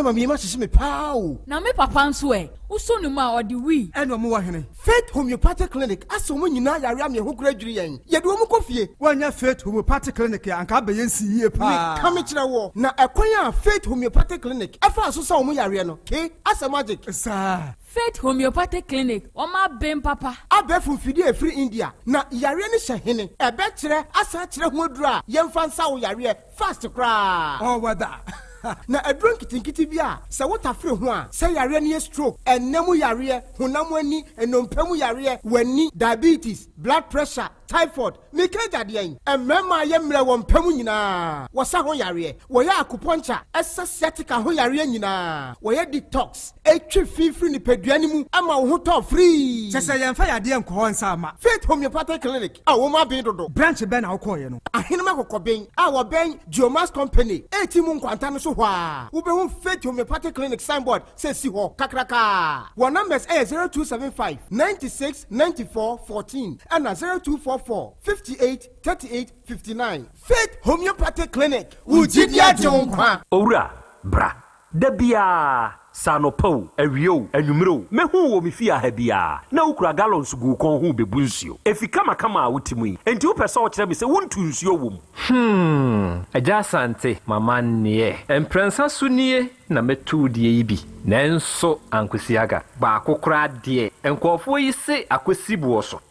Mami ma sisi me pao. Na me papa nso e. Uso ni ma odi wi. Eno mo wa hene. Faith Homeopathic Clinic aso mo nyina yare am ye ho kura dwiri yen. Ye de mo kofie. Wanya Faith Homeopathic Clinic anka be yen si yie pa. Ka me kire wo. Na ekwan a Faith Homeopathic Clinic afa aso sa mo yare no. Ke asa magic. Sa Faith Homeopathic Clinic. O ma bem papa. Abefu fidi e free India. Na yare ni hye hene. Ebe kire asa kire ho adura. Yemfa nsa wo yare fast kra. Oh wada. Na adron kitinkiti bia se wotafre ho a se yare ne stroke enemu yare honam ani enompemu yare wani diabetes blood pressure typhoid mikeja de yen emema ye mre wo mpemu nyina wosa ho yare wo ya acupuncture sciatica ho yare nyina wo ya detox etwe fifiri ni peduani mu ama wo ho to free se yemfa yade enko nsa ama Faith Homeopathic Clinic a wo ma ben dodo branch ben na wo koye no ahenema kokoben a wo ben Geomas Company etimu nkwanta no so hwa wo be ho Faith Homeopathic Clinic signboard se si ho kakraka wo numbers 0275 96 94 14 and 0244 58 38 59 Faith Homeopathic Clinic Ujidia Jonkwa Owura bra dabia sanopo awio anwumro mehu wo mefia ha bia na ukura gallons gu kon hu bebu nsuo efika makama a wotimu yi enti wo pese wo kire me se wontu nsuo wom Yaw Asante mama nie emprensa sunie na metu die yi bi nanso ankwesiaga ba akokora de enkofo yi se akwesi buoso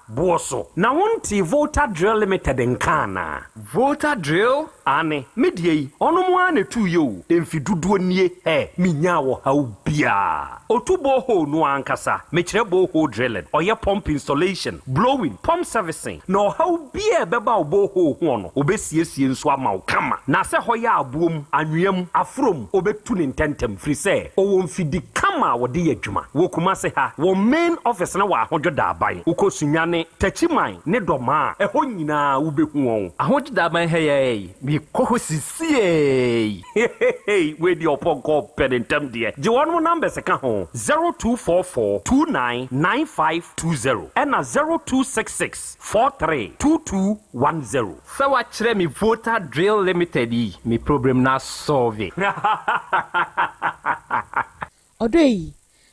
buoso na wonti Volta Drill Limited nkana Volta Drill ane medie yi onomo ane tu yo emfiduduo nie minya wo haubia otubo ho no ankasa mekire bo ho drilling oye pump installation blowing pump servicing no haubia beba obo ho no obesiesie nso ama kama na se hoya abuom anwem afrom obetu ne ntentem free say o mfidi kama wode yadwuma wo kuma se ha wo main office na wa ahojoda aban ukosunyane tachiman ne doma eho nyina wo behu won ahojoda aban heye mi kohosisie we di oponko pedentem de je won number se ka ho 0244 299520 and 0266 432210 so wa kire mi Volta Drill Limited yi mi problem na solve Odoi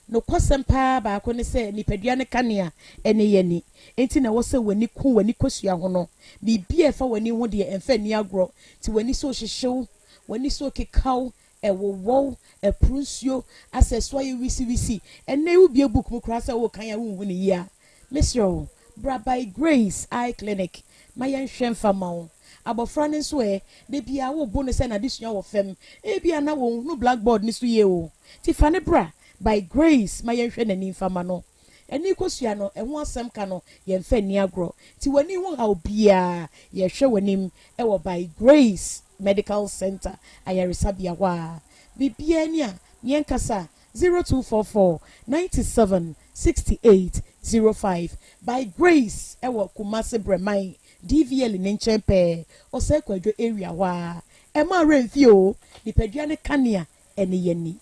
no kwasempa ba ko ne se nipadua ne kanea ene yani enti na wo se wani ku wani kosua ho no bibia fa wani ho de emfa ni agro ti wani so hyehyew wani so kekaw ewowo eprunsio aseswa ye wisi ene u bia book mu krasa wo kan ya wu ni ya Monsieur bra by Grace Eye Clinic mayan hwemfa mawo abofra ne so de bia wo bo ne se na desua wo fem e bia na wo no blackboard ni so ye o ti fa ne bra by grace ma yenhwe nani fama no eni kosua no eho asem ka no yemfa ni agro ti wani ho ha obia ye hwe wanim wo by grace medical center ayaresabia wa bibia ni a yenkasa 0244 97 68 05 by grace ewo Kumasi Bremai DVL ne nchempe osekwadwo area wa ema renfio nipadua ne kanea ene yeni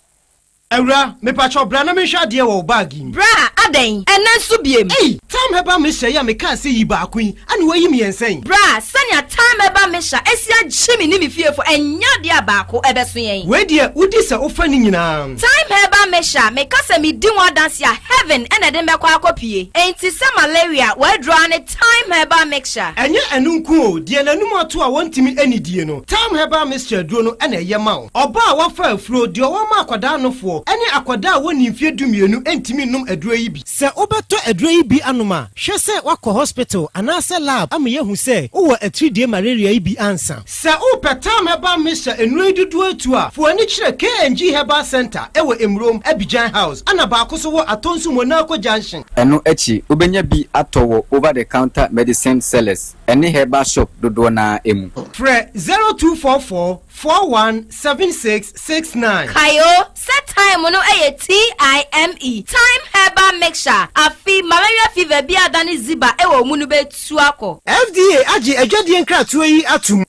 Ewra me pacho bra na me hwa de wo bag yi bra aden ena nso biem time heba me hye ya me ka se yi ba akun ane wayi me yensen bra sanya time heba me hya esia gyimi ni me fiefo enya de abako ebeso yen we de udi se ofa ni nyina time heba me hya me ka se me di won dance ya heaven ena de me kwa akopie enti se malaria we draw ne time heba mixture enye enunku o de nanum ato a wontimi anidie no time heba mixture duo no ena ye ma oba a wafa afuro de o ma akwada nofo ene akwada woni mfie dumienu entimi num aduro yi bi se obeto aduro yi bi anoma hwe se wakọ hospital anase lab am yehu se wo atridie malaria yi bi ansa se upetam heba misha enuro dudu atu a fo ani kire KNG Herbal Center ewo Emrom Abidjan House ana ba akoso wo atonsu Monaco Junction eno echi obenya bi atowo over the counter medicine sellers ene herbal shop dodo na emu Fre 0244 417669 Kayo set time no TIME time herbal mixture afi malaria fever bi adani ziba ewo mu no betu akọ FDA agi adwade nkratoa yi atum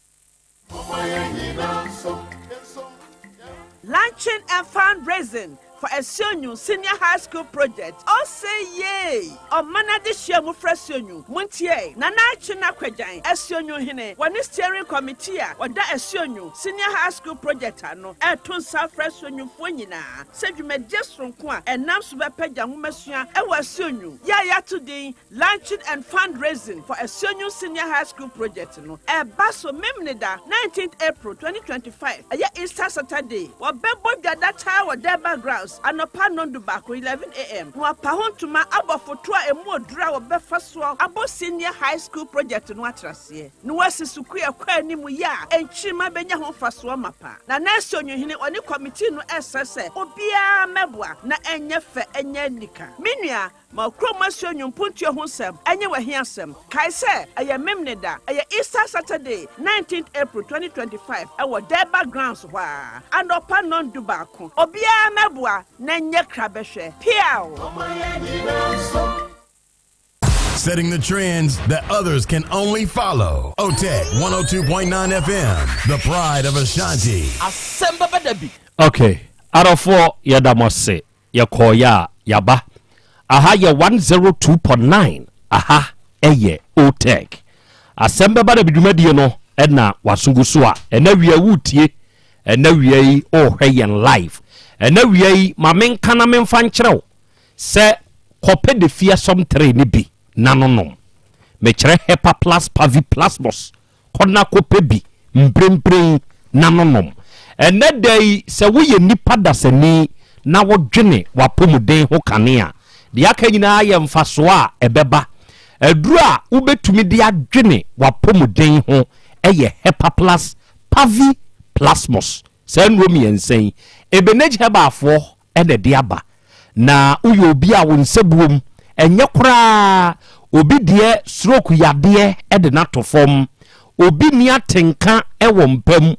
Launching and fundraising for Esionyu Senior High School project. Oh say yay! On manage share mu fresionyu. Muntie na china kwejan Esionyu hine. Wani steering committee wada Esionyu Senior High School project ano. Tunsa fresionyu fo nyina. Se dwume jesronko a enam so bepaja humasua e wa Esionyu. Ya today launching and fundraising for Esionyu Senior High School project no. E baso memneda 19th April 2025. Aya Easter Saturday. Wa bebo dada cha wa deba grounds. Anopa nondu bako 11 a.m. Wa pahontuma abofoto a emu odura wo befa so abo senior high school project no atrase. No wasisuku ekwa animu ya enchima benya ho faso mapa. Na nurse onyohine oni committee no esese obia meboa na enye fe enye nika. Minua ma kromasio nyumpuntu ho sem enye wahia sem. Kai se aya memneda aya Easter Saturday 19th April 2025 ewo Deba grounds wa. Anopa nondu bako obia meboa Setting the trends that others can only follow. OTEC 102.9 FM, the pride of Ashanti. Asem Beba Dabi. Okay, out of 4, Yadamose, Yakoya, Yaba. Aha, ya 102.9. Aha, eye, OTEC. Asem Beba Dabi Dumediano, Edna, Wasungusua, and now we are wooty, and now we are hey and live. And now we ma men kana men fan kyerɛw sɛ kɔpɛ de fia som tre ni bi nanonom me kyerɛ hepa plus pavi plasmos kɔna kɔpɛ bi mprempren nanonom ɛnɛ dai sɛ woyɛ nipa dasani na wodwene wapomuden ho kanea de aka nyinaa yɛ mfaso a ɛbɛba aduru a wobɛtumi de adwene wapomuden ho ɛyɛ hepa plus pavi plasmos sɛ nrom yɛnsɛn ebenage hebafo ene de aba na uyo obi a wonsebuom enye kura obi de stroke yade ede na tofom obi ni atenka ewo mpam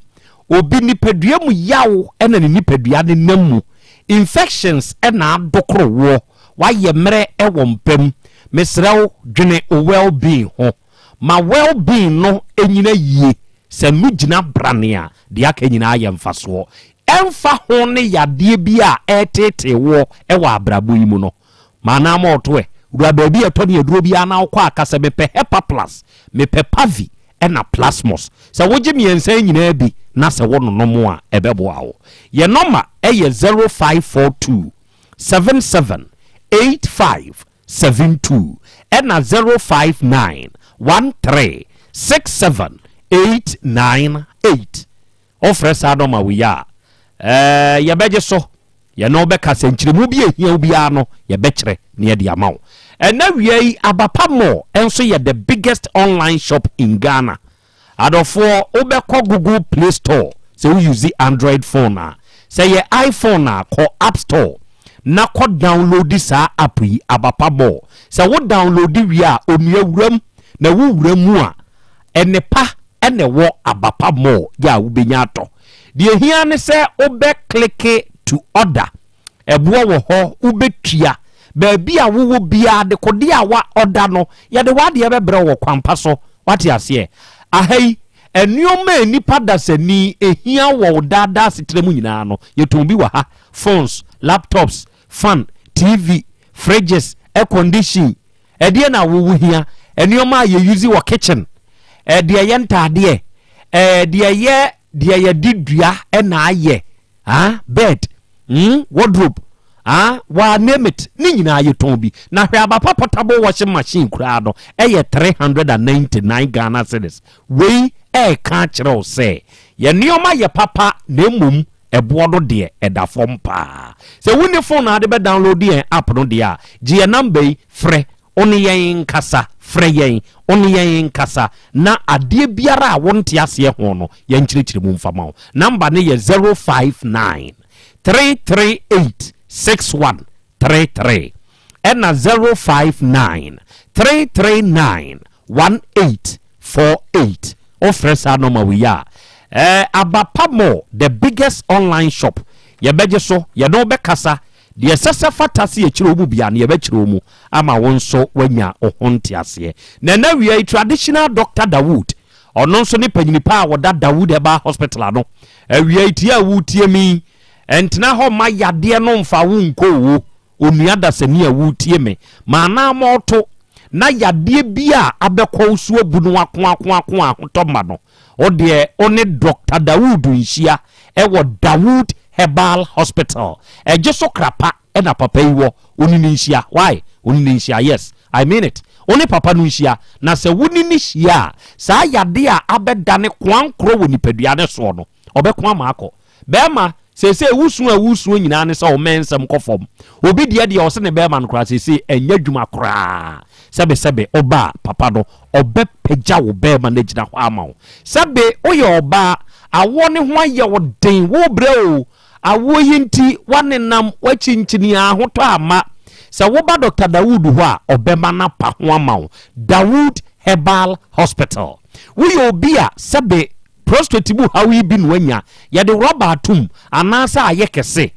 obi nipadua mu yawo ene ni nipadua ne namu infections ena adokro wo waye mere ewo mpam mesrew dwene well being ho ma well being no enyina yie se nugina branea de aka nyina ye mfaso emfa ho ne yade bi a etete wo ewa abrabo yi mu no mana ma otoe ru ababi eto ne aduro bi ana akwa akase mepe hepa plus mepe pavi ena plasmos se woje miensa nyina bi na se wo nonom a ebebo awo ye number eye 0542 778572 ena 059 13 67898 ofres adoma we ya ye beje so ye no be kasa nchiremu bi ehia obi ano ye bekere ne ye dia mawo na wiei abapa mo enso ye the biggest online shop in Ghana adofo obekọ Google Play Store say we use the Android phone na say your iPhone na call App Store na ko download this app yi abapabo say wo download wi a onua wuram na wo wuram a enepa ene wo abapamo ya wo benya ato de hia ne say obe click to order eboa wo ho ubetua baabi a wo bia de kode a wa order no ya de wa de bebre wo kwampa so wate ase ahai enuoma nipa dasani ehia wo dada setremu nyina no yetombi wa ha phones laptops fan TV fridges air condition edie na wo hia enuoma ye use wo kitchen de ye ntade de ye didua na aye bed wardrobe wa name it ni nyina yetombi na hwe abapa portable washing machine kura do 399 Ghana cedis we ka kire o se ye nioma ye papa na mum ebodo de eda fom pa se woni phone na de be download the app no de a je number frɛ oni yen kasa frɛ yen oni yen kasa na ade biara a wonte ase ho no ye nkyirikyiri mu mfama number ne ye 059 338 6133 and 059 339 1848 ofresa no ma we ya abapamo the biggest online shop ye beje so ye no be kasa de sese fatase ye kire obu bia na ye be kire omu ama wonso wanya ohonte ase na we traditional Dr. Dawood ono nso ne panyini pa woda Dawood Eba Hospital no we itia wutie mi entena ho ma yade no mfa wo nko wo onua dasani a wutie me mana moto na yade bia abekọ so abu no ako ahotoma no o de one Dr. Dawood nhia ewo Dawood Herbal Hospital ejeso krapa na papa iwo onini nhia why onini nhia yes I mean it oni papa no nhia na se wonini hia sa yade a abedane kwankro woni padua ne so no obekọ amaako bema sese wusu nyina ne se o mensem kofom obi de o se ne be man kra sese enya dwuma kra sebe oba papa no obe peja wo be man agina ho amawo sebe oye oba awo ne ho aye wo den wo bre o awo yinti wanenam wachinchini ahoto ama se wo ba Dr. Dawood ho a obe mana pa ho amawo Dawood Herbal Hospital wo ye obi a sebe prostate bu hawi bi no anya ya de rubber atum anasa ayekese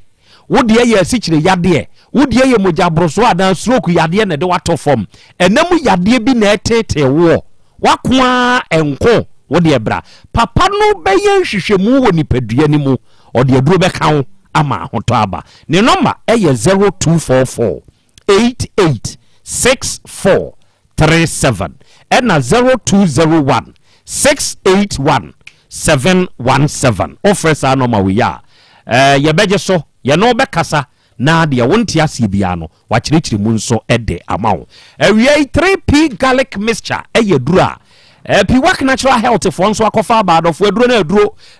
wo de ye asichire yade wo de ye mojabroso adan stroke yade ne de wato form enam yade bi na etete wo wakoa enko wo de bra papa no be ye hwehwemu wo nipadua ni mu o de aduro be kan ama hoto aba ne number eye 0244 886437 and 0201 681 717 ofresa no ma we ya ye beje so ye no be kasa na de wonti ase bia no wa kirikiri mu nso ede amawo awie 3P garlic mixture eye dura pi work natural health for nso akofa ba for aduro na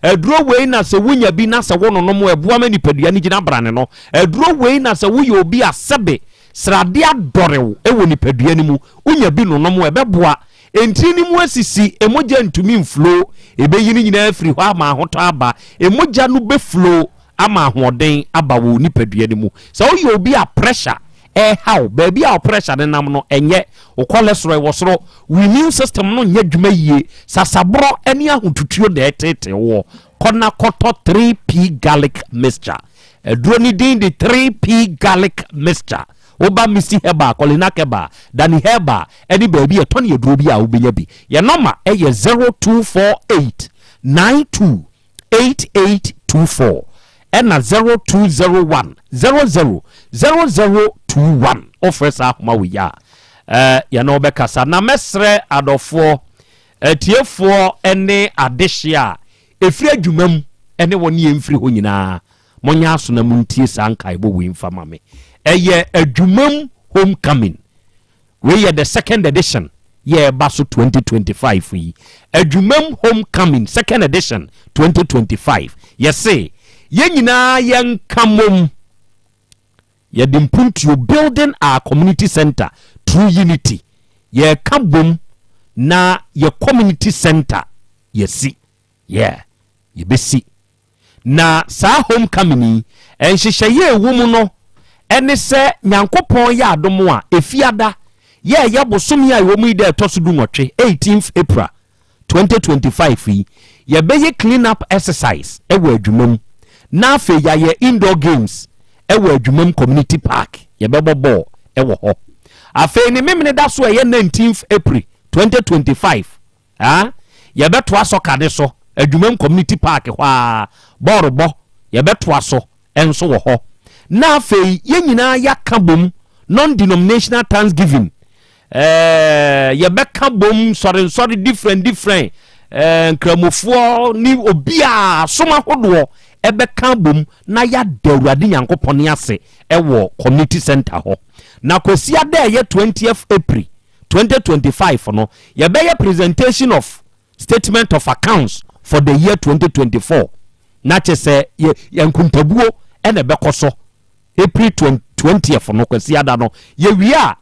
aduro we na se wunya bi na se wono no mo ebua mani padua ni gina brane no aduro we na se wuye obi asebe srade adorew ewo ni padua ni mu unya bi no no mo ebeboa entini mu asisi emoja ntumi mflow ebeyini nyina free ho ama hoto aba emoja no be flow ama hoden aba wo nipadua ni mu so oye obi a pressure how baby our pressure ne nam no enye o cholesterol wo soro immune system no nya dwuma yie sasabro eni ahotutuo de etete wo kona koto 3P garlic mixture eduro ni din de 3P garlic mixture oba misi heba kolina keba dani heba eni baby e toni eduro bi a obenya bi ye number e ye 0248 928824 and 0201 000021 offers ahoma we ya ya no be kasa na mesre adofo tiefo ene adehia efri adwumam ene woni emfri ho nyina monya aso na muntie sankai bo we mfama me eye adwumam homecoming we ye the second edition ye baso 2025 yi adwumam homecoming second edition 2025 yes say ye nyina yen kamom ye dimpuntu building our community center through unity ye kabom na ye community center yesi yeah yebesi na saa homecoming enhyehyeye ewu mu no ene se nyankopon ya adom a efiada ye bosom ya ewu mu ide etoso du nwotwe 18th April 2025 yi ye beye clean up exercise ewo adwumam na afe ya ye indoor games ewo adwumam community park ye bebo ball ewo ho afe ni memene da so ye 19th April 2025 ye beto asoka de so adwumam community park hwa borbo ye beto aso enso wo ho na afe ye nyina ya kabom non-denominational thanksgiving ye beka bom sorry different kramofuo ni obia soma hodo ebeka bom na ya dawurade nyankopon ase ewo community center ho na kwesi ada ye 20th April 2025 no ye be ye presentation of statement of accounts for the year 2024 na chese ye nkuntabuo ene bekoso April 20th no kwesi ada no ye wia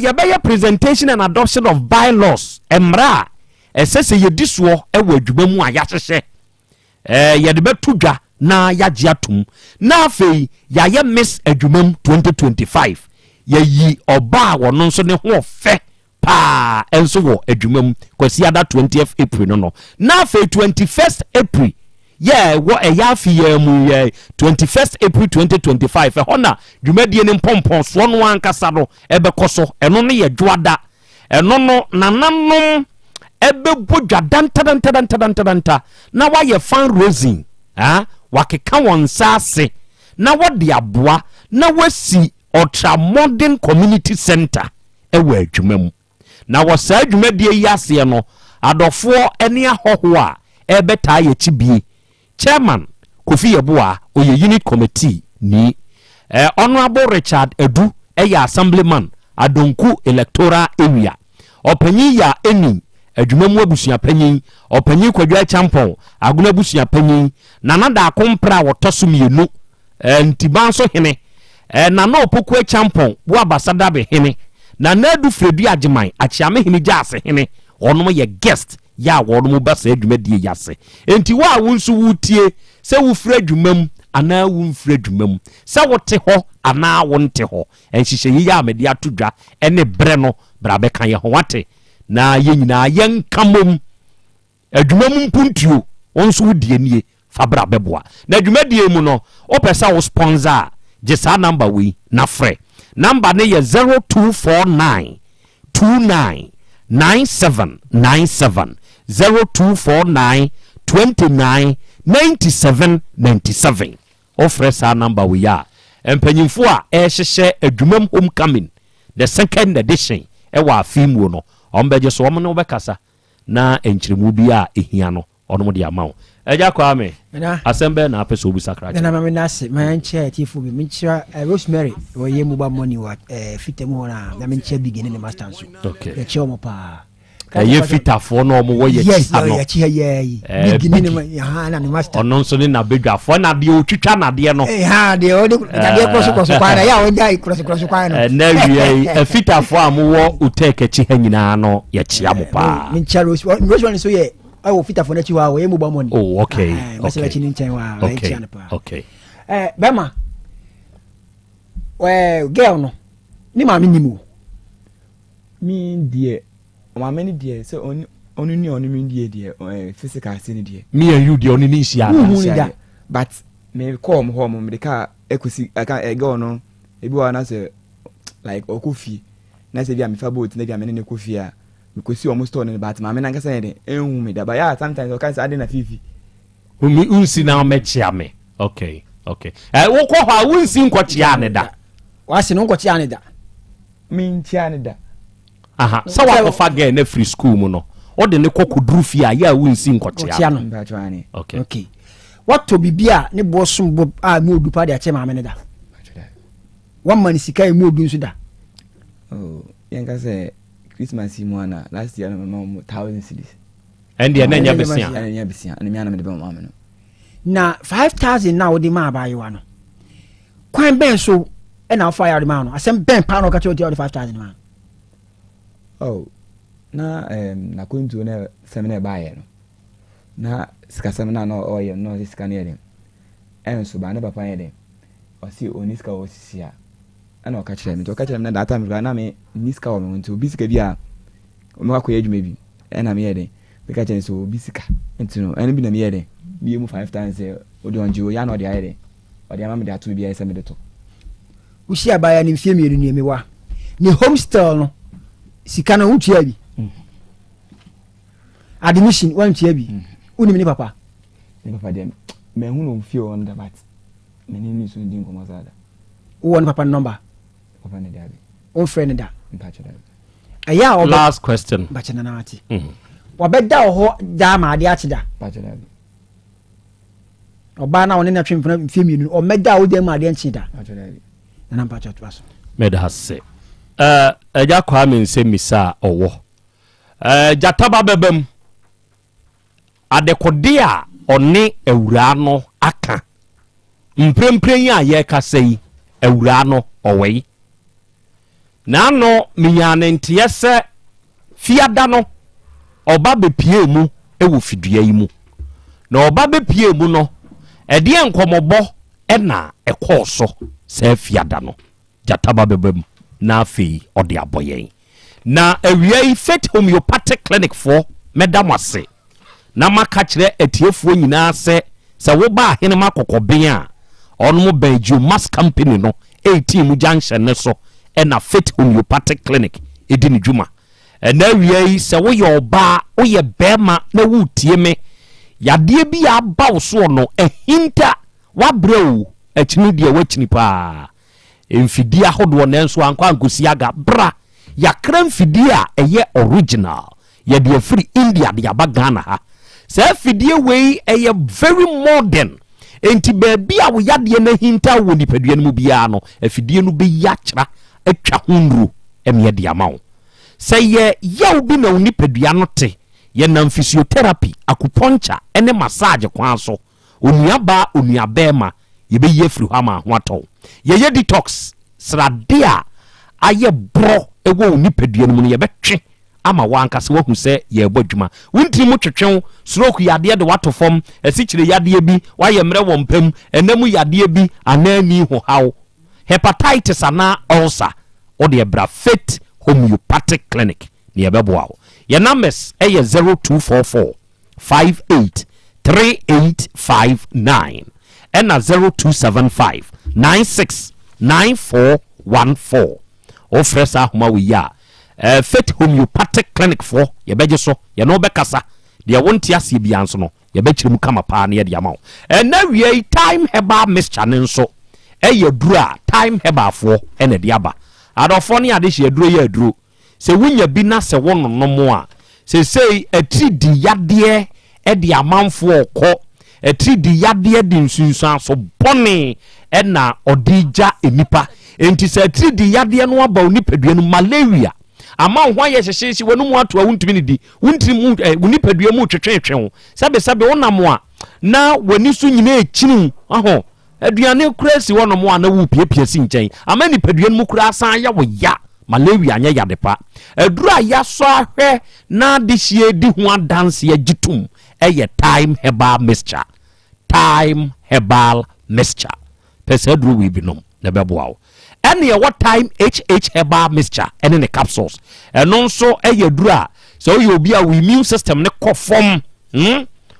ye be ye presentation and adoption of bylaws emra esese ye disuo ewo adwumamu a yahyehe ye de betudwa na yagye atum na afei ya ye miss adwumam 2025 ye yi oba wono nso ne ho fe pa enso wo adwumam kwasi ada 20th April no na afei 21st April wo yafi ye mu 21st April 2025 hona dwumadie ne mpompon so no ankasa no ebekoso eno ne ye dwoada eno no nananom ebe bodwa danta na wa ye fan raising wakeka wonsa ase na wode aboa na wasi ultra modern community center ewa adwumam na wasa adwumadie yase no adofo ene ahoho a ebeta ye chibie chairman Kofi Yeboah oye unit committee ni honorable Richard Edu eya assemblyman Adonku electoral area opanyi ya eni adwumamu abusua panyin opanyi kwadwa champon aguna abusua panyin nanada akompra wotoso mienu ntibanso hene nana opoku champon bo abasada be hene nana adu fredu agiman achiame hene jase hene onom ye guest ya wonom basa adwumadie yase enti wa wonsu wutie se wo fradwumam ana wo mfradwumam se wote ho ana wonte ho enhyehyeye ya amede atodwa ene bre no bra be kan ye ho wate na ye nyina yen kamom adwumam mpuntuo wonso wudie nie fabra beboa na adwumadie mu no opesa wo sponsor je sa number we na frɛ number ne ye 0249 29 9797 0249 29 9797 ofre sa number we ya empanyimfo a ehyehyɛ adwumam homecoming the second edition ewa afimu no ombeje so omno bekasa na enkyiremu bi a ehia no onom de amawo eja kwa me asembe na apeso obu sakra na mama nase manche tifu bi minchira Rosemary wo yemu ba money wa fitemu na minche bigene ne master so okay e che omo pa ye fitafo no omo wo ye chi ano ye chi ye bigene ne ha na ne master ono nso ne na bedwafo na de otwitwa na de no ha de o de cross kwa na ya o dai cross kwa no na wi fitafo amwo uteke chi ha nyina no ye chi amo pa minchira Rosemary so ye I fit for net you are way mobile money. Oh, okay. Okay. Bema. Well, girl no. Ni ma minimu. Me dear. Ma many dear. So only me dear physical sin dear. Me and you the only isia. But me come home me the car ekusi aka go no. Ebi wa na say like okufi. Na say bia me fa boat na bia me ne kofi a. Because you almost on but my men say me da ya sometimes o can say na fifi umi unsi na mechia me okay wo ko ha unsi nkochia ne da wasi no nkochia ne da min chia ne da aha so wa ko fa ga na free school mu no o de ne kokoduru fi a ya unsi nkochia no okay what to bibia ne bosum bo a mu odupa de ache ma me ne da one man sika mu odu nso da oh yenga say Christmas imwana last year my mom 1000 cedis and the anya besia and me ana me de mama no na 5000 na wo de ma ba yewa no kwan ben so e na fire de ma no asem ben pa no ka che o de 5000 ma oh na na kontu na seminar bae no na sika seminar no oye no sika ne yede enso ba ne papa yede o si oniska o sisia ana o ka kire me to ka kire me na data me na me niska o me nti obi sika bi a o me akọ adwuma bi na me yede me ka kire so obi sika nti no ene bi na me yede bi mu 5 times o de onje o ya no de ayede o de ama me de atu bi ayese me de to usi abaya ni mfie mienu ni emewa ni homestyle no sika na untua bi admission wantua bi uni ni papa dem me hu no mfie on da bat me ni so ndin ko mazada o won papa number papa ne dabi on friend da mpacho dabi aya last question bacha na ati wabeda ho da ma ade achi da mpacho dabi oba na woni na twemfana mfie mienu o meda wo de ma ade achi da mpacho dabi na mpacho twaso meda hase eja kwa me nse misa owo jataba bebam adekode a oni ewura no aka mprempren ya ye ka sei ewura no owei na no minyane ntie se fiada no oba bepie mu ewo fidua yi mu na oba bepie mu no ede enkomobo na ekoso se fiada no jataba bebam na afi ode aboyen na awiai Faith Homeopathic Clinic for medamase na maka kire atiefuo nyina se wo ba hene makokoben a ono mo Banjo Mass Company no 18 junction ne so na Faith Homeopathic Clinic edi ni dwuma na awiai se wo ye oba wo ye bema na wutie me yade bi aba so no ehinta wabrɛw akini de wakini pa emfidi ahodo na nso ankwa ankosi aga bra yakra mfidi a eye original ye de free India de abagana ha se fidie wei eye very modern enti baabi a wo yade na hinta wo nipadua no mu bia no afidie no be yakra atwa honru emye de amawo se ye yaw bi na nipadua no te ye na physiotherapy acupuncture ene massage kwa so onuaba onuabema ye be ye free hama ho atɔ ye detox srade a aye bro ewo nipadua no mu ye betwe ama wanka se wahu se ye bodwuma wonti mu twetwen stroke yade de wato fom esikyire yade bi waye mre wo mpam enamu yade bi anani ho haw hepatitis ana ulcer ode bra Faith Homeopathic Clinic ne ye beboa ye numbers eye 0244 58 3859 and 0275 96 9414 ofresa homa we ya Faith Homeopathic Clinic for ye beje so ye no bekasa de wonti ase bia nso no ye bekyirem kama pa na ye de ama na wie time heba mixture nso eye dura time heba fo ene de aba adofo ne ade hye duro ye aduro se wunya bi na se wono no mo a se sei atri di yade e de amanfo okọ atri di yade de nsunsan so bone na odija enipa enti se atri di yade no aba onipadua no malaria ama hwa ye hyehye wonu mu ato wuntimi ne di wuntimi unipadua mu twetwetwe sabe wonam a na wani so nyina ekini aho aduane kurasi wonom a na wu piepie si nkyɛn ama nipadua mu kura asan ya wo ya malaria anya yadepa adura ya so ahwɛ na de hie di ho adanse agitum ɛyɛ time herbal mixture pese aduru we binom na bɛboa wo ɛne ɛwɔ time HH herbal mixture ɛne ne capsules ɛno nso ɛyɛ dura sɛ woyɛ obi a wo immune system ne kɔ fam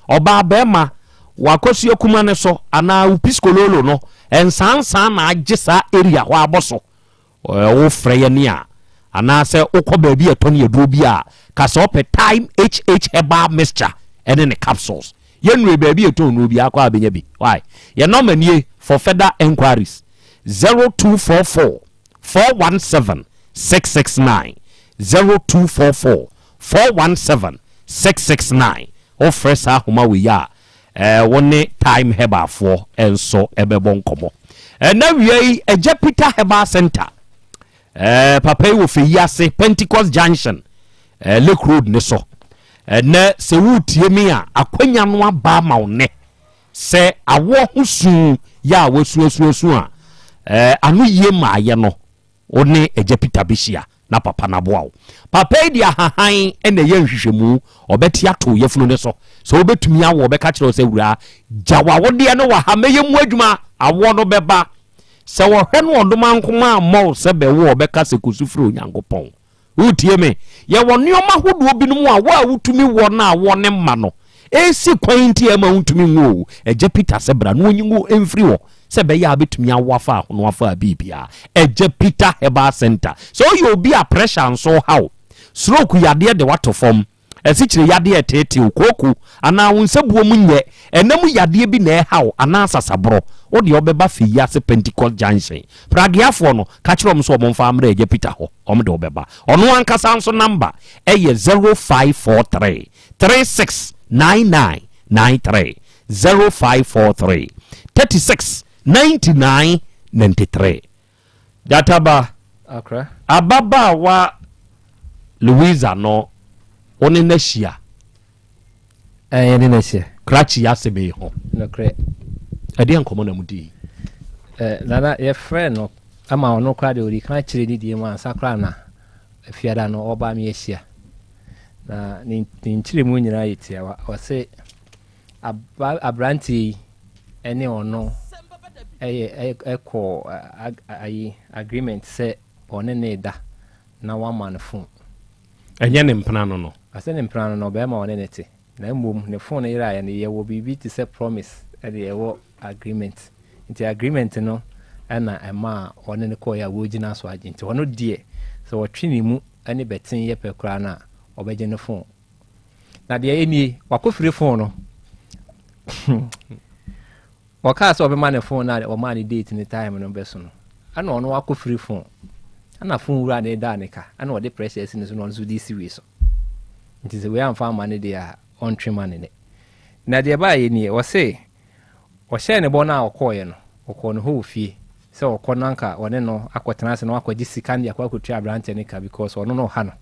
ɔba bɛma wakosu akuma ne so ana upiskololo no ensansan na agye sa area hɔ abɔso wo frɛ ne a ana sɛ ukɔ baabi ɛtɔ ne aduro bi a ka sɛ opɛ time HH herbal mixture ɛne ne capsules yenwe baabi ɛtɔ no bi akɔ abenya bi why ye number nie for further enquiries 0244 417 669 0244 417 669 offer sa homa we ya wone time herbal for enso ebebo nkomo na wiei eja Peter Herbal Center papa wo fe yase Pentecost Junction Lake Road ne so na se wutie mi a akwanya no aba ma one se awo husu ya wasuasuasu a anu ye ma ye no one eja Peter bishia na papa na boa wo papa di ahahan ene ye nhwehwemu obeti ato yefunu ne so obetumi awo obeka kire se wura jawa wo de no wa ha meye mu adwuma awo no beba se wo hwe no odoma nkoma mo se be wo obeka se kusufuru nyankopon utie me ye wo nioma hodo binom a wo a wutumi wo na wo ne ma no esi kwanti ama wutumi ngo eje Peter se bra no onyigo emfiri wo se be ya betumi awafa no wafa bibia eje Peter Herbal Center so you be a pressure so how stroke yade de wato form esichire yade etete okoku ana wonsabuo munye enam yade bi na how ana sasabro wo de obeba fi yase Pentecost Junction pragiafo no ka kirom so omfa amra eje Peter ho omde obeba ono ankasa nso number eye 0543 369993 0543 369993 databa akra ababa wa Louisa no oni nashia ni nashia krachi yasebe ho no kre ade ankomo na mudi nana ye friend no ama ono kra de ori kan kire ni die mu ansakra na afiada no oba me yeshia na ni nkire mu nyina yetia wa se abranti ene ono eko agreement se one ne da na wa man phone enye ne mpana no ase ne mpana no be ma one ne te na mbom ne phone ira ya ne ye wo bibi ti se promise e de ye wo agreement nti agreement no na ema one ne ko ya wo gina so agenti ono die so wotwe mu ane betin ye pekura na obeje ne phone na de eni wakofire phone no waka so be man ne phone na o man date ni time no beso no ana ono wakofire phone ana phone wura ne da ne ka ana o de pressure esi ne so no so di serious so nti se we am fa man de a on treman ne na de ba ye ni o se o share ne bona okoye no okọ no ho fie se okọ nanka one no akotena se no akọji sikandi akwakotu abrante ne ka because ono no ha no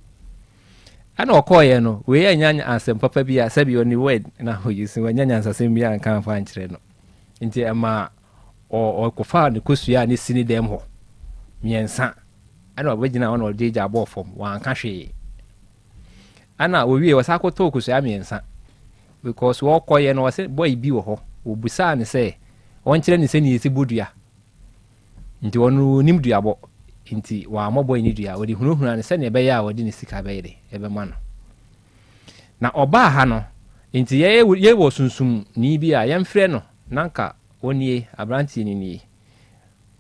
ana okoye no we ya nyanya Asem papa bi a sabi oni word na ho yisi we nyanya Asem bi an kan fa nkyere no nti ama o kofa ne kosua ne sini dem ho miensa ana obegina ono deja abo form wan ka hwe ana owie wasakoto kosua miensa because wo koye no wase boy bi wo ho obusa ne se on kire ne se ne yesi bodua nti wonu nim duabo nti wa moboy ni dua wodi hunuhuna ne se ne be ya wodi ne sika be yede ebe ma no na oba ha no nti ye wo sunsum ni bi a yemfre no nanka onie abranti ni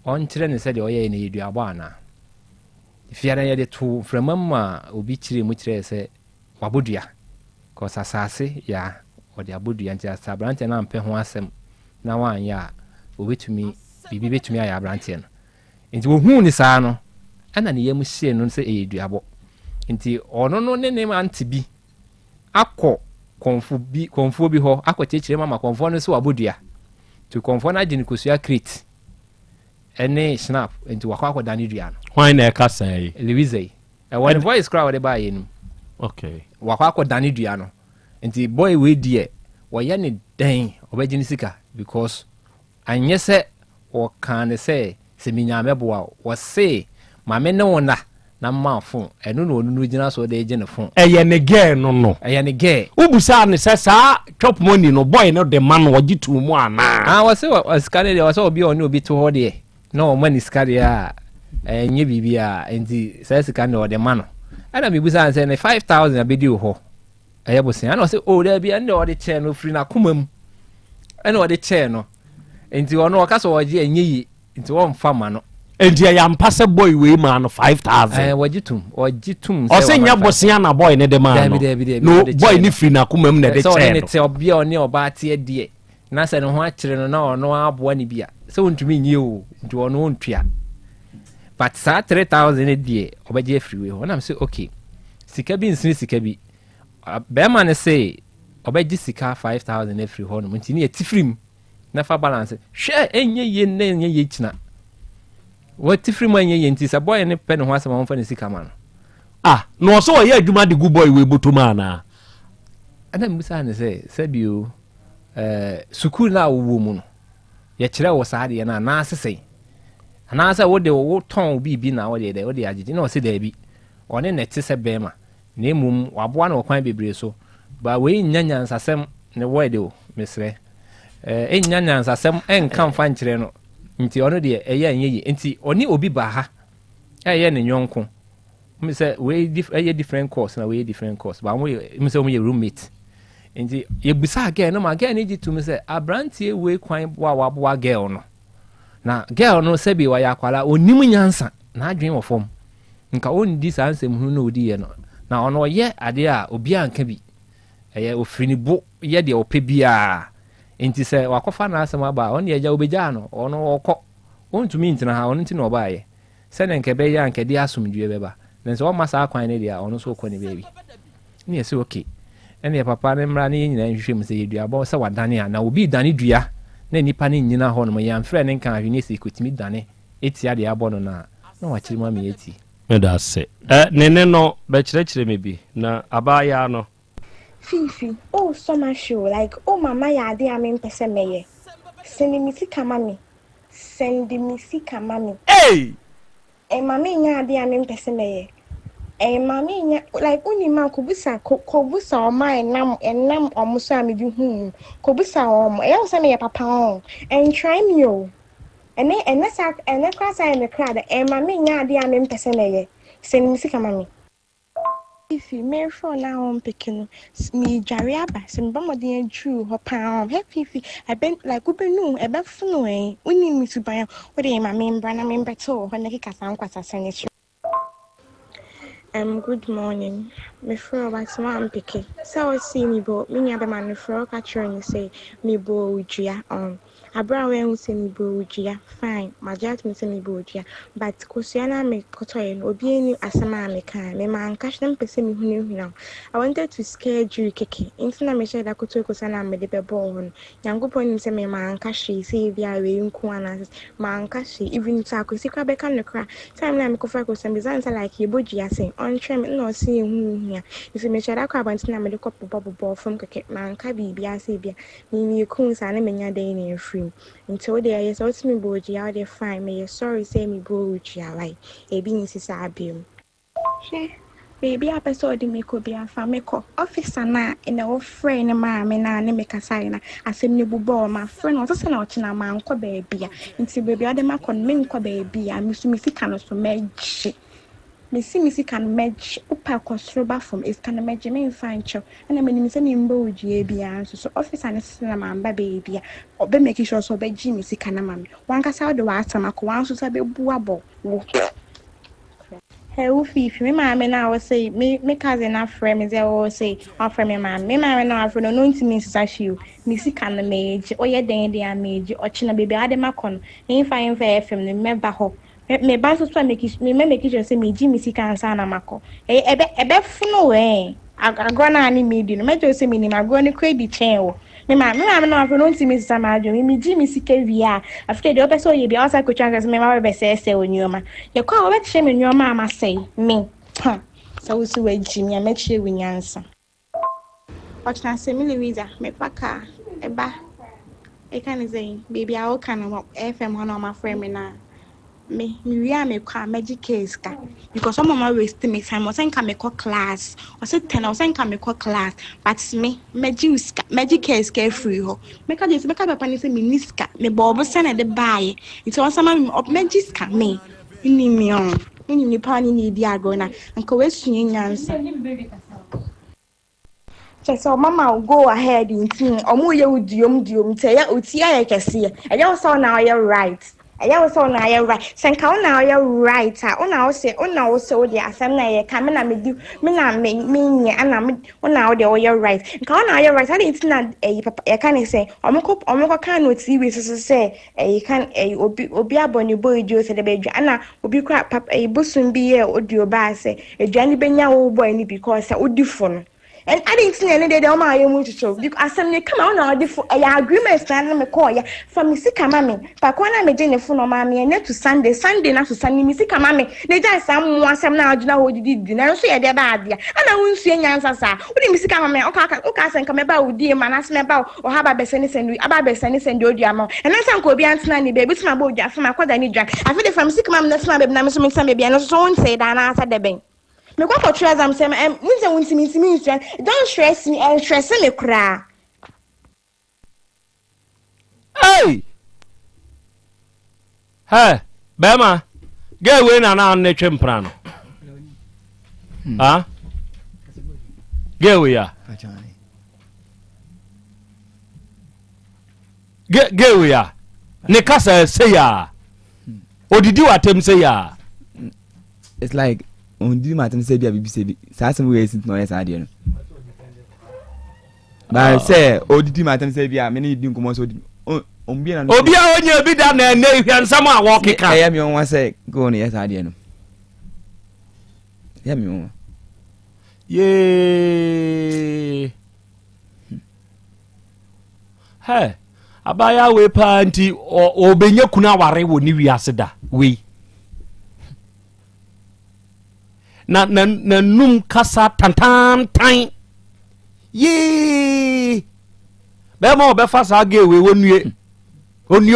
on kire ne se de oye ne duabo ana fiara ye de to framamma obi kire mu kire se wabodua ko sasase ya odi abodua nti asabranti na mpe ho asem na wan ya obetumi bibi betumi aya abranti no nti wo hu ni saa no ana ne yam hye no se eduabo nti ono no ne anti bi akọ konfu bi ho akọ chechire mama konfu no se wabodua to konfu na agini kosua crate ene snap nti wakọ dani dua no why na ka sai Louisa one voice crowd de ba yenu okay wakọ dani dua no nti boy we die wo ye ne den obegini sika because anye se o kan se minyame boa wo se mame ne wona na mafo eno no onu gina so de gine fo eye ne ge no eye ne ge ubusa ne se sa chop money no boy no de man wo gitu mu ana wo se o skade de wo se obi oni obi to ho de no money skade a enye bibia enti se skade o de man ana mi busa se ne 5000 abedi ho eye bosen ana se o de bia ne o de che no free na komam ana o de che no enti ono okaso oje enye yi enti won fama no enti ya mpase boy we ma no 5000 wajitum o se nya bosia na boy ne de ma no boy ni free na komam ne de che so ne te obi oni oba tie die na se ne ho akire no na ono aboa ni bia se wontumi nyi o nti ono ontua but sa 3000 die obaje free we ho na say okay sika bi nsini sika bi be ma ne say obaje sika 5000 free ho no nti ne etifrim na fa balance hwe enye ye ne enye ye kina what free enye ye nti sa boy ne pe ne ho asema ho fa ne sika ma no no so ye adwuma de good boy we botuma na ana musa ne se bio sukuru na wo mu no ye kire wo sa de na asese ana asa wo de wo ton bibi na wo de agiji na wo se da bi ɔne ne te sɛ bɛrima na mmom waboa no ɔkwan bebree so ba wei nya nyansasɛm ne word o mesrɛ nya nyansasɛm ɛnka mfa nkyerɛ no nti ɔno deɛ ɛyɛ nyɛ yi nti ɔne obi ba ha ɛyɛ ne nyɔnko me sɛ wei ɛyɛ different course na wei different course ba mo me sɛ mo yɛ roommate nti yɛbusa girl no ma girl no gye to me sɛ abrantie wei kwan boa waboa girl no na girl no sɛ bi wɔyɛ akwala onim nyansa na adwen wɔ fam nka ɔndi saa nsɛm hunu na odi yɛ no na ɔno ɔyɛ adeɛ a obi anka bi ɛyɛ ofiri ne bo yɛ deɛ ɔpɛ biara nti sɛ wakɔfa na asɛm aba ɔno yɛ gya obegya no ɔno ɔkɔ ɔntumi ntena ha ɔno nti na ɔbaayɛ sɛ ne nkɛbɛ yɛ ankɛde asomdue bɛba na sɛ ɔma saa kwan ne deɛ ɔno so kɔ ne baabi ne yɛ sɛ okay ɛne papa ne mmra ne nyinaa nhwehwɛ mu sɛ yɛdua bɔ sɛ wadane a na obi dane dua na nipa ne nyina hɔ no yɛmfrɛ ne nka ahwene sɛ kɔtumi dane ɛtia deɛ abɔ no na wakyerɛ mu ameyɛ ti meda se nene no bɛkyerɛkyerɛ me bi na abaaya no Fifi, oh so much you like mama ya ade a me mpese meye. Send me sika mami. Send me sika mami. Hey! Mami nya ade a me mpese meye. Mami nya like uni ma kobusa oma enam omuso a me bi hu. Kobusa omo. E wo se me papa on. And try me o. Ene class I me crowd. Mami nya ade a me mpese meye. Send me sika mami. If you marry for now on picking me Jariaba, some bombardier drew her pound. Happy I been like Ubenu, a bad fluent. We need me to buy what my member and I member too when they can sound quite a senator. Good morning. Me fro about one picky. So I see me bo, me never man fro catcher and say me bo ujia on. Abra we say me bo ujia. Fine, my judge me say me bo ujia. But Kosiana me kotoyen obi ni asama me kan. Me man cash them pese me hunu now. I wanted to scare you keke. Intina me share that koto kosana me de bebo hon. Yango point say me man cash say via we unku anas. Man cash even ta ko sikwa beka no kra. Time na me ko fa ko sem bizansa like ye bo ujia say on trem no see hunu here. If me share that kwa bantina me de ko bobo from keke man ka bibia say bia. Me kun sa na me nya dey na free. Until there yes out me boji out there fine me sorry say me boji like e bi nsi sa abim baby episode me ko bi afa me ko officer na in the friend ma me na ne me kasa na asem ne bubo ma friend no so na ochina ma nko baby a nti baby ade ma kon me nko baby a me so me sika no so meji me si kan mej upa kosroba from is kan mej me fine cho and me ni se me mbo ojie bia so officer ne sena ma mba baby a obe make sure so be gi me sika na mame wan kasa do wa atamako wan so sa be bua bo wo hey Fifi me mama na wo say me cousin na friend me say wo say one friend me mama na friend no ntimi sisa shiu me sika na meji oye den de a meji ochina baby ade makon in fine FM ne meba ho me ba so make sure say me gi me sika ansa na mako ebe funo we agro na ani me di no me just say me ni agro ni credit chain wo me ma no afro no ntimi sisa ma adwo me gi me sika via after the ope so ye bia asa ko chance me ma be say onyoma ye kwa obe che me nyoma ama say me so we we gi me ma che winyansa ochna say me Louisa me paka eba e kan say baby I can FM hono ma friend me na me me kwa magic case ka because some mama waste me time was can me class or say 10 or can me class but me magic case care free ho make just make papa ni say me niska me bobo send the buy it was some of magic ka me ni me on ni pa ni di agona nka we sunye nyansa so mama will go ahead in thing omo ye udiom say ya otia ya kese ya so now you right I was on I right. Sanka now you're right. Una say the asem na ye come na me do me na me and now you're right. Now you're right. I didn't na you can say omoko can no TV so say you can obi aboni boy jo say the bedru ana obi kwa papa bosun bi ye odio ba say eduani benya wo boy ni because odi fo no. And I didn't see any day the Oma you to show because some come on or the agreement stand me call ya from me sika mami. Pakwana me jene phone on mammy and to Sunday na to Sunday me sika mami. They just some now do not did na so ya de bad ya. And I won't see any answer sa. Udi me sika mami oka sen come about with dear man ask me about or have a beseni send we about beseni send you amount. And then some could be answering ni baby to my boy from my quad I need drink. I feel from sika mam that's my baby na me so me baby and so won't say that answer the bank. Me kwa trust am say munze wuntimi don't stress me and stress me kra. Hey Bema get we na netwe mpra no get we ya get we ya ne kasa say ya odidi watem say ya. It's like on di matem say bia bibi say bi sa asem we sit no yes ade no ba say odidi matem say bia me ne di nkomo so obia onye bi da na ene hwansam a wo keka eya mi won say go no yes ade no ya mi won ye abaya we panti obenye kuna ware wo ni wiase da we na num kasa tantan ye be mo be fa sa ge we wonue oni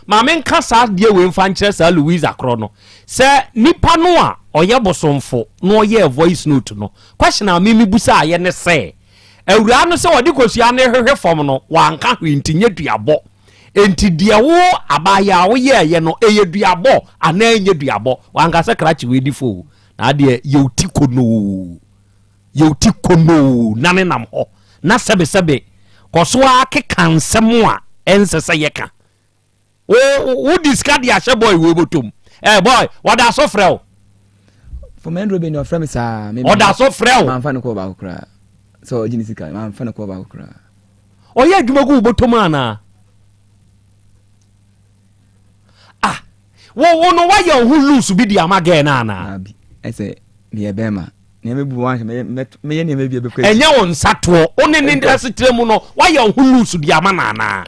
ma men kasa de we mfa nkyere sa Louise akro no se nipa no a oye bosomfo no oye voice note no question a mimi busa aye ne se awura no se wodi kosua ne hwehwe fom no wanka hwintinye duabo enti de wo abaya wo ye no eye duabo ana enye duabo wanka se krachi we di fo na de yeuti kono nane nam ho na sebe koso akeka nsem a ensese yeka wo discard ya she boy we botom boy what are so frel for men robe no frem sa me what are so frel man fa no ko ba kra so jinisika man fa no ko ba kra oye adwumagu botom ana wo no why you who lose bi di amage na ana abi ese me e bema ne me bu wan me ye ne me bi be kwa enya won sato one ne ndase tremu no why you who lose di ama na ana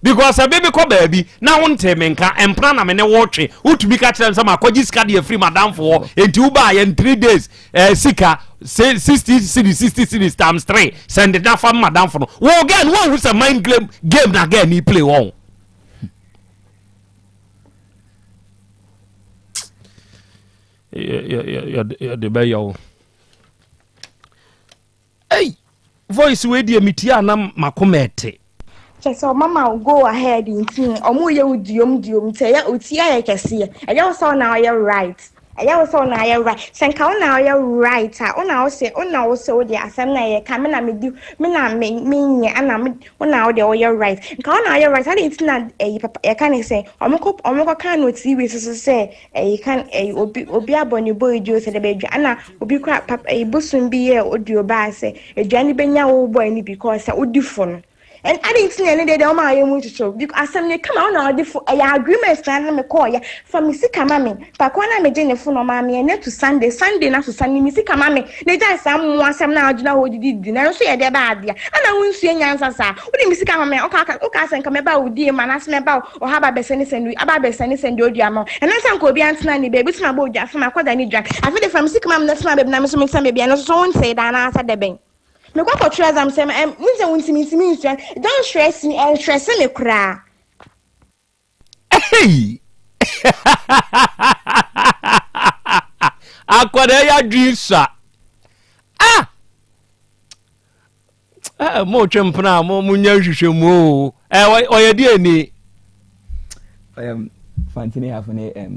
because baby ko baabi na wonte menka empra na me ne wotwe utumi ka kire nsama akogi sika de free madam for enti uba ye 3 days sika 60 cities times 3 send it down for madam for no wo again one who's a mind game na again he play on ya de be yo hey voice we de mitia na makomete so mama will go ahead in thing omo ye udiom te ya otia ye kese ya so na you right ya so na you right senka na you right ona wo se wo de asem na ye ka me na me di me na me nye ana me ona wo de wo you right nka ona you right ade tina papa ye kan say omo ko kan no TV so say kan obi aboni boy jo se de be dwa ana obi kra papa busun bi ye odio ba say edwane benya wo boy ni because odi fo no and I didn't see any day the Oma you to show because some come on or the agreement stand me call ya from me sick mammy pakwana me jene phone mammy and to Sunday na to Sunday me sick mammy they just some now do know what did dinner so ya de bad ya and I won't see any answer sir what me sick mammy okay sen come about dear man ask me about or have a beseni send about beseni send you amount and then some could be answer any baby to my boy just from my quad any drink I feel from sick mam that's my baby na me so make some baby and so won't say that answer the bank me kwa for trust am say munze wuntimi don't stress me and stress me kra hey akwada ya dwisa mo twempna mo munya hwehwemu oye die ni fantini half ne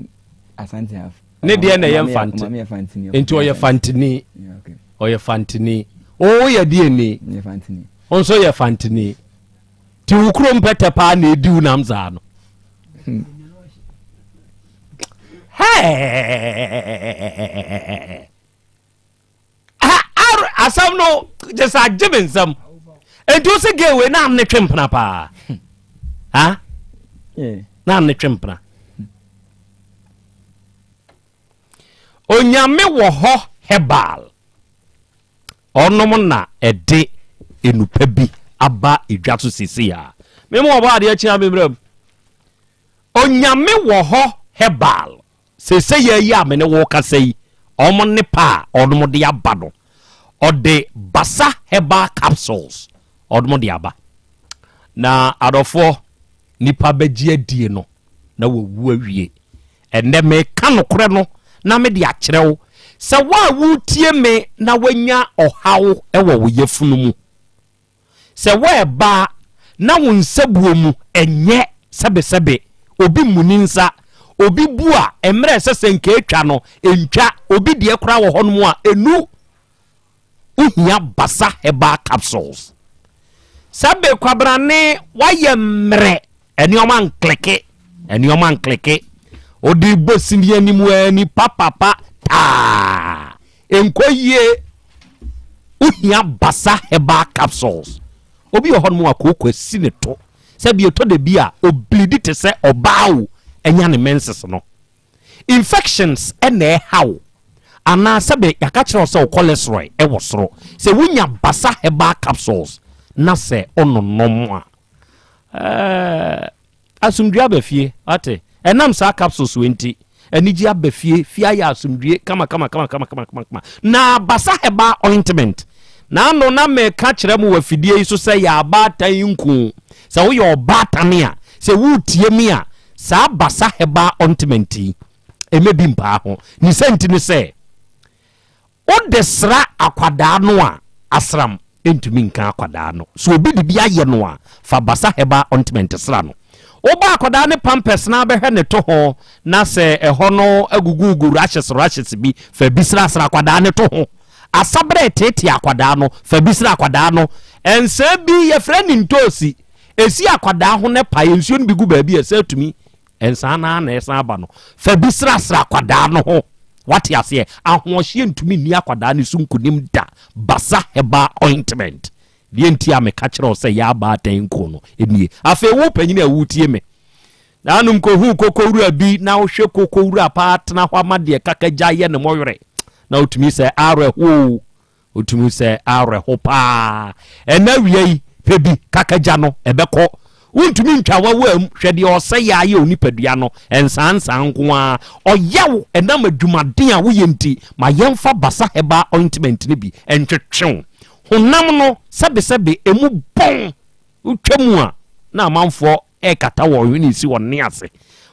asante half ne die na ye fantini enti oye fantini okay oye fantini o ye die ni ye fantini onso ye fantini ti ukuro mpete pa na ediu namza no asam no just a given some ento se gewe na am ne twempna pa na am ne twempna onyame wo ho hebal onom na ede enupa bi aba edwa so sisia me mo ba de achi amebram onyame wo ho hebal sese ye yi amene wo kasai omo ne pa onom de aba no ode basa herbal capsules onom de aba na adofo nipa bagie die no na wo wu awie enne me ka no kore no na me de akyerɛw sɛ wa wo tie me na wanya ɔhaw ɛwɔ wo yefunu mu sɛ wa ba na wo nsabuo mu enye sɛbesɛbe obi muni nsa obi bua emre sɛ nka atwa no entwa obi de kora wɔ hɔ no mu a enu uhia basa heba capsules sabe kwabrane wayɛ mmerɛ enioma nkleke odi bosini animu ani papa ta enkoyie uhia basa heba capsules obi wɔ hɔ no mu akoko sine to sabe to de bia oblidi te sɛ ɔbaawo enya ne menses no infections ene how ana sabe yaka kyerɛ sɛ cholesterol ɛwɔ soro sɛ wunya basa heba capsules na sɛ ononom a asumdua bafie ate enam sa capsules wenti enigi abafie fia ya asumdue kama na basa heba ointment na no na me ka kyerɛ mu wafidie yi so sɛ ya abatan nku sɛ wo yɛ obatane a sɛ wo tie mi a sa basa heba ointment emebi mpa ho ni senti ne sɛ o desra akwadaa no a asram entumi nka akwadaa no so obi de bia ye no a fa basa heba ointment sra no oba akwadaa ne pampers na behwe ne to ho na se eho no agugugu rashes bi fa bisra sra akwadaa ne to ho asabre tete akwadaa no fa bisra akwadaa no ense bi ye frani ntosi esi akwadaa ho ne pa ensuo no bigu ba bi esa tumi ensa na esa aba no fa bisra sra akwadaa no ho wati ase ahohye ntumi ni akwadaa ne sunkunim da basa heba ointment die ntia me ka kyerɛ sɛ ya ba atan ko no enie afa wo panyina awutie me na anum ko hu kokowura bi na wo hwe kokowura pa atena hɔ amade kakagya ye ne moyore na otumi sɛ areho otumi sɛ areho pa ɛna wiei pebi kakagya no ɛbɛkɔ wontumi ntwa wawam hwede ɔsɛ ya ye onipadua no ensansa nko a ɔyaw ɛnam adwumaden a woyɛ nti ma yɛmfa basa heba ointment ne bi entwetwew honam no sɛbesɛbe emu bon utwamu a na amanfo kata wɔ hwene si wɔne ase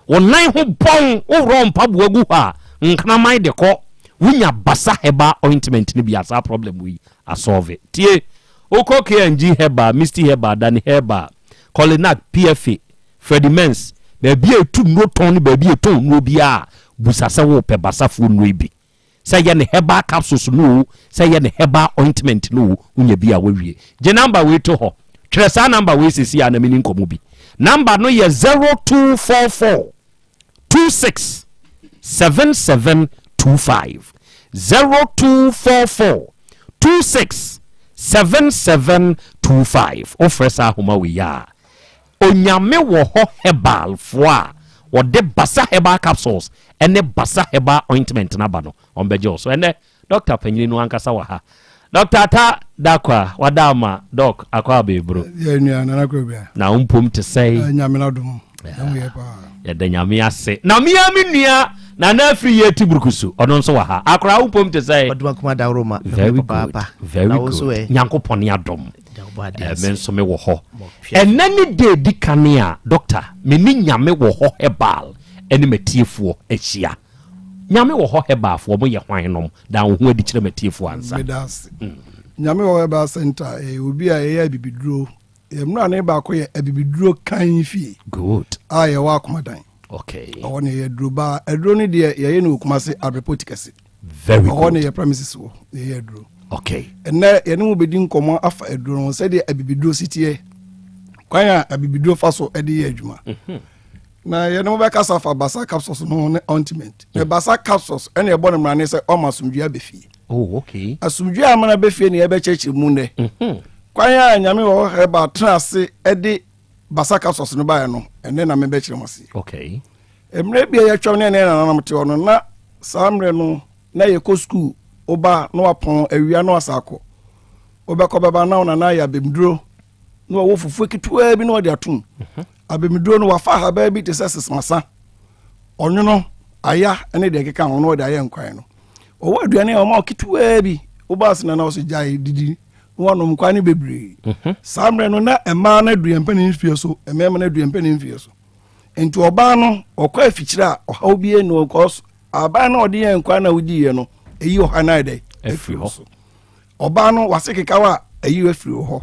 wɔnan ho bon wo mpaboa gu ha nkraman de kɔ wunya basa heba ointment ne bi asa problem wi asolve tie okoke NG heba misty heba dani heba Colinac PFA Freddie Mens baby etu no ton ni baby etu no bia busasa wo pe basafo no bi say ye ne heba capsules no say ye ne heba ointment no unya bia wawie je number we to ho twere sa number we sisi ya na mini nkomo bi number no ye 0244 26 7725 0244 26 7725 ofresa homa we ya onyame wo ho herbal fo a wo de basa herbal capsules ene basa herbal ointment na ba no onbeje so ene doctor panyini no ankasa wa ha doctor ta dakwa wadama doc akwa bebro ya nua na Krobea na umpom te say nyame na dum ya da nyame ase na mia menua na na free ye tiburukusu ono nso wa ha akra umpom te say oduma kuma da roma very good nyankopon ya dom men so me wo ho enani de dikania doctor me ni nyame wo ho herbal eni matiefuo ehia nyame wo ho herbal fo mo ye hwan nom da wo ho adi kire matiefuo ansa nyame wo herbal center obi a ye bibiduro emra na ba ko ye bibiduro kan fie good aye wa komadan okay awon ye droba edro ni de ye no kumase agropoticasi very good awon ye premises wo ye dro okay enne ye no bedi nkomo afa edro no se de abibiduro sitie kwanya abibiduro faso ede ye adwuma na ye no be kasa fa basa capsules no ne ointment e basa capsules ene e bo no mrane se o masumdua befie oh okay asumdua amana befie ne ye be cheche mu ne kwanya nyame wo heba trase ede basa capsules no ba no ene na me be kire masi okay emre bia ye twom ne na namte ono na samre no na ye ko school oba no apon awia no asako obekọ beba na ya bemduro no wo fufu kitua bi no de atum abemduro no wafa ha ba bi te sesses masa onyo no aya ene de keka ho no de aya nkwan no owo aduane o ma kitua bi oba sina na o se jai didi no no nkwan bebre samre no na ema na aduan panin fie so emema na aduan panin fie so enti oba no okwa afikyira o ha obi enu okos aba na odi yen kwa na wudi ye no eyi ohana de afiri ho oba no wase kekawa eyi afiri ho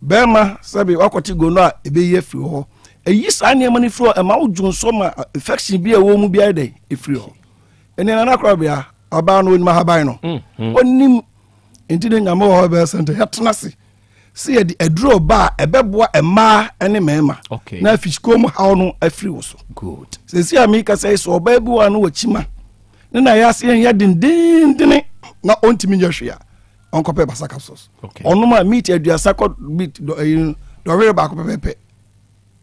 bema sabi wakoti gono a ebeyi afiri ho eyi saa ne mani fro e ma wodwunso ma infection bi ewo mu bi ade afiri ho ene na Krobea aba no onima haban no onim ntide nyame ho be center yatnase se ye di edro ba ebeboa ema ene mema na fishkom hawo no afiri wo so good se si amika say so oba bi wa no wachima ne na ya se ya dindindini na ontimi nyahwea onkope basa capsules onuma meat aduasa ko meat do were ba ko pepe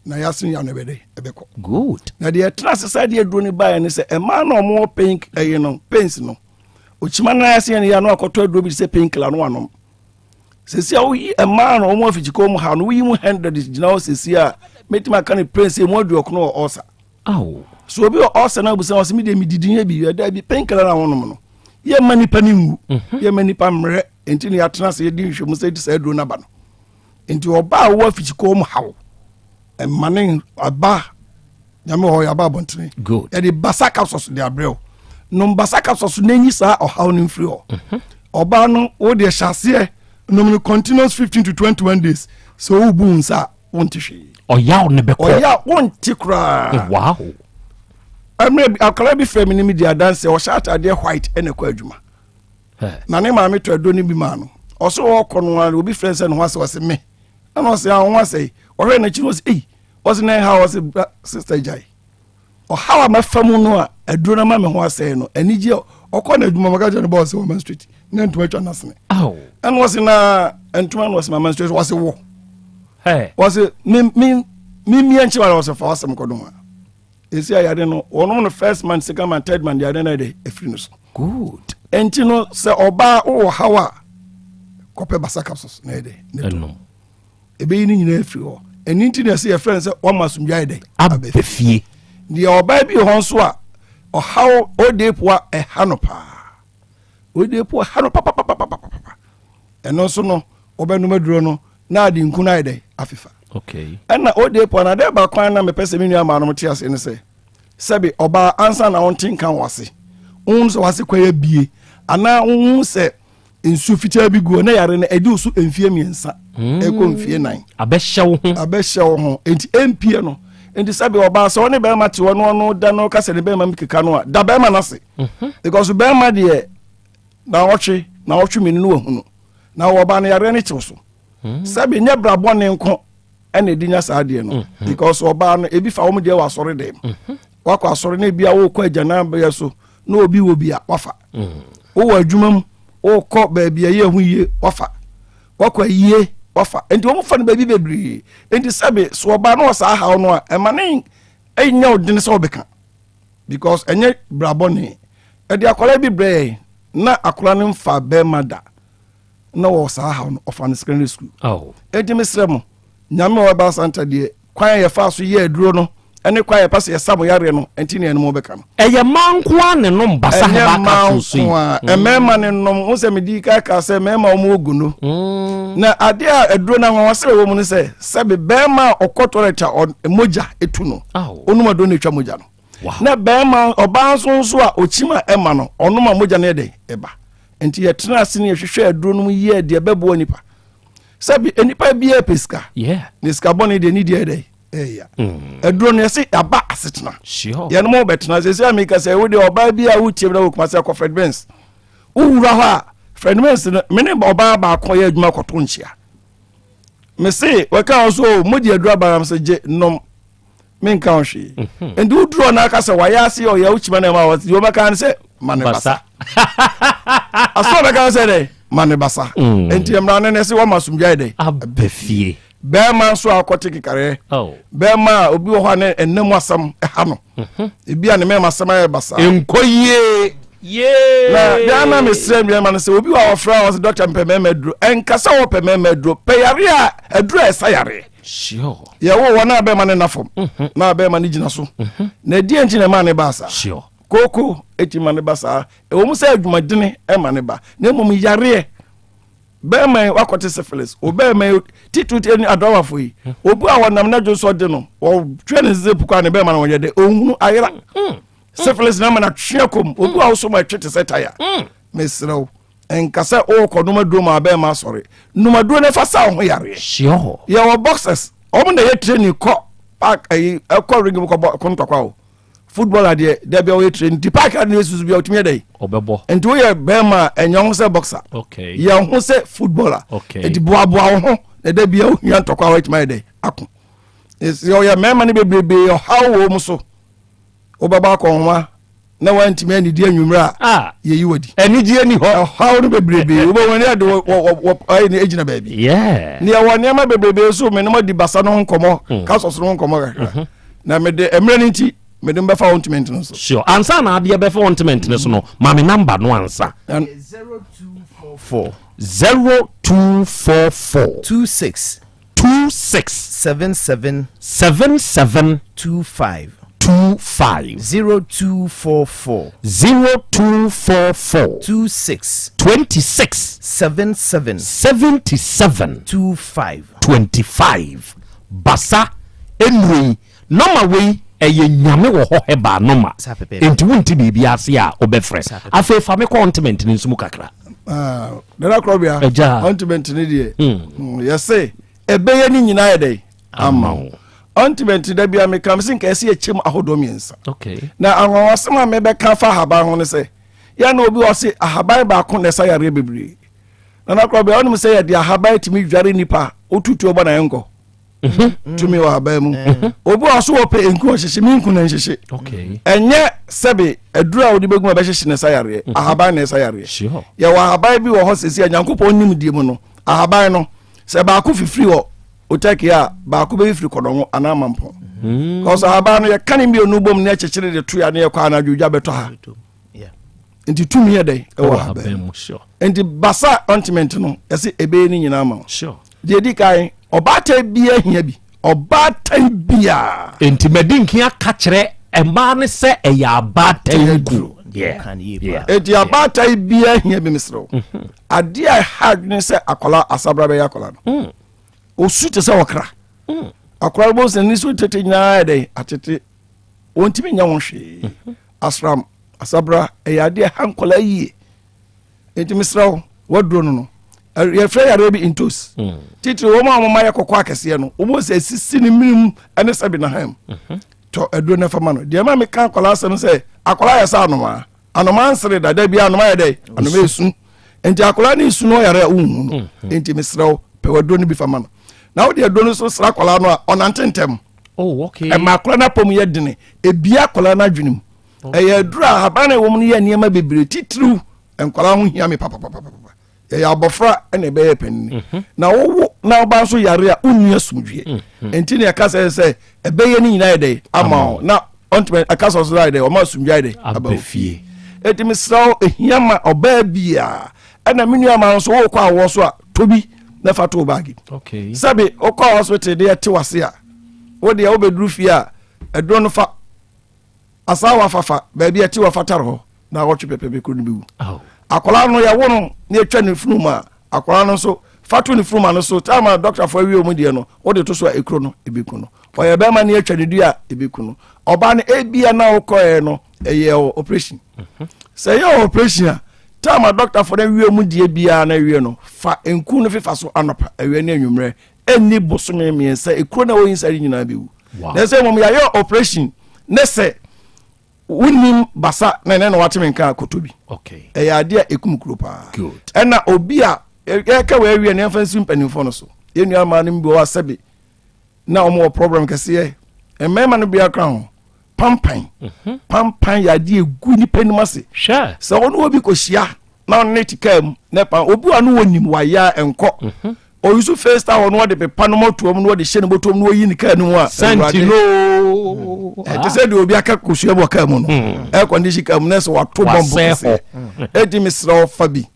na ya se ya no bede ebeko good na de trust side de aduro ni ba ne se ema na omo pink no pains no ochima na ya se ya no akoto aduro bi se pink la no anom sesi a woyi ema na omo afichiko ha no woyi mu 100 gina o sesi a metima kan prince mo aduoko no osa aw so obi osa na busa o se mi de mi didin bi da bi pink la na wonom no ye mani pani ngu ye mani pa mre enti ni atena se di hwe mu se di sa aduro na ba no enti oba wo afichiko mu hawo emanen aba nyame ho ya ba bontene good e di basa capsules de abrel no basa capsules nanyi sa o hawo ni free ho oba no wo de hyase no continuous 15 to 21 days so wo bunsa won't she oya ne beko oya won't kra wow akara bi frame ni media dance o shata de white ene kwa adwuma na ne ma me to ado ni bi ma no o so wo kono a obi friend say no wase me na o say a won say o hwe na chi no say was na how was sister jai o how ma famu no a aduro na ma me ho asay no anije o ko na adwuma magaja no boss woman street na ntuma twa nasene aw and was na ntuma was my menstruation was wo was me enchi was for asem kodon esi ayade no ono no first man second man third man yade na de efiri no so good enti no se oba wo hawa kope basa capsules na de no ebe ni nyina efiri ho eni nti na se ye friend se o masum yade abefie di oba bi ho so a o hawo o de poa e hanopa o de poa hanopa eno so no obenu maduro no na adi nkuna ide afifa okay ena o de poa na de ba kwan na me pese menu ama no mti ase ne se sebi oba ansa na wontin kan wase so wase kwaya bie ana se ensu fitia bi go na yare na edi usu emfie miensa eko mfie nan abehyew ho enti empie no enti sebi oba so ne be ma te wono no da no ka se ne be ma mikeka no a da be ma na se because be ma de na otwe menu no hunu na wo ba na yare ne tew so sebi nya brabo ne nko ene dinya saade no because oba no ebi fa wo de wa sore dem wakọ asọrọ na bia wo kọ agana ba so na obi wo bia wafa wo adwumam wo kọ ba bia ye hu ye wafa wakọ ye wafa enti wo fa no ba bi bebri enti sabe so oba no sa ha no a emane enya odene so obeka because enye brabone e dia akola bi bre na akola no mfa be mada na wo sa ha no ofa no secondary school enti mesremo nyame wa ba santa de kwan ye fa so ye aduro no ene kwa ye passe yesabo yare no enti ne enmo beka no eye manko ane no basa ha ba so emema ne no wo se medi ka se mema o mo oguno na ade a aduro na won se wo mu ne se be bema okotoreta moja etu no onuma do ne twa moja no na bema obanso nso a ochima ema no onuma moja ne de eba enti ye tena ase ne hwehwe aduro no ye de bebo anipa be enipa bia peska ne ska boni de ni de de eya aduro ne se aba asetena sure ye no mo betena se amika se wo de oba bia wo tie na wo kuma se ko Fred Benz wura ha Fred Benz me ne oba ba ko ye adwuma koto nchia me se we ka so mo di aduro ba se je nom me nka hwe and wo duro na aka se wa ya se o ya uchima na ma wo yo ba kan se mane basa aso ba kan se de mane basa enti emra ne se wo masumjai de abefie bema so akote kikare bema obi wo ha ne enam asam ha no ebia ne mema asam aye basa enkoye na bia na mesrem bia ma se obi wa ofra was doctor mpemema duro enkasa wo pemema duro peyare a aduro esayare sure ye wo wona bema ne nafom na bema ne gina so na die nti ne ma ne basa sure koko eti ma ne basa e wo mu se adwumadene e ma ne ba na mum yare bema wakote syphilis obema tituti eni adowa foi obu a wonam na jo so de no o twene zepu kwa ne bema na wonye de ohunu ayira syphilis na mana twa kom obi a so ma twete setaya mesrew enkasa o kodoma doma ba ma sori numaduro ne fa sa ho yare sure your boxers omo na ye training ko park ayi ko ring ko ntokwa o football ade there be we train the park and Jesus be otumi dey obebo enti we be ma enyon se boxer okay ye ho se footballer okay enti boaboa ho na da bia o hia ntokwa we tumi dey ako is yo ya mema ne bebrebe how wo mu so obaba ko nwa na wantimi ani di anwumra ye yiwadi ani di ani ho how no bebrebe wo woni ade wo ai ne ejina baabi yeah ne ya woni ma bebrebe so me no ma di basa no nkomo ka so so no nkomo na me de emre ni nti me de mbefa ointment no so sure ansa na ade befa ointment no so no ma me number no ansa 0244 26 77 25 0244 26 77 25 basa enui noma we eye nyame wo ho heba noma enti wonti bibia ase a obefre afa fa me content ni nsumu kakra dara Krobea ointment ni die yese ebeye ni nyina ye dey ama ointment da bia me kam sin ka ese echem ahodo miensa okay na anwasema me be ka fa haba ho ne se ya na obi o se ahaban ba ko ne sa yare bebre na Krobea onum se ya dia ahaban timi dware nipa otutu oba na yenko tumi wa haba mu obi o so wo pe enku o hyehye mi nku na hyehye okay enye sebe adura odi begum be hyehye ne sa yare ahaban ne sa yare sure ya wa ahaban bi wo ho sesi anyankopon nim die mu no ahaban no se ba ko fifiri wo otake ya ba ko be fifiri kodonwo ana mampo cause ahaban no ye kan bi onubom ne kyekere de to ya ne ye kwa na dwudwa beto ha nti tumi ye dai e wa ahaban mu sure nti basa ointment no yesi ebe ni nyina ma sure de di kai obata bia hia bi obata bia enti medinki aka kire emba ne se eya abata nku enti abata bia hia bi misro ade a hard ne se akola asabra be yakola no osu te se okra akola bo se ni so tete nyina de atete ontimi nya wo hwe asram asabra eya ade hankola yi enti misro wadro no ye frɛ yare bi intos titiri wo ma ma yakɔkɔ akɛse no wo se sisi ni minim ene sabi na ham to aduro na fama no de ma me kan akola asɛm sɛ akola yɛ sa anoma nsere da bia anoma yɛ dɛ anoma esu enti akola ni esu no yare unhu no enti mesrɛw pɛ waduro no bi fama no na wo de aduro no so sra akola no a ɔnantentem okay e ma akola na pom yɛ dene e bia akola na dwenem e yɛ aduro a haba na wo mu yɛ niema bebre titiriw enkola ho hia me papa ya abofra ene be yepen na wo na oba so yare a unu asumdwe enti ne aka se ebeye ni nyina yede ama na ontment aka so so yede o ma asumdwe yede abafie enti misraw ehia ma oba bia ena menu ama so wo kwa wo so a tobi na fato bagi okay sabe o kwa hospital de yete wase a wo de wo bedru fie a edro no fa asawa fafa ba bia ti wa fataro ho na wo twe pepe kunu biwu akola no ya wono ne atwa ne funuma akola no so fatu ne funuma no so tama doctor for wi omudie no wo de to so ekro no ebeku no oye be ma ne atwa ne dua ebeku no oba ne ebia na wo koe no eye operation say your operation tama doctor for wi omudie bia na wi no fa enku no fifa so anopa ewe ne anwumre eni bosome miensa ekro na wo yinsari nyina biwu na say mom ya your operation ne say unim basa na ne no wateme nka kotobi okay ya ade ekum kropa good ena obi a ka we awie ne fansi mpanimfo no so yenu ama no mbi wa sabe na omo problem kase emema no bia kran pampan ya ade egu ni panimase sure so ono obi ko hia na on netikam ne pa obi anu wonim wa ya enko o yusu first hour no de pepa no motom no de hye ne botom no yi ni ka nu a sentino te se de obi aka kosua bo ka mu no air condition ka mu na so wato bombo se edi misra fabi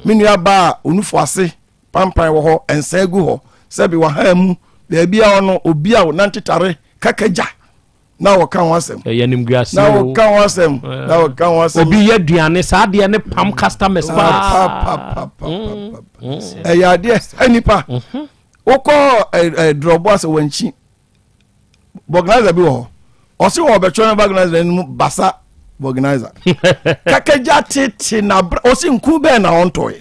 minu aba onufo ase pampan wo ho ensa gu ho se bi wa ha mu be bia ono obi a nantitare kakaja na wo kan wasem yanim guase na wo kan wasem obi ya duane sa de ne pam customers pa ya de anipa woko drobo ase wanchi bognaza bi wo o se wo be chona bagnaza ni basa organizer kakeja tete na osi nku be na ontoy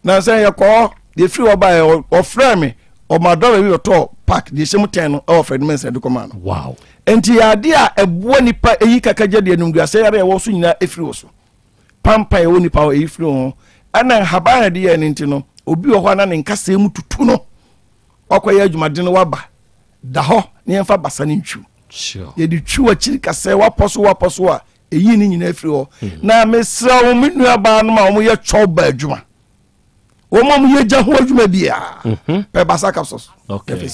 na say ye ko the free oba o frame me o madoro wi to park the same 10 o Fredman said command wow enti ya dia ebo nipa eyi kakeja de numdu ase ya wo so nyina efiri wo so pampa e wo nipa o efiri ho ana haba de ye nti no obi wo ho na ne nkasa mu tutu no okoye adwumade no waba da ho ne yemfa basa ne ntwu sure ye di twu akiri kasa waposo a eyi ni nyina efiri ho na mesra wo minu aba no ma wo ye choba adwuma wo mom ye ja ho adwuma bia pe basa capsules okay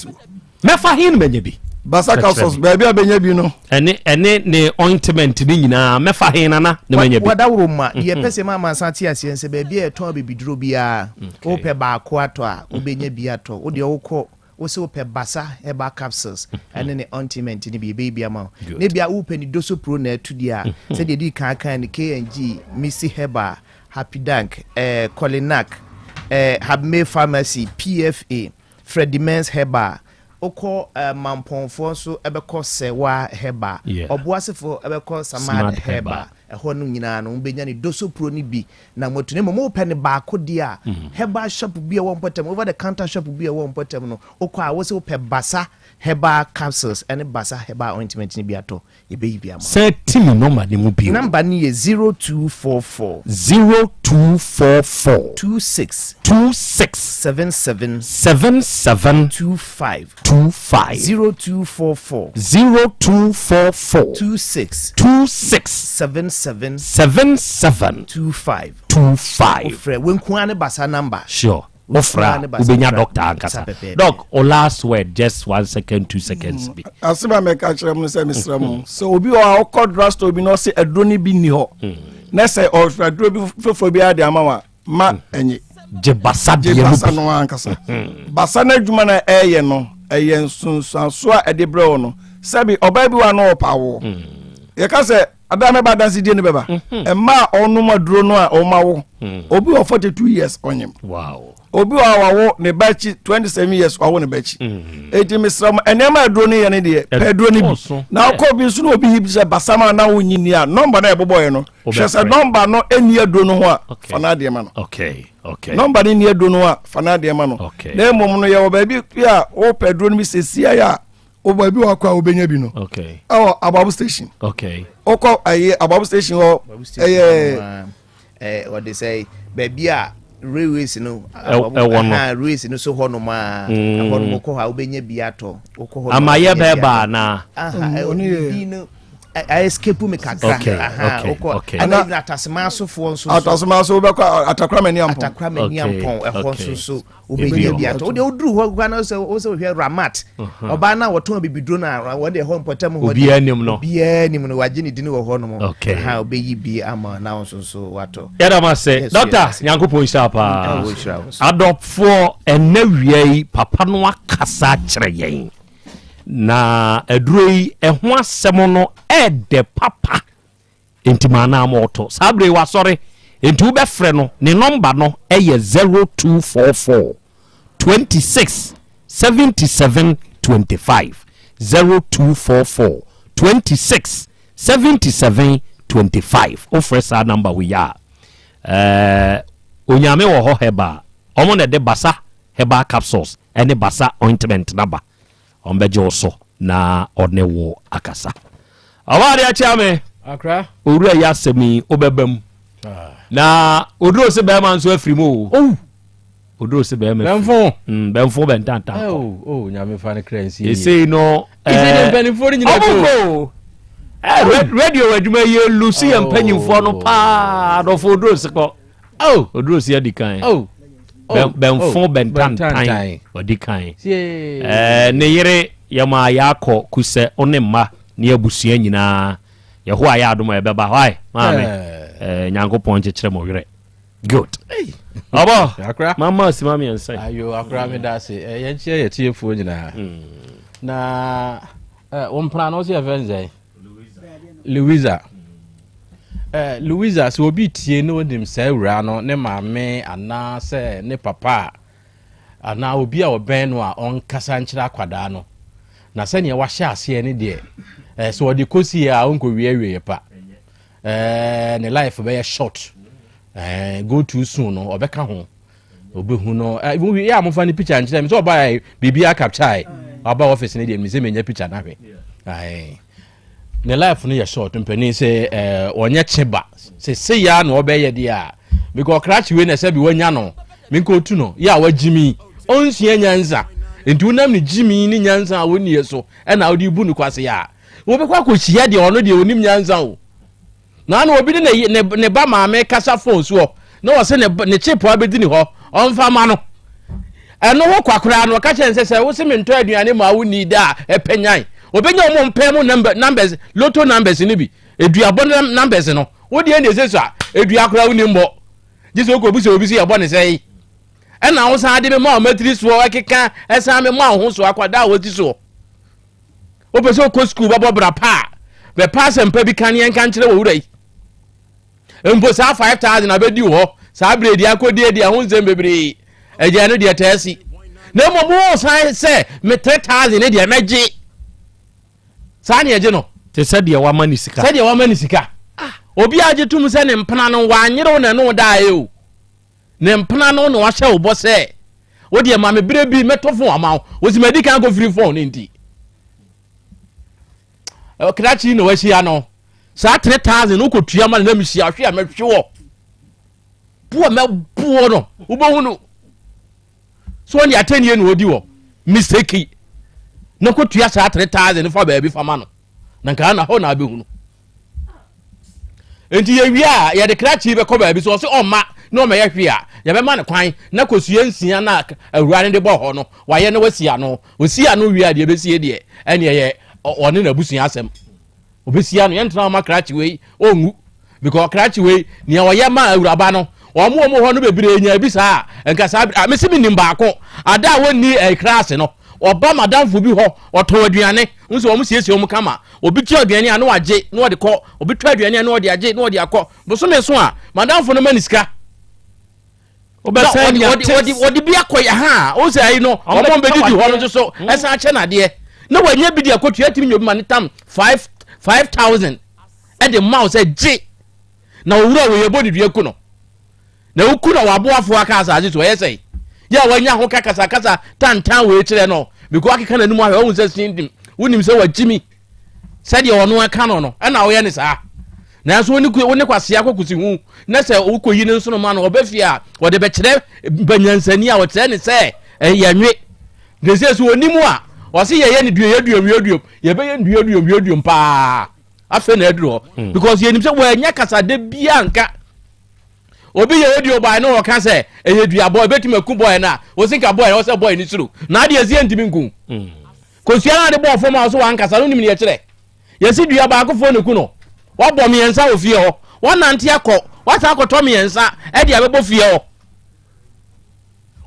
mefa hin menye bi basa capsules ba benya bi no ene ne ointment ni nyina mefa hin na ne menye bi wadawro ma ye pese ma mansante asiense ba bia eton bebiduro bia wo pe ba ko ato a wo benya bi ato wo de wo ko wo se wo pe basa herbal capsules ene ne ointment ni bi bia ma ne bia wo pe ni doso pro na atu dia se de di kan ni KNG Missy Herbal Happy Dank Colinac Habme Pharmacy PFA Fredimens Herbal oko mamponfo so ebeko sewa Herbal oboasefo ebeko samad Herbal eho no nyina no benya ni doso pro ni bi na motune mo pe ne ba ko dia Herbal shop bi e won potem over the counter shop bi e won potem no oko a wo se wo pe basa Herbal capsules and basa Herbal ointment ni bi ato e be bi am set me number ni mu bi number ni 0244 26 77 25 0244 26 77 25 ofre wenku ane basa number sure ofra ubenya doctor ankasa doc o last word just 1 second 2 seconds bi asiba me ka kire mu se misramu so obi o ko draft obi no se adroni bi ni ho na se o adro bi fofo bi ade amawa ma enye je basa no ankasa basa na adwuma na eye no eye nsunsanso a ede bre no sabi oba bi wa no pawo ye ka se adame ba dansi die ne beba ma onu maduro no a o mawo obi o 42 years onyem wow obi wawo ne bachi 27 years wawo ne bachi eti misram enema aduro ne ye ne de pedro ne bi na ko bi so no obi hibse basama na wonyini a number na eboboye no hwese number no eni aduro no ho a fana de ma no okay number ni ni aduro no a fana de ma no na mom no ye wo ba bi a o pedro ne bi sesia ya o ba bi wa kwa obenya bi no okay ababu station okay oko aye ababu station ho what they say baby a railways no railways no so hono ma hono mo ko ha obenya biato ko hono amaye beba na oni no I escape me kakra okay ana atasemaso fo nso atasemaso be kwa atakra mani ampon ehon so obenya biato de oduru ho gwa na so hwe ramat oba na woton bibidro na wode ho importam ho obi anim no waje ni dini wo ho no mo ha obeyi bi ama na so wato yada ma se doctor nyankopon shapa adopfo enawia papa no akasa kire yen na aduroi ehho asem no ede papa entimana moto sabre wa sorry entu be frɛ no ne number no eye 0244 26 77 25 0244 26 77 25 ofre sa number we ya onyame wo ho heba omo na de basa heba capsules ene basa ointment number ombeje oso na onewo akasa awari achiame akra owura ya semi obebam na oduro se be man so afrimo oduro se be me benfo bentanta nyame fa ne kransi e say no ise benfo ni nyina to radio adwuma ye lucy empanyimfo no pa do fo oduro se ko oduro se adikan benfo bentantan odikan ne yere yama yakọ kuse onemma ne abusua nyina yeho aya adom ebeba why mama nyankopon chekere mo were good abo mama si mama ensai ayo akra me da se ye nche ye tiefo nyina na won plan no se evenzai Louisa so obi tie no dim sai wura no ne maame ana se ne papa ana obi a oben no a on kasa nkyira kwada no na se ne wa hya ase ne de so odi kosi a onko wie pa ne life be short go too soon no obeka ho obehu no even ya mo fa ni picture nche me so buy bibia capture aba office ne dey me say menya picture na hwe ne life no ye short mpani say onye cheba say ya no obeye dia because crash we na say bi wanya no me ko tu no ya wa jimi onsia nyanza nti unam ni jimi ni nyanza woni yeso e na odi bu ni kwase ya wo be kwa ko hia de ono de onim nyanza o na obi ne ba maame kasa phone so na wo se ne chip abedi ni ho onfa ma no eno ho kwakora no ka chense se wo se me nto aduane ma wo ni da epenyan obenya mo mpem numbers lotto numbers ni bi eduabon numbers no wo de ne se so a eduakora wo ni mbo jiso ko buso obi se yabo ne sei ena wo sa de me ma matri so akeka esa me ma ho so akwada wo ti so wo pese ko school babo bra pa be pass empa bi kan yen kan kire wo wurai embo sa 5000 abedi wo sa bredi akodi edi ahun zem bebre eje no de tesi na mo sa se me 3000 ne de meje sa ne eje no te se de wa mani sika se de wa mani sika obi aje tum se ne mpana no wa anyere no no da e ne mpana no no wa hye wo bo se wo de ma me bre bi metofo ama wo si medi kan go free phone nti krachi no wa hia no sa 3000 no ko tua ma na mi hia hwe a mehwe wo buo me buo no wo bo hunu so ni atenie no odi wo mistake na ko tua sa 3000 fa ba bi fa ma no na nka na ho na be hunu enti ye wia ya de krachi be ko ba bi so se oma no me ye hwe a ya be ma ne kwan na kosua nsia na awura ne de bo ho no wa ye ne wasia no osia no wia de be sie de ene ye one na busua asem obesia no yentra ma krachi we ongu because krachi we ni oye ma awura ba no omo ho no bebre nya bi sa enka sa mesi mi nimba ko ada woni class no oba madam fu bi ho oto aduane nso omo siesie omo kama obi ti aduane anu age no de ko obi tu aduane anu de age no de akọ boso me so a madam fu no maniska odi bi akoya ha o se ayi no omo be didi ho no so esa ache na de na wanya bi de akotu atimi nyobi man tam 5000 e de mouse age na owura we yebo de ku no na uku na waboafo aka asaje so yesei ya wanya ho kasa tantan we kire no because akeka na nimu ahwe won se sindim wonim se wajimi sade ono aka no na wo ye ne saa na so woni kwase akokusi hu na se ukoyi ne nso no ma no obafia wo de be kire banyansani a wo kire ne se yanwe de se so onimu a wo se ye ne duo ye be ye duo pa afa na aduro because ye nim se wanya kasa de bia nka obi ye audio by no kan say ehedua boy betima ku boy na o sinka boy o say boy ni suru na de azie ntimi nku kosua na de boy fo ma so wan kasa no nim ne ye kire ye si dua ba ko fo ne ku no wa bom yensa ofie ho wa nante akọ wa sa akọ to me yensa e de abebo fie ho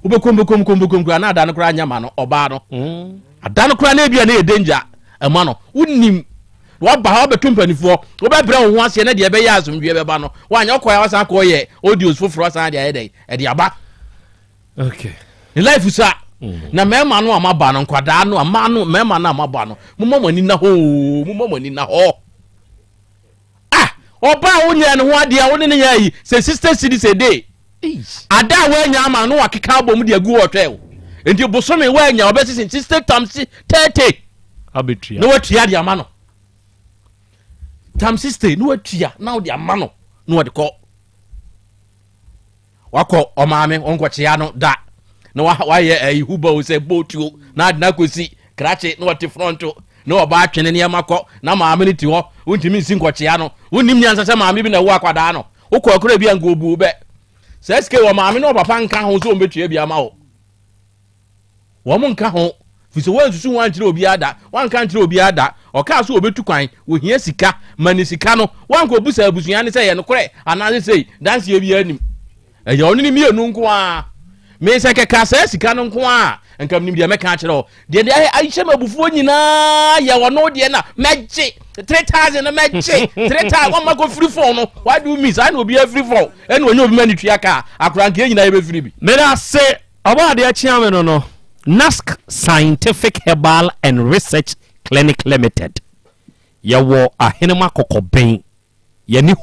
ubekom na ada no kra nyama no oba no ada no kra na bia na ye danger ema no unim wa ba ha betum panifo wo be bra wo ase na de be ya asomdwe be ba no wa anya koya wasa ko ye audios foforo san de ayede e de aba okay in life sa na mema no amaba no kwada no ama no mema na amaba no mumomani na ho oba wonya ne ho ade a woni ne yayi se sister cities a day ada wanya ama no wakeka abom de agu hotel enti bosome wanya obesi sister times 30 abetua no watua de ama no tam sister no watua now de ama no no wode ko wako omame onkwachia no da no wa ye huba o se botuo na na kosi krache no wate fronto no oba atwene ne makọ na maame ne ti ho untimi nsi nkọchia no unnim nyansa se maame bi na wo akwada no ukọ akura bi ango obu be se ske wo maame no papa nka ho so ombetua bi ama ho wo mo nka ho fiso wan susu wan kire obi ada wan kan kire obi ada o ka so obetu kwan wo hia sika mani sika no wan ko busa abusuan ne se ye no kore anase sei dance ye bi anim e ya oni mi enu nko a me se ke ka se sika no nko a nkam nim de meka kire o de aisha mabufuo nyina ya wono de na meje 3000 na meje 3000 wo mako free phone no why do me say na obi free phone ene onye obi mani tua ka akran ke nyina ye be free bi me da se oba de achia me no NASC Scientific Herbal and Research Clinic Limited. Yawo ahenema kokoben. Yani